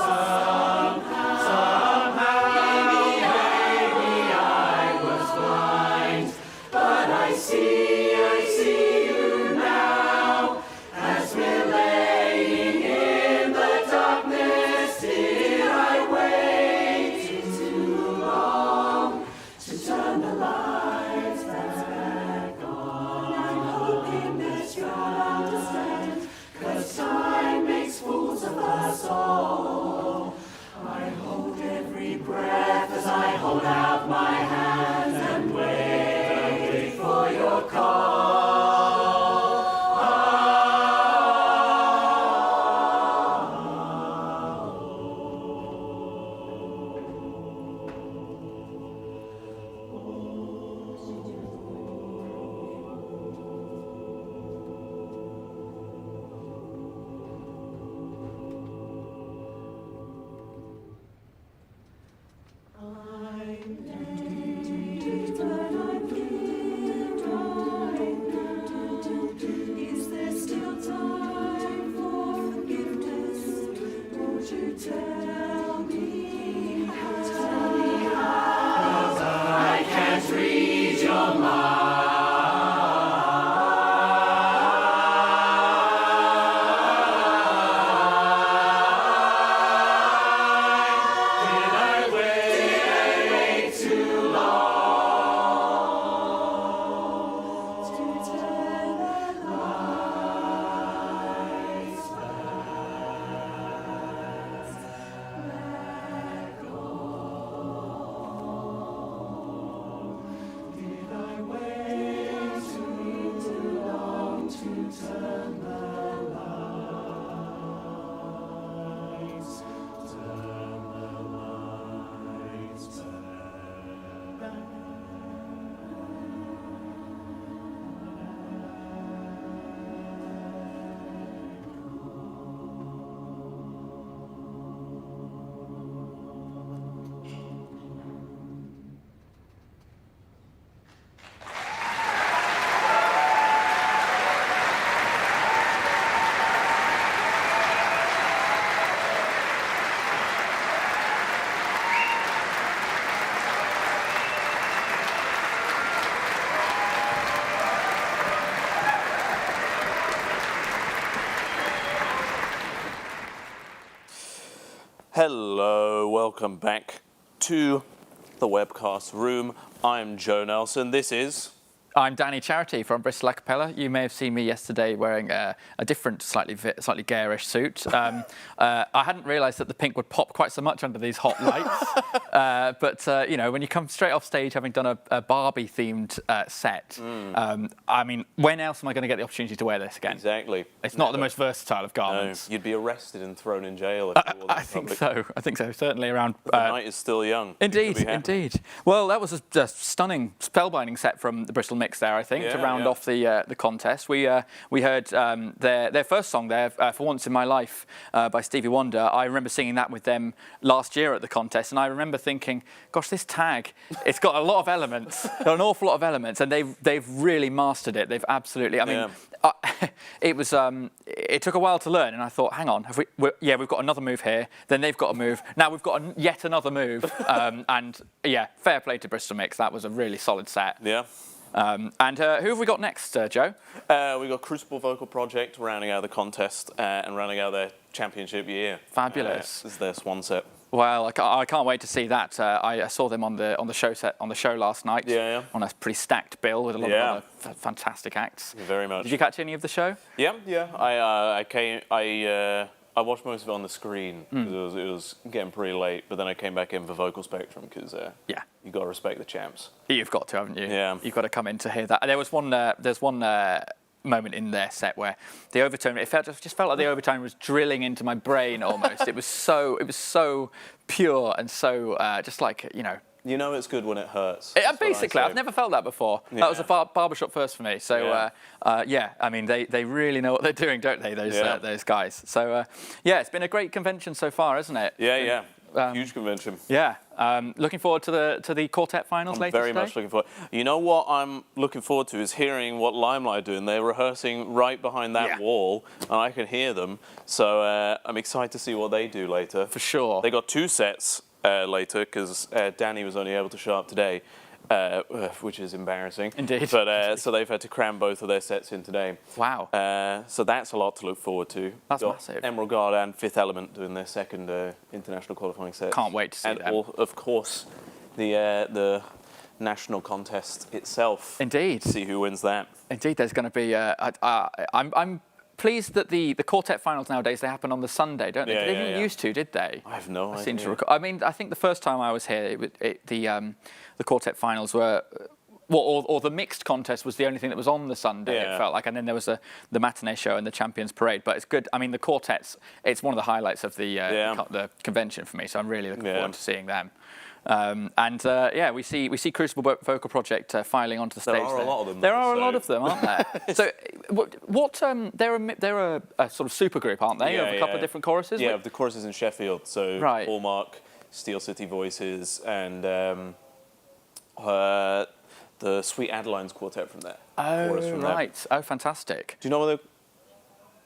somehow. Maybe I was blind, but I see you now as we're laying in the darkness. Did I wait too long to turn the lights back on? I'm hoping that you'll understand, 'cause time makes fools of us all. I hold every breath as I hold out my hands and wait for your Is there still time for forgiveness? Won't you tell me how? 'Cause I can't read your mind. Did I wait too long to turn the lights back on? Did I wait too long to turn the lights back? Hello, welcome back to the webcast room. I'm Joe Nelson. This is I'm Danny Charity from Bristol A Cappella. You may have seen me yesterday wearing a different, slightly garish suit. I hadn't realised that the pink would pop quite so much under these hot lights. But you know, when you come straight off stage having done a Barbie-themed set, I mean, when else am I going to get the opportunity to wear this again? Exactly. It's not the most versatile of garments. No, you'd be arrested and thrown in jail if you wore that. I think so. I think so. Certainly around. The night is still young. Indeed, indeed. Well, that was a stunning, spellbinding set from the Bristol Mix there, I think, to round off the contest. We heard their first song there, For Once in My Life, by Stevie Wonder. I remember singing that with them last year at the contest, and I remember thinking, gosh, this tag, it's got a lot of elements, got an awful lot of elements, and they've really mastered it. They've absolutely, I mean, it took a while to learn, and I thought, hang on, we've got another move here, then they've got a move, now we've got yet another move, and yeah, fair play to Bristol Mix. That was a really solid set. Yeah. And who have we got next, Joe? We've got Crucible Vocal Project rounding out the contest and rounding out their championship year. Fabulous. This is their swan set. Well, I can't wait to see that. I saw them on the show last night. Yeah. On a pretty stacked bill with a lot of other fantastic acts. Very much. Did you catch any of the show? Yeah. I watched most of it on the screen because it was getting pretty late, but then I came back in for Vocal Spectrum because you got to respect the champs. You've got to, haven't you? Yeah. You've got to come in to hear that. There was one. There's one moment in their set where the overtone. It just felt like the overtone was drilling into my brain almost. It was so pure and so just like, you know. You know it's good when it hurts. Basically, I've never felt that before. Yeah. That was a barbershop first for me. So, I mean, they really know what they're doing, don't they, those guys? So, it's been a great convention so far, hasn't it? Yeah. Huge convention. Yeah. Looking forward to the quartet finals later very today? Much looking forward. You know what I'm looking forward to is hearing what Limelight are doing. They're rehearsing right behind that wall, and I can hear them. So I'm excited to see what they do later. For sure. They got 2 sets. Later, because Danny was only able to show up today, which is embarrassing. Indeed. But so they've had to cram both of their sets in today. Wow. So that's a lot to look forward to. That's massive. Emerald Guard and Fifth Element doing their second international qualifying set. Can't wait to see them. And of course, the national contest itself. Indeed. See who wins that. Indeed, there's going to be. I'm pleased that the quartet finals nowadays, they happen on the Sunday, don't they? They didn't used to, did they? I have no idea. Seem to recall. I mean, I think the first time I was here, the quartet finals were, or the mixed contest was the only thing that was on the Sunday. It felt like, and then there was the matinee show and the Champions Parade. But it's good. I mean, the quartets, it's one of the highlights of the convention for me. So I'm really looking forward to seeing them. We see Crucible Vocal Project filing onto the stage. There are a lot of them. There are a lot of them, aren't there? So, they're a sort of super group, aren't they? Of a couple of different choruses. Yeah, of the choruses in Sheffield. So Hallmark, Steel City Voices, and the Sweet Adeline's quartet from there. Oh, right. Oh, fantastic. Do you know what the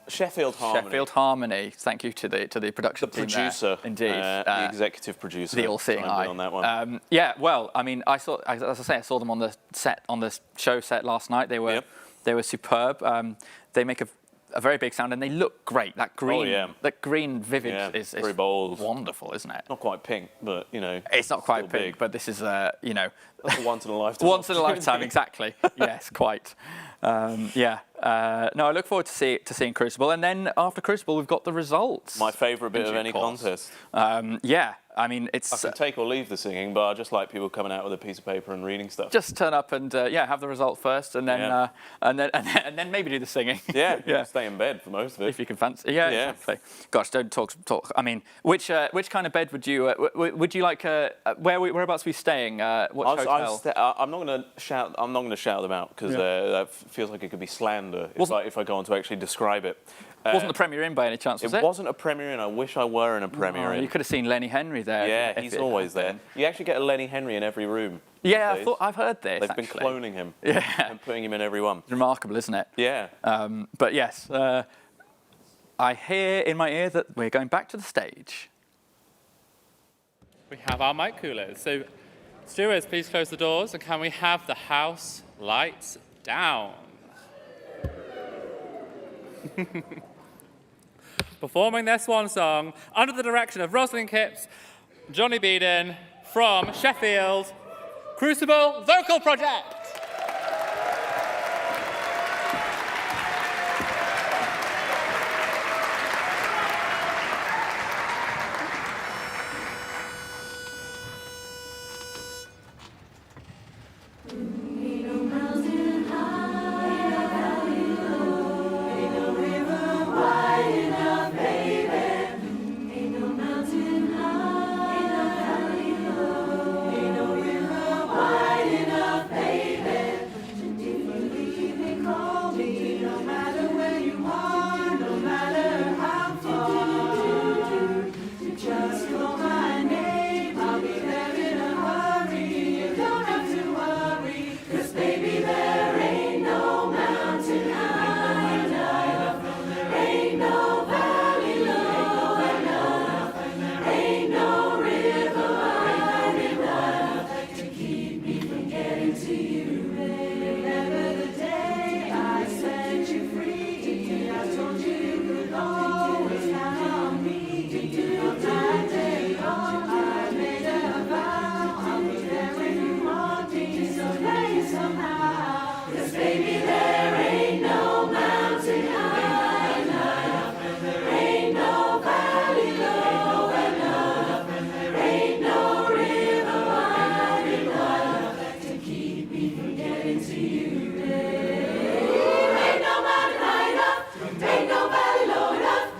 Sheffield Harmony. Sheffield Harmony. Thank you to the production team. The producer, indeed, the executive producer, the all-seeing eye on that one. Well, I mean, I saw them on the show set last night. They were superb. They make a very big sound, and they look great. That green vivid is very bold, wonderful, isn't it? Not quite pink, but it's not quite pink. But this is that's a once in a lifetime. Once in a lifetime, exactly. Yes, quite. I look forward to seeing Crucible, and then after Crucible, we've got the results. My favourite bit of any contest. I mean, I can take or leave the singing, but I just like people coming out with a piece of paper and reading stuff. Just turn up and have the result first, and then and then maybe do the singing. Stay in bed for most of it if you can fancy. Exactly. Gosh, don't talk. I mean, which kind of bed would you like? Whereabouts are we staying? What hotel? I'm not going to shout. I'm not going to shout them out because that feels like it could be slander if I go on to actually describe it. Wasn't the Premier Inn by any chance, was it? It wasn't a Premier Inn. I wish I were in a Premier Inn. You could have seen Lenny Henry there. Yeah, he's always there. You actually get a Lenny Henry in every room. Yeah, I've heard this. They've been cloning him. And putting him in every one. It's remarkable, isn't it? Yeah. But yes, I hear in my ear that we're going back to the stage. We have our mic coolers. So, stewards, please close the doors, and can we have the house lights down? Performing their swan song under the direction of Rosalind Kipps, Johnny Beeden from Sheffield, Crucible Vocal Project.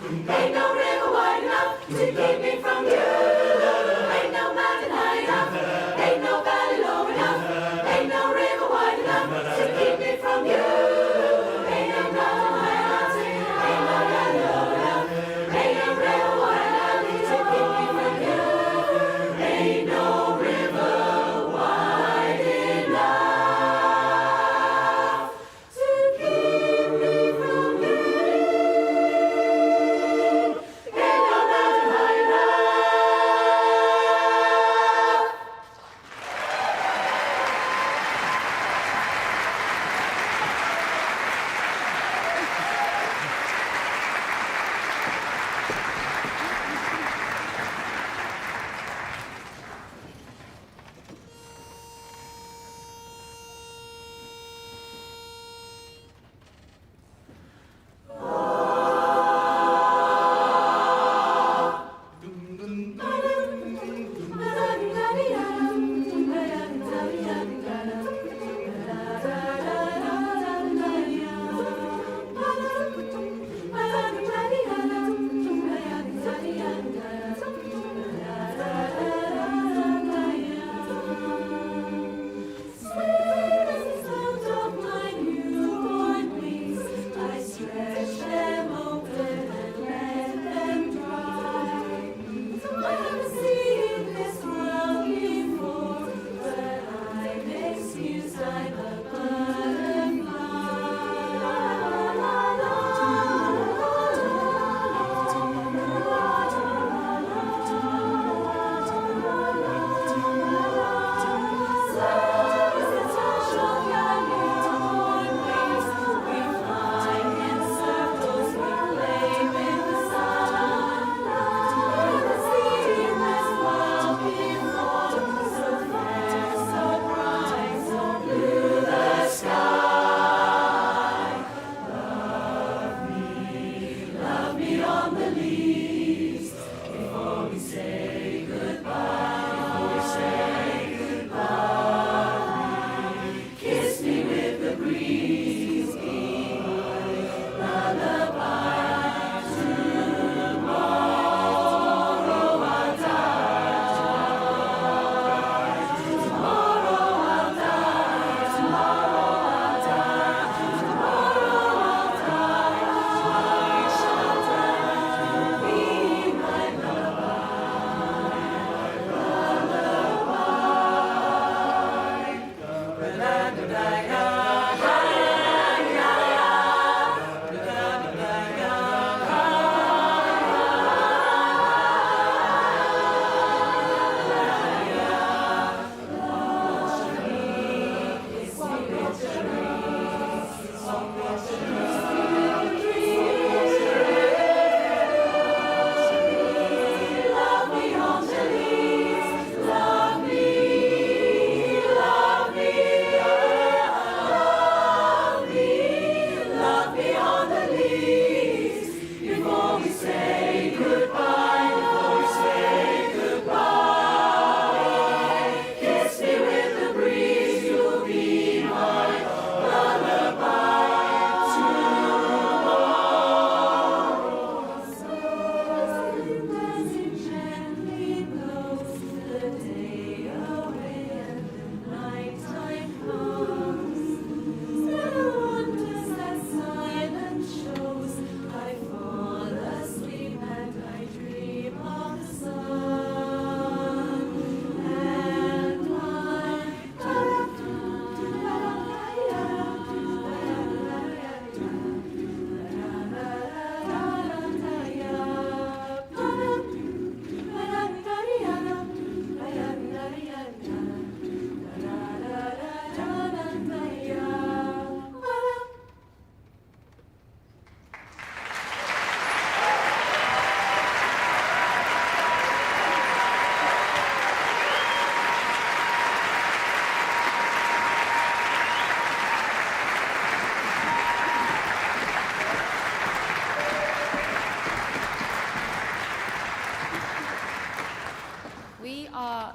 Ain't no river wide enough to keep me from you. Ain't no mountain high enough. Ain't no valley low enough. Ain't no river wide enough to keep me from you. Ain't no mountain high enough. Ain't no valley low enough. Ain't no river wide enough to keep me from you. Ain't no river wide enough.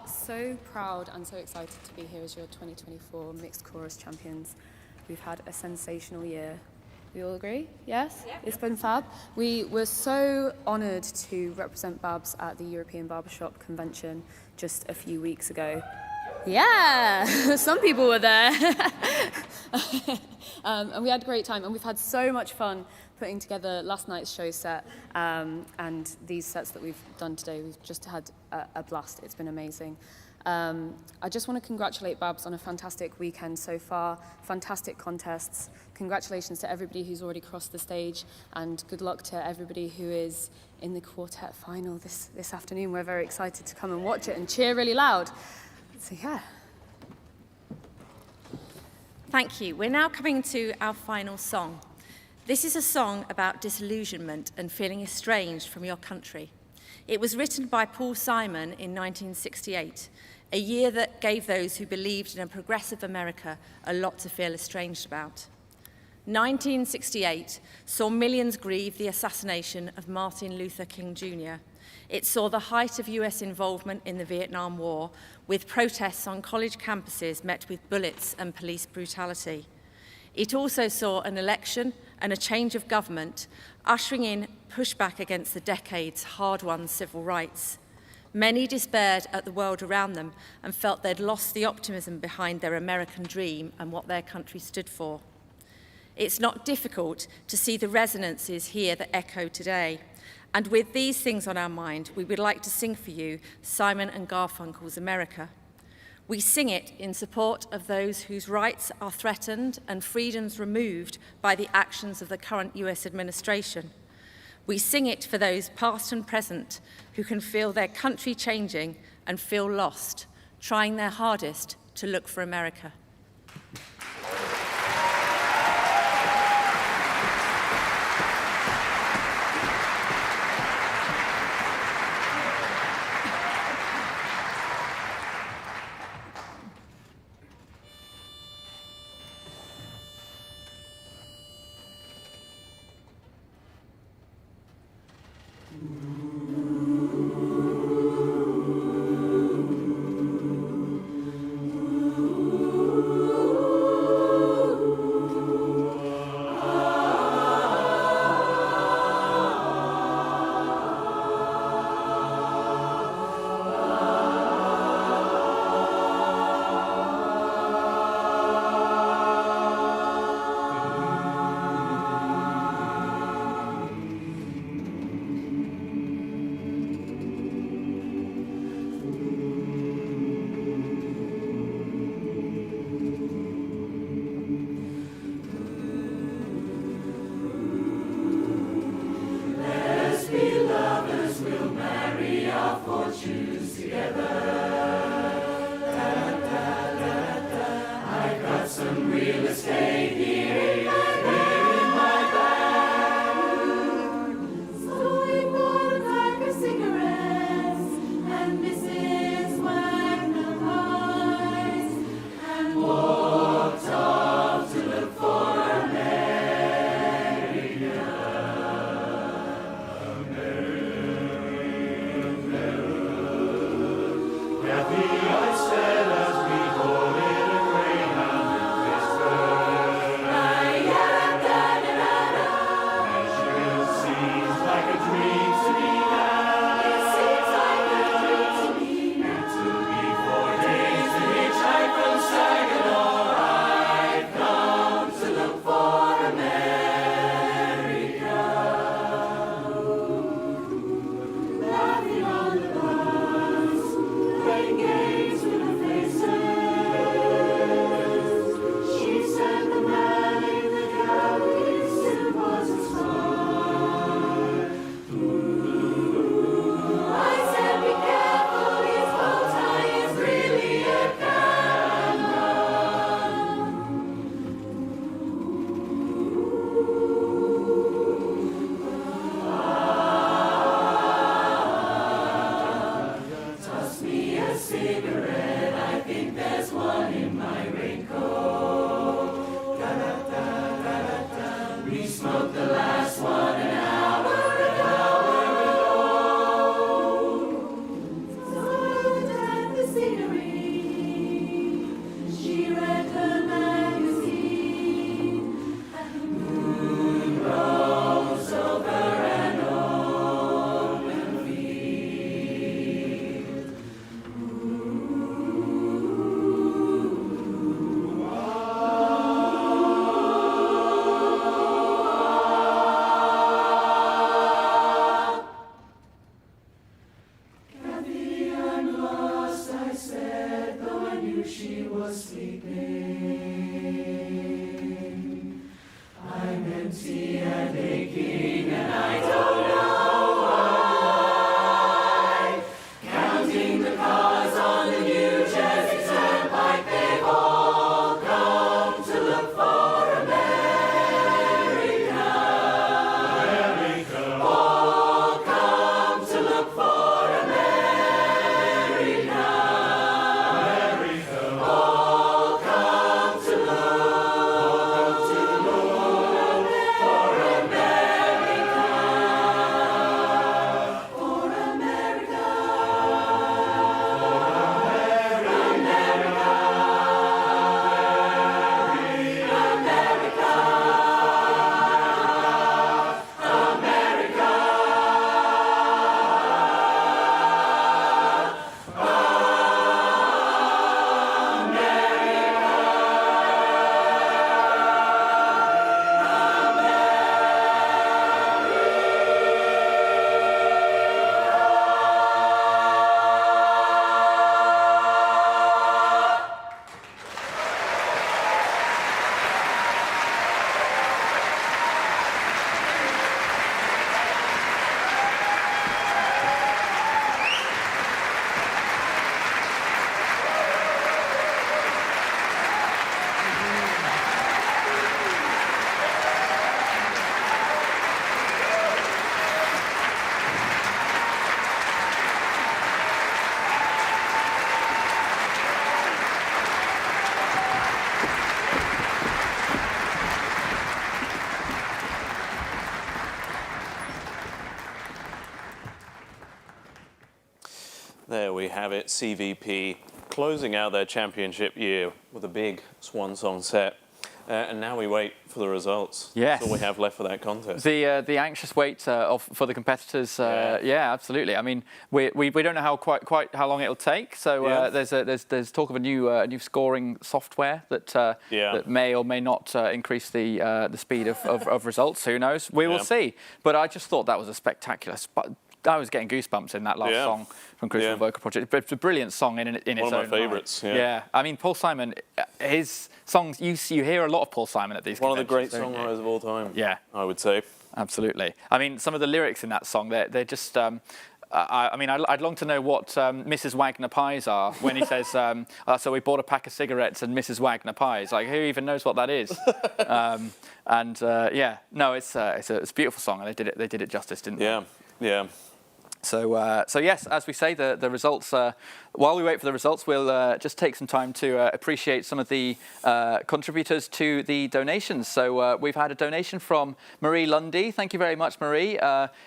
So proud and so excited to be here as your 2024 Mixed Chorus Champions. We've had a sensational year. We all agree? Yes? Yeah. It's been fab. We were so honoured to represent BABS at the European Barbershop convention just a few weeks ago. Yeah, some people were there. And we had a great time, and we've had so much fun putting together last night's show set and these sets that we've done today. We've just had a blast. It's been amazing. I just want to congratulate BABS on a fantastic weekend so far, fantastic contests. Congratulations to everybody who's already crossed the stage, and good luck to everybody who is in the quartet final this afternoon. We're very excited to come and watch it and cheer really loud. So yeah. Thank you. We're now coming to our final song. This is a song about disillusionment and feeling estranged from your country. It was written by Paul Simon in 1968, a year that gave those who believed in a progressive America a lot to feel estranged about. 1968 saw millions grieve the assassination of Martin Luther King Jr. It saw the height of US involvement in the Vietnam War, with protests on college campuses met with bullets and police brutality. It also saw an election and a change of government, ushering in pushback against the decades hard-won civil rights. Many despaired at the world around them and felt they'd lost the optimism behind their American dream and what their country stood for. It's not difficult to see the resonances here that echo today. And with these things on our mind, we would like to sing for you Simon and Garfunkel's America. We sing it in support of those whose rights are threatened and freedoms removed by the actions of the current US administration. We sing it for those past and present who can feel their country changing and feel lost, trying their hardest to look for America. Ooh. There we have it, CVP closing out their championship year with a big swan song set. And now we wait for the results. Yes. That's all we have left for that contest. The anxious wait for the competitors. Yeah, absolutely. I mean, we don't know quite how long it'll take. So there's talk of a new scoring software that may or may not increase the speed of results. Who knows? We will see. But I just thought that was a spectacular. I was getting goosebumps in that last song from Crucible Vocal Project. It's a brilliant song in its own One of my favourites. Yeah. I mean, Paul Simon, his songs, you hear a lot of Paul Simon at these One of the great conventions, songwriters of all time. Yeah, I would say. Absolutely. I mean, some of the lyrics in that song, they're just. I'd long to know what Mrs. Wagner pies are when he says, so we bought a pack of cigarettes and Mrs. Wagner pies. Like, who even knows what that is? It's a beautiful song, and they did it justice, didn't they? Yeah. So yes, as we say, the results. While we wait for the results, we'll just take some time to appreciate some of the contributors to the donations. So we've had a donation from Marie Lundy. Thank you very much, Marie,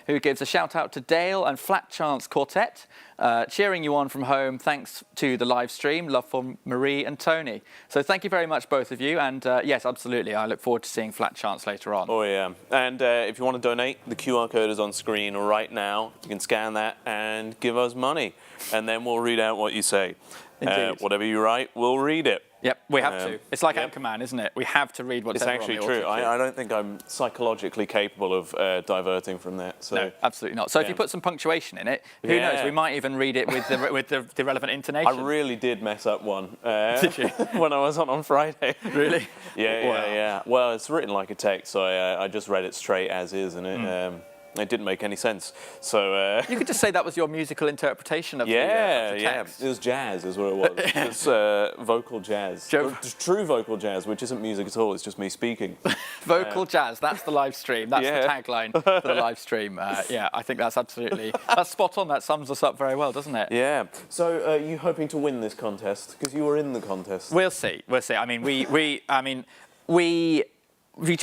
who gives a shout out to Dale and Flat Chance Quartet, cheering you on from home. Thanks to the live stream. Love from Marie and Tony. So thank you very much, both of you. And yes, absolutely, I look forward to seeing Flat Chance later on. Oh yeah. And if you want to donate, the QR code is on screen right now. You can scan that and give us money, and then we'll read out what you say. Whatever you write, we'll read it. Yep, we have to. It's like Anchorman, isn't it? We have to read what's It's actually true. I don't think I'm psychologically capable of diverting from that. So. No, absolutely not. So if you put some punctuation in it, who knows? We might even read it with the relevant intonation. I really did mess up one. Did you? When I was on Friday. Really? Yeah. Well, it's written like a text, so I just read it straight as is, and it didn't make any sense. So you could just say that was your musical interpretation of the text. It was jazz, is what it was. It's vocal jazz. True vocal jazz, which isn't music at all. It's just me speaking. Vocal jazz. That's the live stream. That's the tagline for the live stream. I think that's that's spot on. That sums us up very well, doesn't it? Yeah. So are you hoping to win this contest? Because you were in the contest. We'll see. I mean,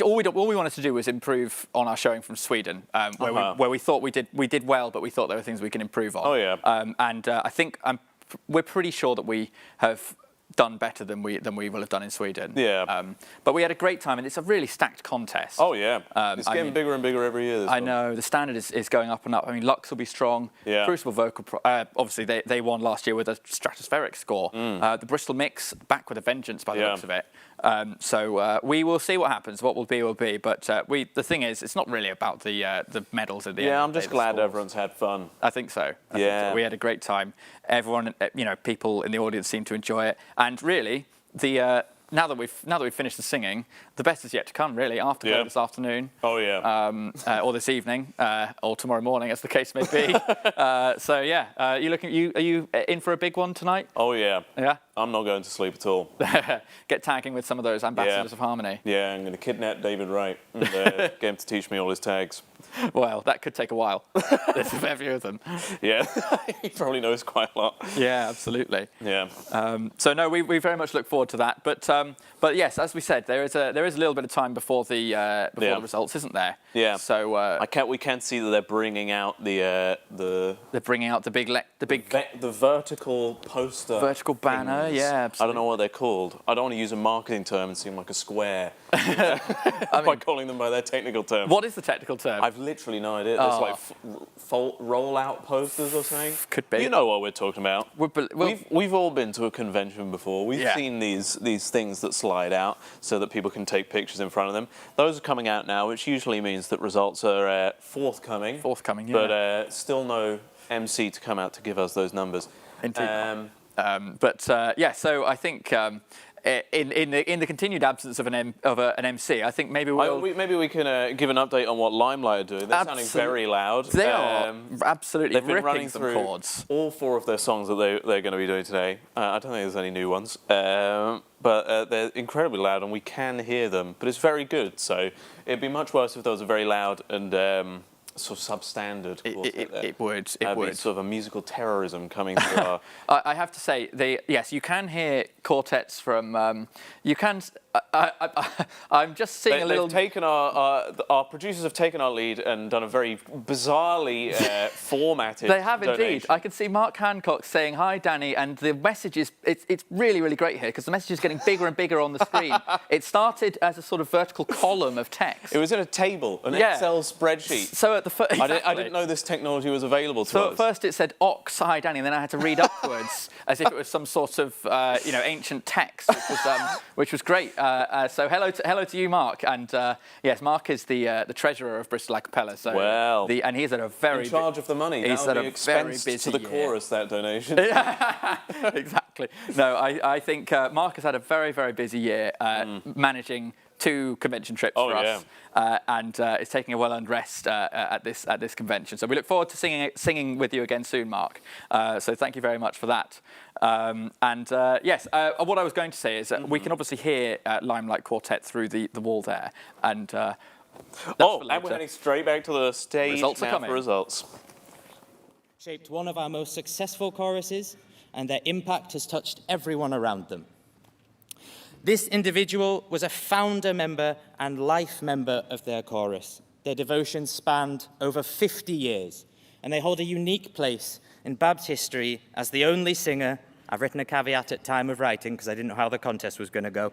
all we wanted to do was improve on our showing from Sweden, where we thought we did well, but we thought there were things we can improve on. Oh yeah. I think we're pretty sure that we have done better than we will have done in Sweden. Yeah. But we had a great time, and it's a really stacked contest. Oh yeah. It's getting bigger and bigger every year. I know the standard is going up and up. I mean, Lux will be strong. Yeah. Crucible Vocal, obviously they won last year with a stratospheric score. The Bristol Mix back with a vengeance by the looks of it. So we will see what happens. What will be. But the thing is, it's not really about the medals at the end. Yeah, I'm just glad everyone's had fun. I think so. I think so. We had a great time. Everyone, people in the audience seemed to enjoy it. And really, now that we've finished the singing, the best is yet to come. Really, Afterglow this afternoon. Oh yeah. Or this evening, or tomorrow morning, as the case may be. Are you in for a big one tonight? Oh yeah. Yeah. I'm not going to sleep at all. Get tagging with some of those ambassadors of harmony. Yeah, I'm going to kidnap David Wright and get him to teach me all his tags. Well, that could take a while. There's a fair few of them. Yeah, he probably knows quite a lot. Yeah, absolutely. Yeah. We very much look forward to that. But yes, as we said, there is a little bit of time before the results, isn't there? Yeah. So we can see that they're bringing out the vertical poster. Vertical banner. Yeah, absolutely. I don't know what they're called. I don't want to use a marketing term and seem like a square by calling them by their technical term. What is the technical term? I've literally no idea. There's like roll-out posters or something. Could be. You know what we're talking about. We've all been to a convention before. We've seen these things that slide out so that people can take pictures in front of them. Those are coming out now, which usually means that results are forthcoming. Forthcoming, yeah. But still no MC to come out to give us those numbers. Indeed. So I think in the continued absence of an MC, I think maybe we can give an update on what Limelight are doing. They're sounding very loud. They are absolutely. They've been ripping running some through chords. all 4 of their songs that they're going to be doing today. I don't think there's any new ones, but they're incredibly loud and we can hear them. But it's very good. So it'd be much worse if there was a very loud and sort of substandard. It would. Sort of a musical terrorism coming through our... I have to say, you can hear quartets from. You can. I'm just seeing a little. They've taken our producers have taken our lead and done a very bizarrely formatted. They have donation. indeed. I can see Mark Hancock saying hi, Danny, and the message is it's really, really great here because the message is getting bigger and bigger on the screen. It started as a sort of vertical column of text. It was in a table, an Excel spreadsheet. So at the first, exactly. I didn't know this technology was available to us. So at first it said Ox, hi, Danny, and then I had to read upwards as if it was some sort of ancient text, which was great. So hello to you, Mark, and yes, Mark is the treasurer of Bristol A Cappella. So and he's at a very in charge of the money. He's at a very busy to the chorus that donation. Exactly. No, I think Mark has had a very, very busy year managing 2 convention trips for us, and is taking a well-earned rest at this convention. So we look forward to singing with you again soon, Mark. So thank you very much for that. Yes, what I was going to say is we can obviously hear Limelight Quartet through the wall there, and and we're heading straight back to the stage results now for results. Shaped one of our most successful choruses, and their impact has touched everyone around them. This individual was a founder member and life member of their chorus. Their devotion spanned over 50 years, and they hold a unique place in BABS history as the only singer, I've written a caveat at time of writing because I didn't know how the contest was going to go,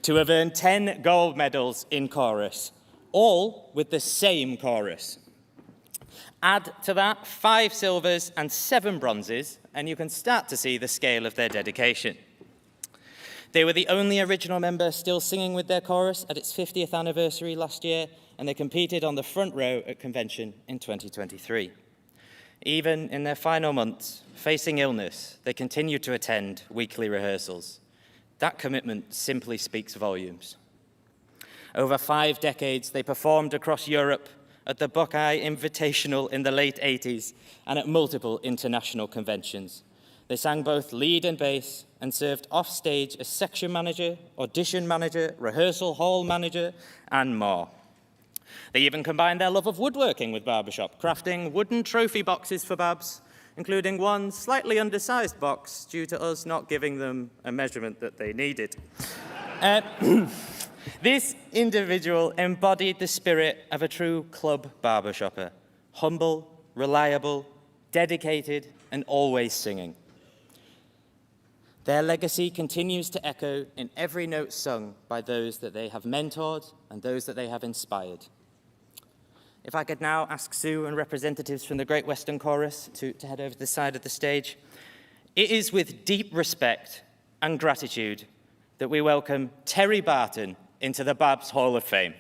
to have earned 10 gold medals in chorus, all with the same chorus. Add to that 5 silvers and 7 bronzes, and you can start to see the scale of their dedication. They were the only original member still singing with their chorus at its 50th anniversary last year, and they competed on the front row at convention in 2023. Even in their final months, facing illness, they continued to attend weekly rehearsals. That commitment simply speaks volumes. Over 5 decades, they performed across Europe at the Buckeye Invitational in the late 80s and at multiple international conventions. They sang both lead and bass and served offstage as section manager, audition manager, rehearsal hall manager, and more. They even combined their love of woodworking with Barbershop, crafting wooden trophy boxes for BABS, including one slightly undersized box due to us not giving them a measurement that they needed. This individual embodied the spirit of a true club barbershopper, humble, reliable, dedicated, and always singing. Their legacy continues to echo in every note sung by those that they have mentored and those that they have inspired. If I could now ask Sue and representatives from the Great Western Chorus to head over to the side of the stage. It is with deep respect and gratitude that we welcome Terry Barton into the BABS Hall of Fame.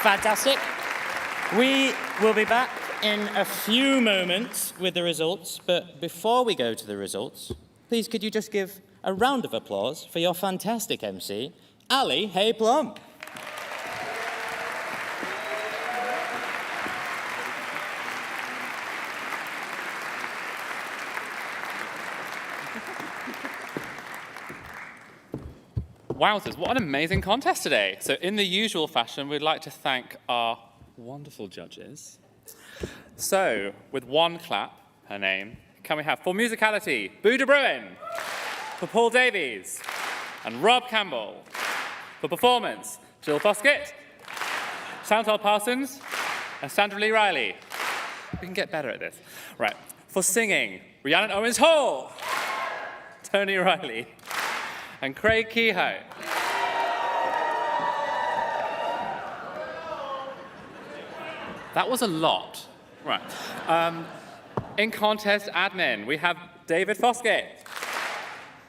Fantastic. We will be back in a few moments with the results, but before we go to the results, please could you just give a round of applause for your fantastic MC, Ali Hay-Plum. Wowzers, what an amazing contest today. So in the usual fashion, we'd like to thank our wonderful judges. So, with one clap, her name, can we have for musicality, Boo De Bruin, for Paul Davies, and Rob Campbell. For performance, Jill Foskett, Chantal Parsons, and Sandra Lee Riley. We can get better at this. Right. For singing, Rhiannon Owens Hall, Tony Riley, and Craig Kehoe. That was a lot. Right. In contest admin, we have David Foskett,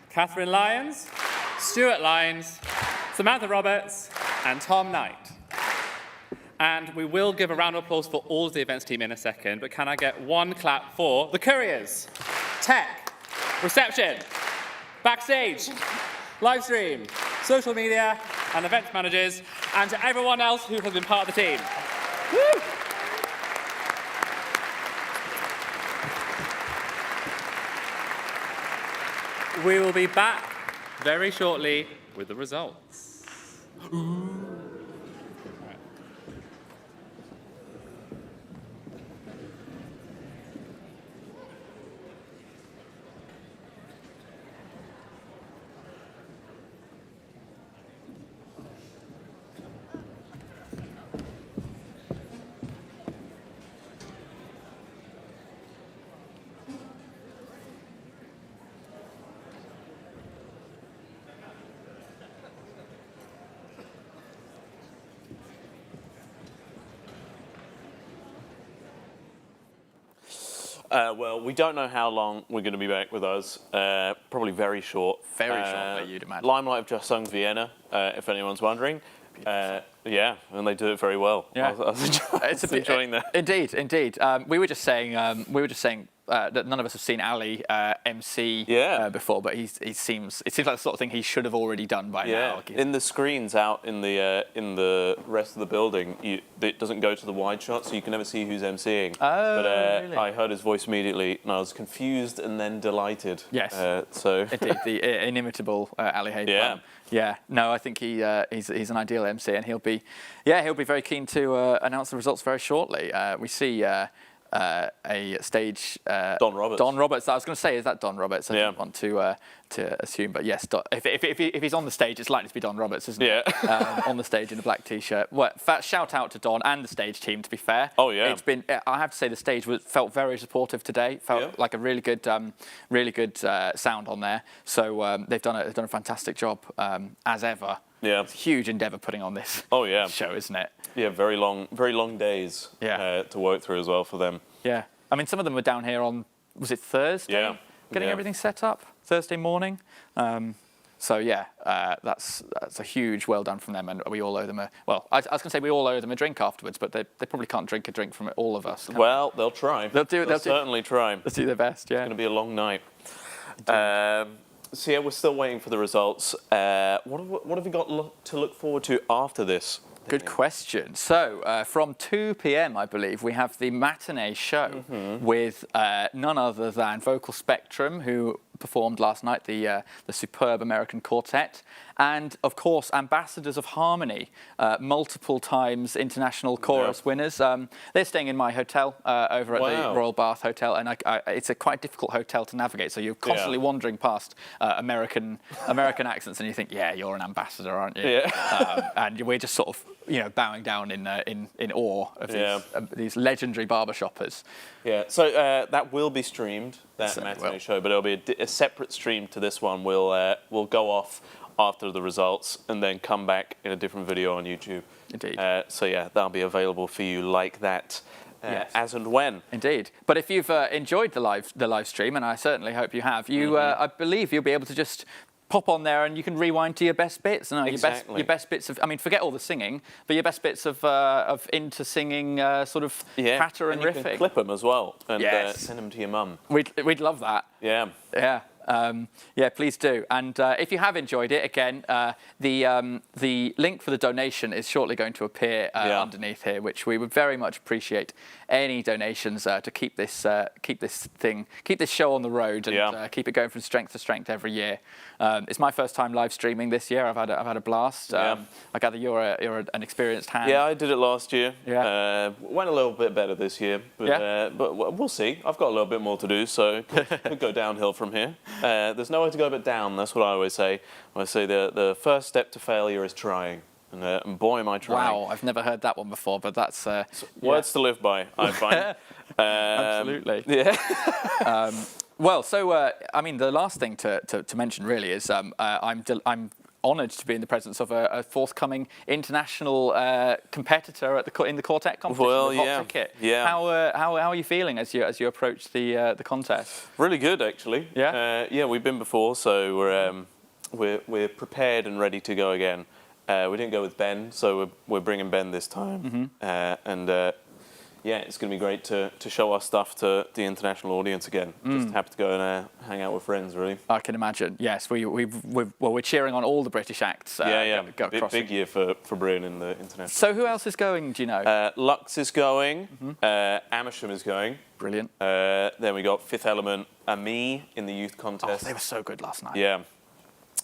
Catherine Lyons, Stuart Lyons, Samantha Roberts, and Tom Knight. And we will give a round of applause for all of the events team in a second, but can I get one clap for the couriers? tech, reception, backstage, live stream, social media, and events managers, and to everyone else who has been part of the team. Woo! We will be back very shortly with the results. Well, we don't know how long we're going to be back with us. Probably very short. Very shortly, you'd imagine. Limelight have just sung Vienna, if anyone's wondering. Yeah, and they do it very well. Yeah. I was enjoying that. Indeed. We were just saying that none of us have seen Ali MC before, but it seems like the sort of thing he should have already done by now. In the screens out in the rest of the building, it doesn't go to the wide shot, so you can never see who's MCing. Oh, but really? I heard his voice immediately, and I was confused and then delighted. Yes. So indeed, the inimitable Ali Hayden. Yeah. Yeah. No, I think he's an ideal MC, and he'll be very keen to announce the results very shortly. We see. A stage. Don Roberts. Don Roberts. I was going to say, is that Don Roberts? I didn't want to assume, but yes, if he's on the stage, it's likely to be Don Roberts, isn't it? On the stage in a black t-shirt. Well, shout out to Don and the stage team. To be fair, it's been. I have to say, the stage felt very supportive today. Felt like a really good sound on there. So they've done a fantastic job as ever. Yeah, it's a huge endeavour putting on this. Show, isn't it? Yeah, very long days. To work through as well for them. Yeah, I mean, some of them were down here on, was it Thursday? Yeah. Getting everything set up Thursday morning. So yeah, that's a huge well done from them, and we all owe them I was going to say we all owe them a drink afterwards, but they probably can't drink a drink from all of us. Well, they'll try. They'll certainly try. They'll do their best. Yeah, it's going to be a long night. So yeah, we're still waiting for the results. What have we got to look forward to after this? Good question. So, from 2 p.m, I believe, we have the matinee show with none other than Vocal Spectrum, who performed last night, the superb American quartet, and, of course, Ambassadors of Harmony, multiple times international chorus winners. They're staying in my hotel over at the Royal Bath Hotel, and it's a quite difficult hotel to navigate, so you're constantly wandering past American accents, and you think, yeah, you're an ambassador, aren't you? Yeah. And we're just sort of, bowing down in awe of these legendary barbershoppers. Yeah, so that will be streamed, that matinee show, but it'll be a separate stream to this one. We'll go off after the results and then come back in a different video on YouTube. Indeed. So yeah, that'll be available for you like that. As and when. Indeed. But if you've enjoyed the live stream, and I certainly hope you have, I believe you'll be able to just pop on there and you can rewind to your best bits. No, exactly. Your best bits of, I mean, forget all the singing, but your best bits of into singing sort of patter and riffing. You can clip them as well and send them to your mum. We'd love that. Yeah. Yeah. Please do. And if you have enjoyed it, again, the link for the donation is shortly going to appear underneath here, which we would very much appreciate any donations to keep this show on the road and keep it going from strength to strength every year. It's my first time live streaming this year. I've had a blast. I gather you're an experienced hand. Yeah, I did it last year. Went a little bit better this year, but we'll see. I've got a little bit more to do, so could go downhill from here. There's nowhere to go but down. That's what I always say. I say the first step to failure is trying. And boy, am I trying. Wow, I've never heard that one before, but that's... words to live by, I find. Absolutely. Yeah. Well, so, I mean, the last thing to mention, really, is I'm honoured to be in the presence of a forthcoming international competitor in the quartet competition with Hot Ticket. Yeah. How are you feeling as you approach the contest? Really good, actually. Yeah. We've been before, so we're prepared and ready to go again. We didn't go with Ben, so we're bringing Ben this time, and yeah, it's going to be great to show our stuff to the international audience again. Just happy to go and hang out with friends, really. I can imagine. Yes, we're cheering on all the British acts. Big year for Brune in the international. So who else is going? Do you know? Lux is going. Amersham is going. Brilliant. Then we got Fifth Element and me in the youth contest. Oh, they were so good last night. Yeah.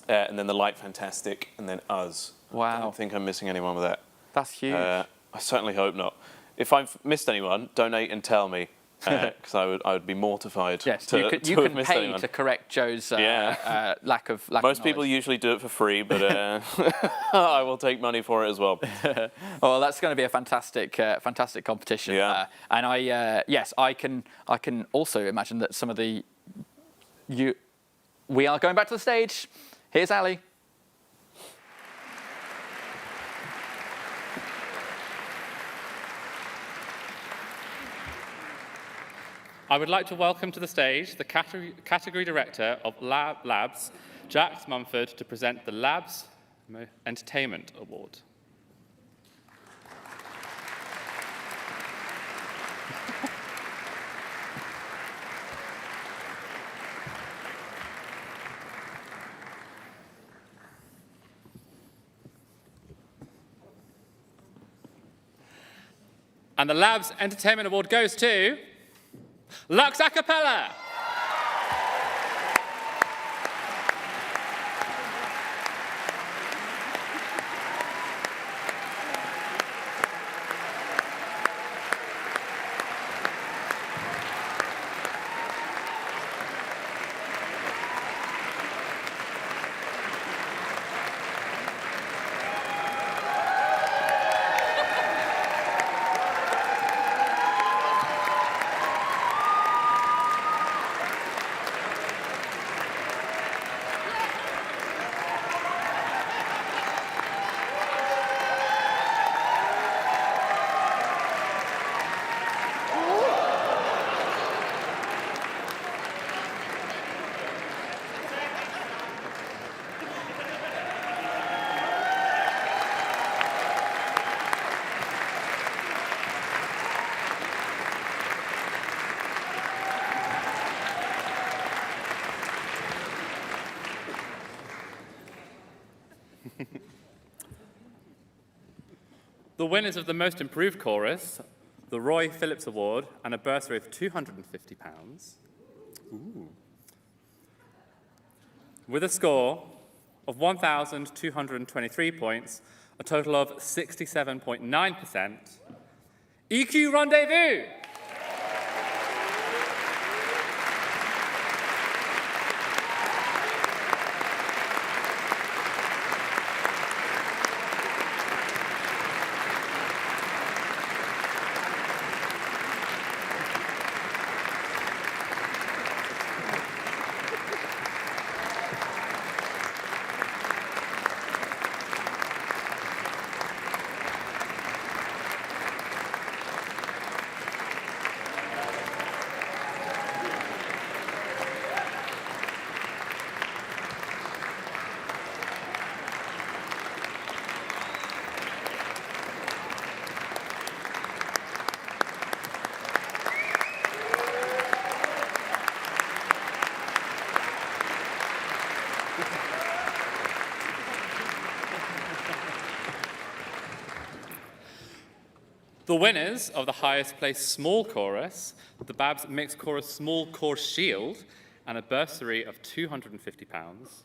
And then the Light Fantastic, and then us. Wow. I don't think I'm missing anyone with that. That's huge. I certainly hope not. If I've missed anyone, donate and tell me, because I would be mortified. Yes, to, you to can have missed pay anyone. to correct Joe's lack of Most people usually do it for free, but I will take money for it as well. Well, that's going to be a fantastic competition. Yeah. And I can also imagine that some of the we are going back to the stage. Here's Ali. I would like to welcome to the stage the category director of Labs, Jax Mumford, to present the Labs Entertainment Award. And the Labs Entertainment Award goes to Lux A Cappella. The winners of the Most Improved Chorus, the Roy Phillips Award, and a bursary of £250. Ooh. With a score of 1,223 points, a total of 67.9%, EQ Rendezvous! The winners of the highest placed small chorus, the BABS Mixed Chorus Small Chorus Shield, and a bursary of £250.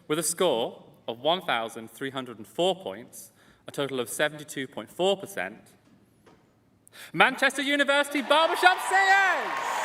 With a score of 1,304 points, a total of 72.4%, Manchester University Barbershop Singers!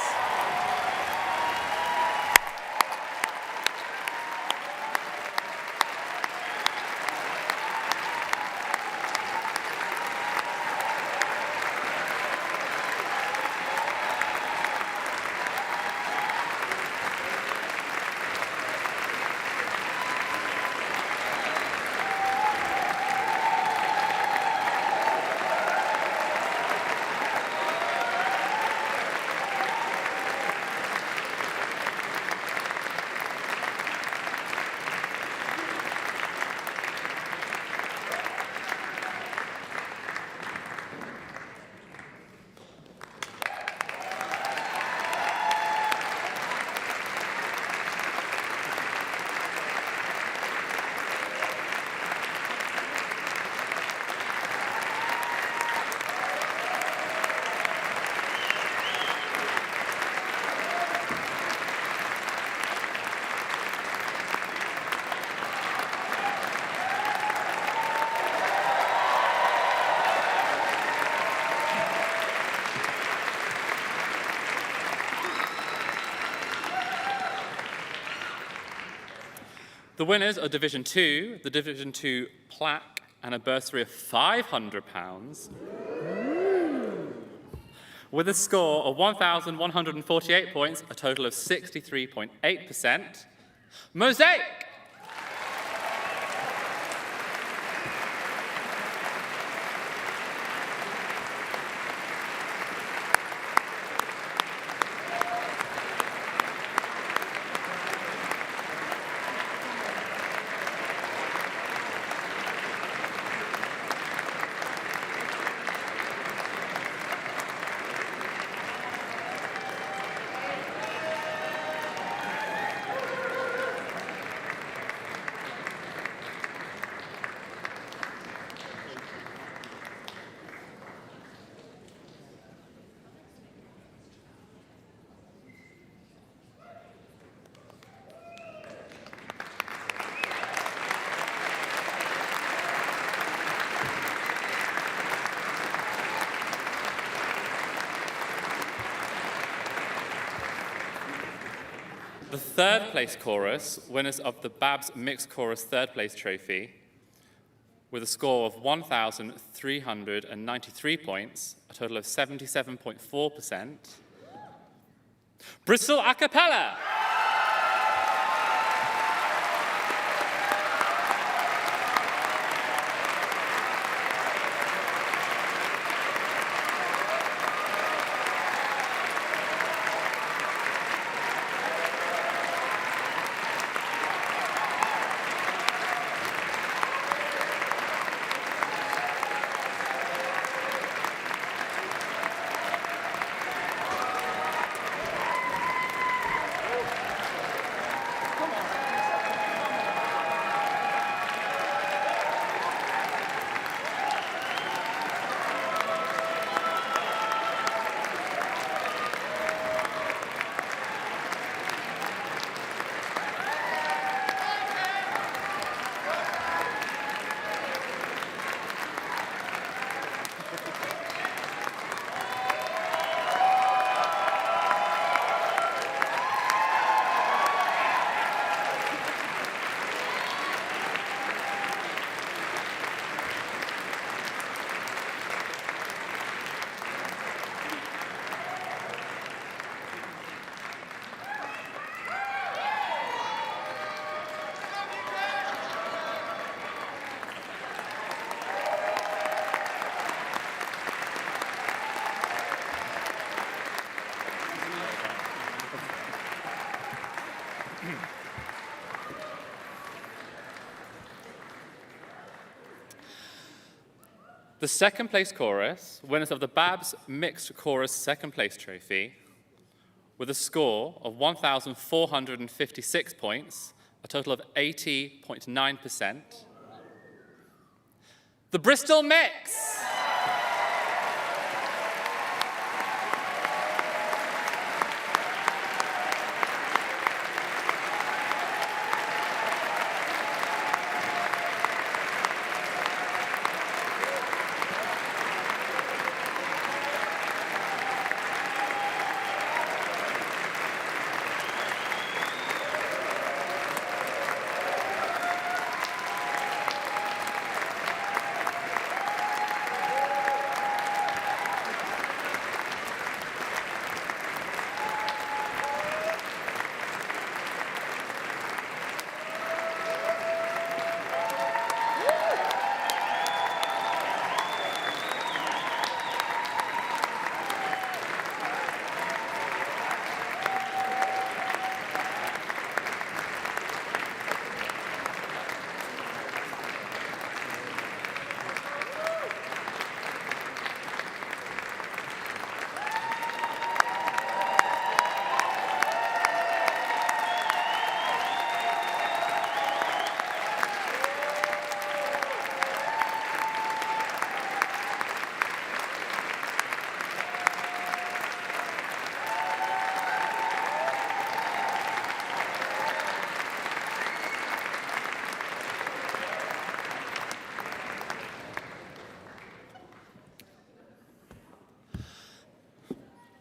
The winners of Division 2, the Division 2 plaque and a bursary of £500, with a score of 1,148 points, a total of 63.8%. Mosaic! The third place chorus, winners of the BABS Mixed Chorus third place trophy, with a score of 1,393 points, a total of 77.4%. Bristol A Cappella! The second place chorus, winners of the BABS Mixed Chorus second place trophy, with a score of 1,456 points, a total of 80.9%. The Bristol Mix!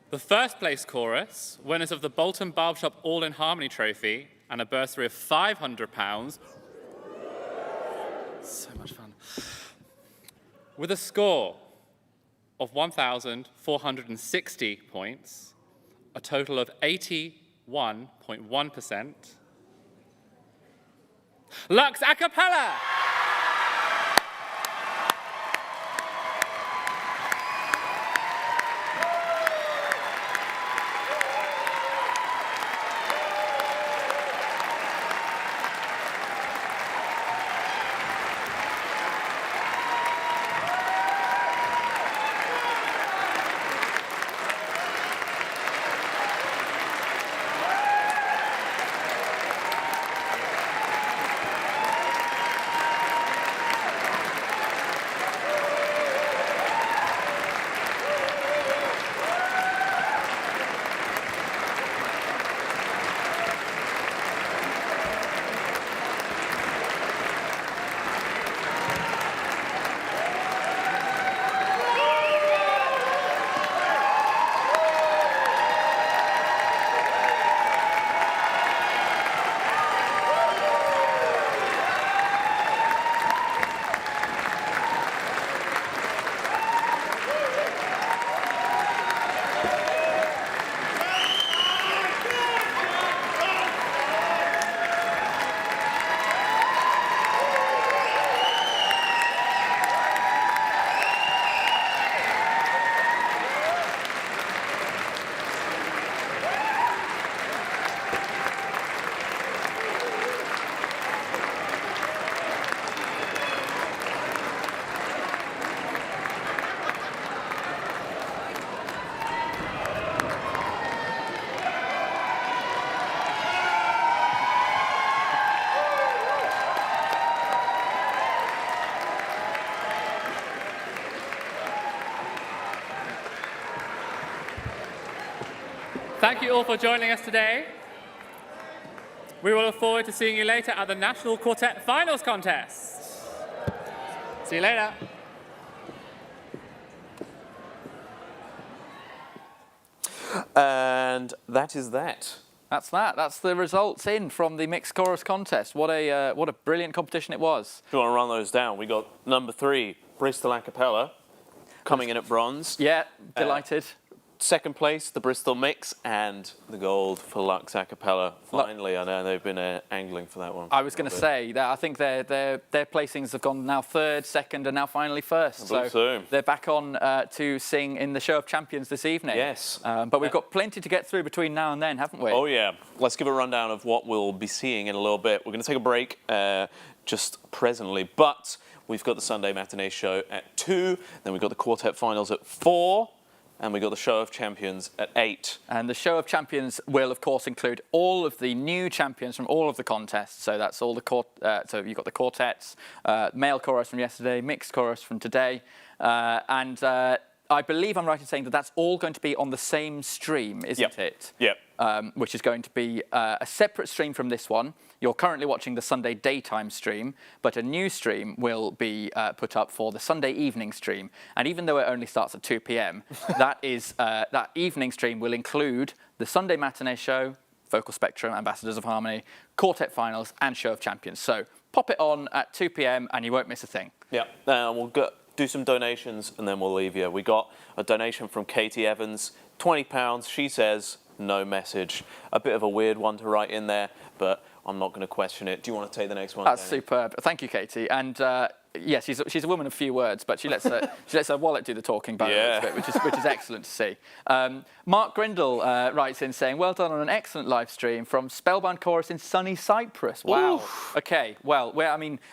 The first place chorus, winners of the Bolton Barbershop All in Harmony Trophy, and a bursary of £500. So much fun. With a score of 1,460 points, a total of 81.1%, Lux A Cappella! Thank you all for joining us today. We will look forward to seeing you later at the National Quartet Finals Contest. See you later. And that is that. That's that. That's the results in from the mixed chorus contest. What a brilliant competition it was. If you want to run those down, we got number 3, Bristol A Cappella, coming in at bronze. Yeah, delighted. Second place, the Bristol Mix, and the gold for Lux A Cappella. Finally, I know they've been angling for that one. I was going to say that I think their placings have gone now third, second, and now finally first. I believe so. They're back on to sing in the Show of Champions this evening. Yes. But we've got plenty to get through between now and then, haven't we? Oh yeah. Let's give a rundown of what we'll be seeing in a little bit. We're going to take a break just presently, but we've got the Sunday matinee show at 2. Then we've got the quartet finals at 4. And we got the Show of Champions at 8. And the Show of Champions will, of course, include all of the new champions from all of the contests. So that's all the so you've got the quartets, male chorus from yesterday, mixed chorus from today, and I believe I'm right in saying that that's all going to be on the same stream, isn't it? Yep. Which is going to be a separate stream from this one. You're currently watching the Sunday daytime stream, but a new stream will be put up for the Sunday evening stream. And even though it only starts at 2 p.m, that evening stream will include the Sunday matinee show, Vocal Spectrum, Ambassadors of Harmony, Quartet Finals, and Show of Champions. So pop it on at 2 p.m, and you won't miss a thing. Yeah. We'll do some donations, and then we'll leave you. We got a donation from Katie Evans, £20. She says, no message. A bit of a weird one to write in there, but I'm not going to question it. Do you want to take the next one? That's superb. Thank you, Katie. And yes, she's a woman of few words, but she lets her wallet do the talking by the looks of it, which is excellent to see. Mark Grindle writes in saying, well done on an excellent live stream from Spellbound Chorus in sunny Cyprus. Wow. Oof. Okay. Well,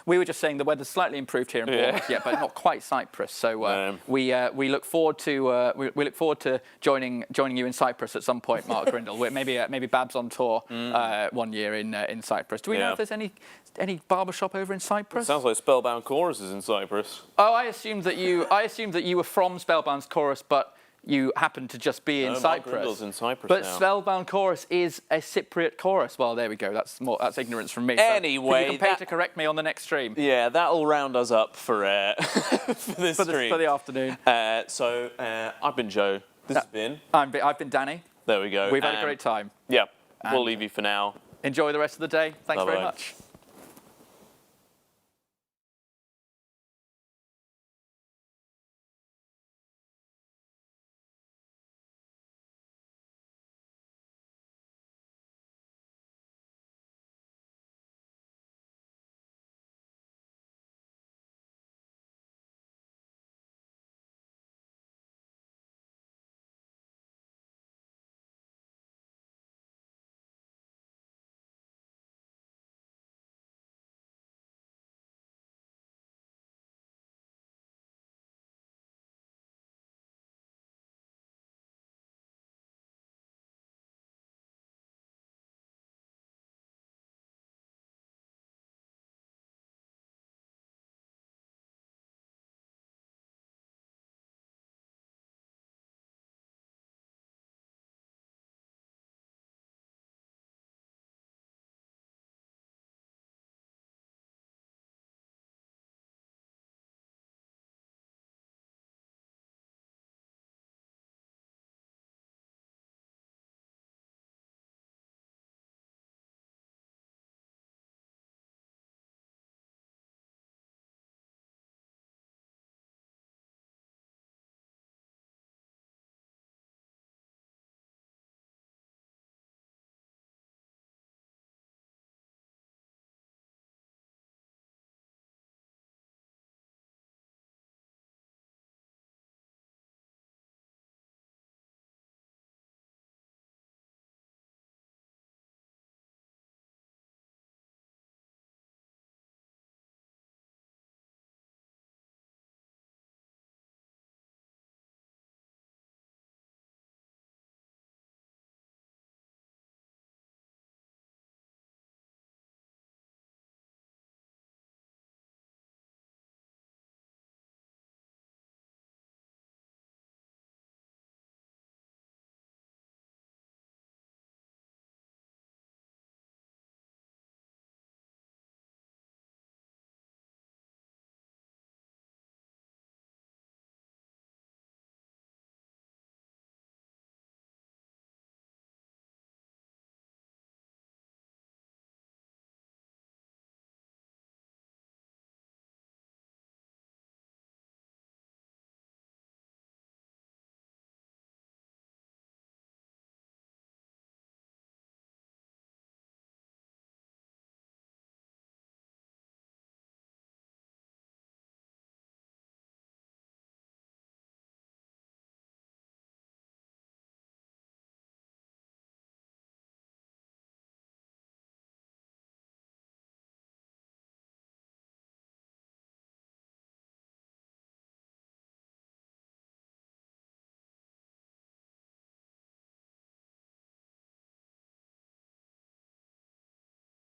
we were just saying the weather's slightly improved here in Bournemouth, but not quite Cyprus. So we look forward to joining you in Cyprus at some point, Mark Grindle. Maybe Babs on tour one year in Cyprus. Do we know if there's any barbershop over in Cyprus? It sounds like Spellbound Chorus is in Cyprus. Oh, I assumed that you were from Spellbound Chorus, but you happened to just be in Cyprus. Mark in Cyprus but now. Spellbound Chorus is a Cypriot chorus. Well, there we go. That's ignorance from me. Anyway, so you can pay to correct me on the next stream. Yeah, that'll round us up for this stream for the afternoon. So I've been Joe. This has been. I've been Danny. There we go. We've had a great time. Yeah, we'll leave you for now. Enjoy the rest of the day. Thanks very Bye-bye. much.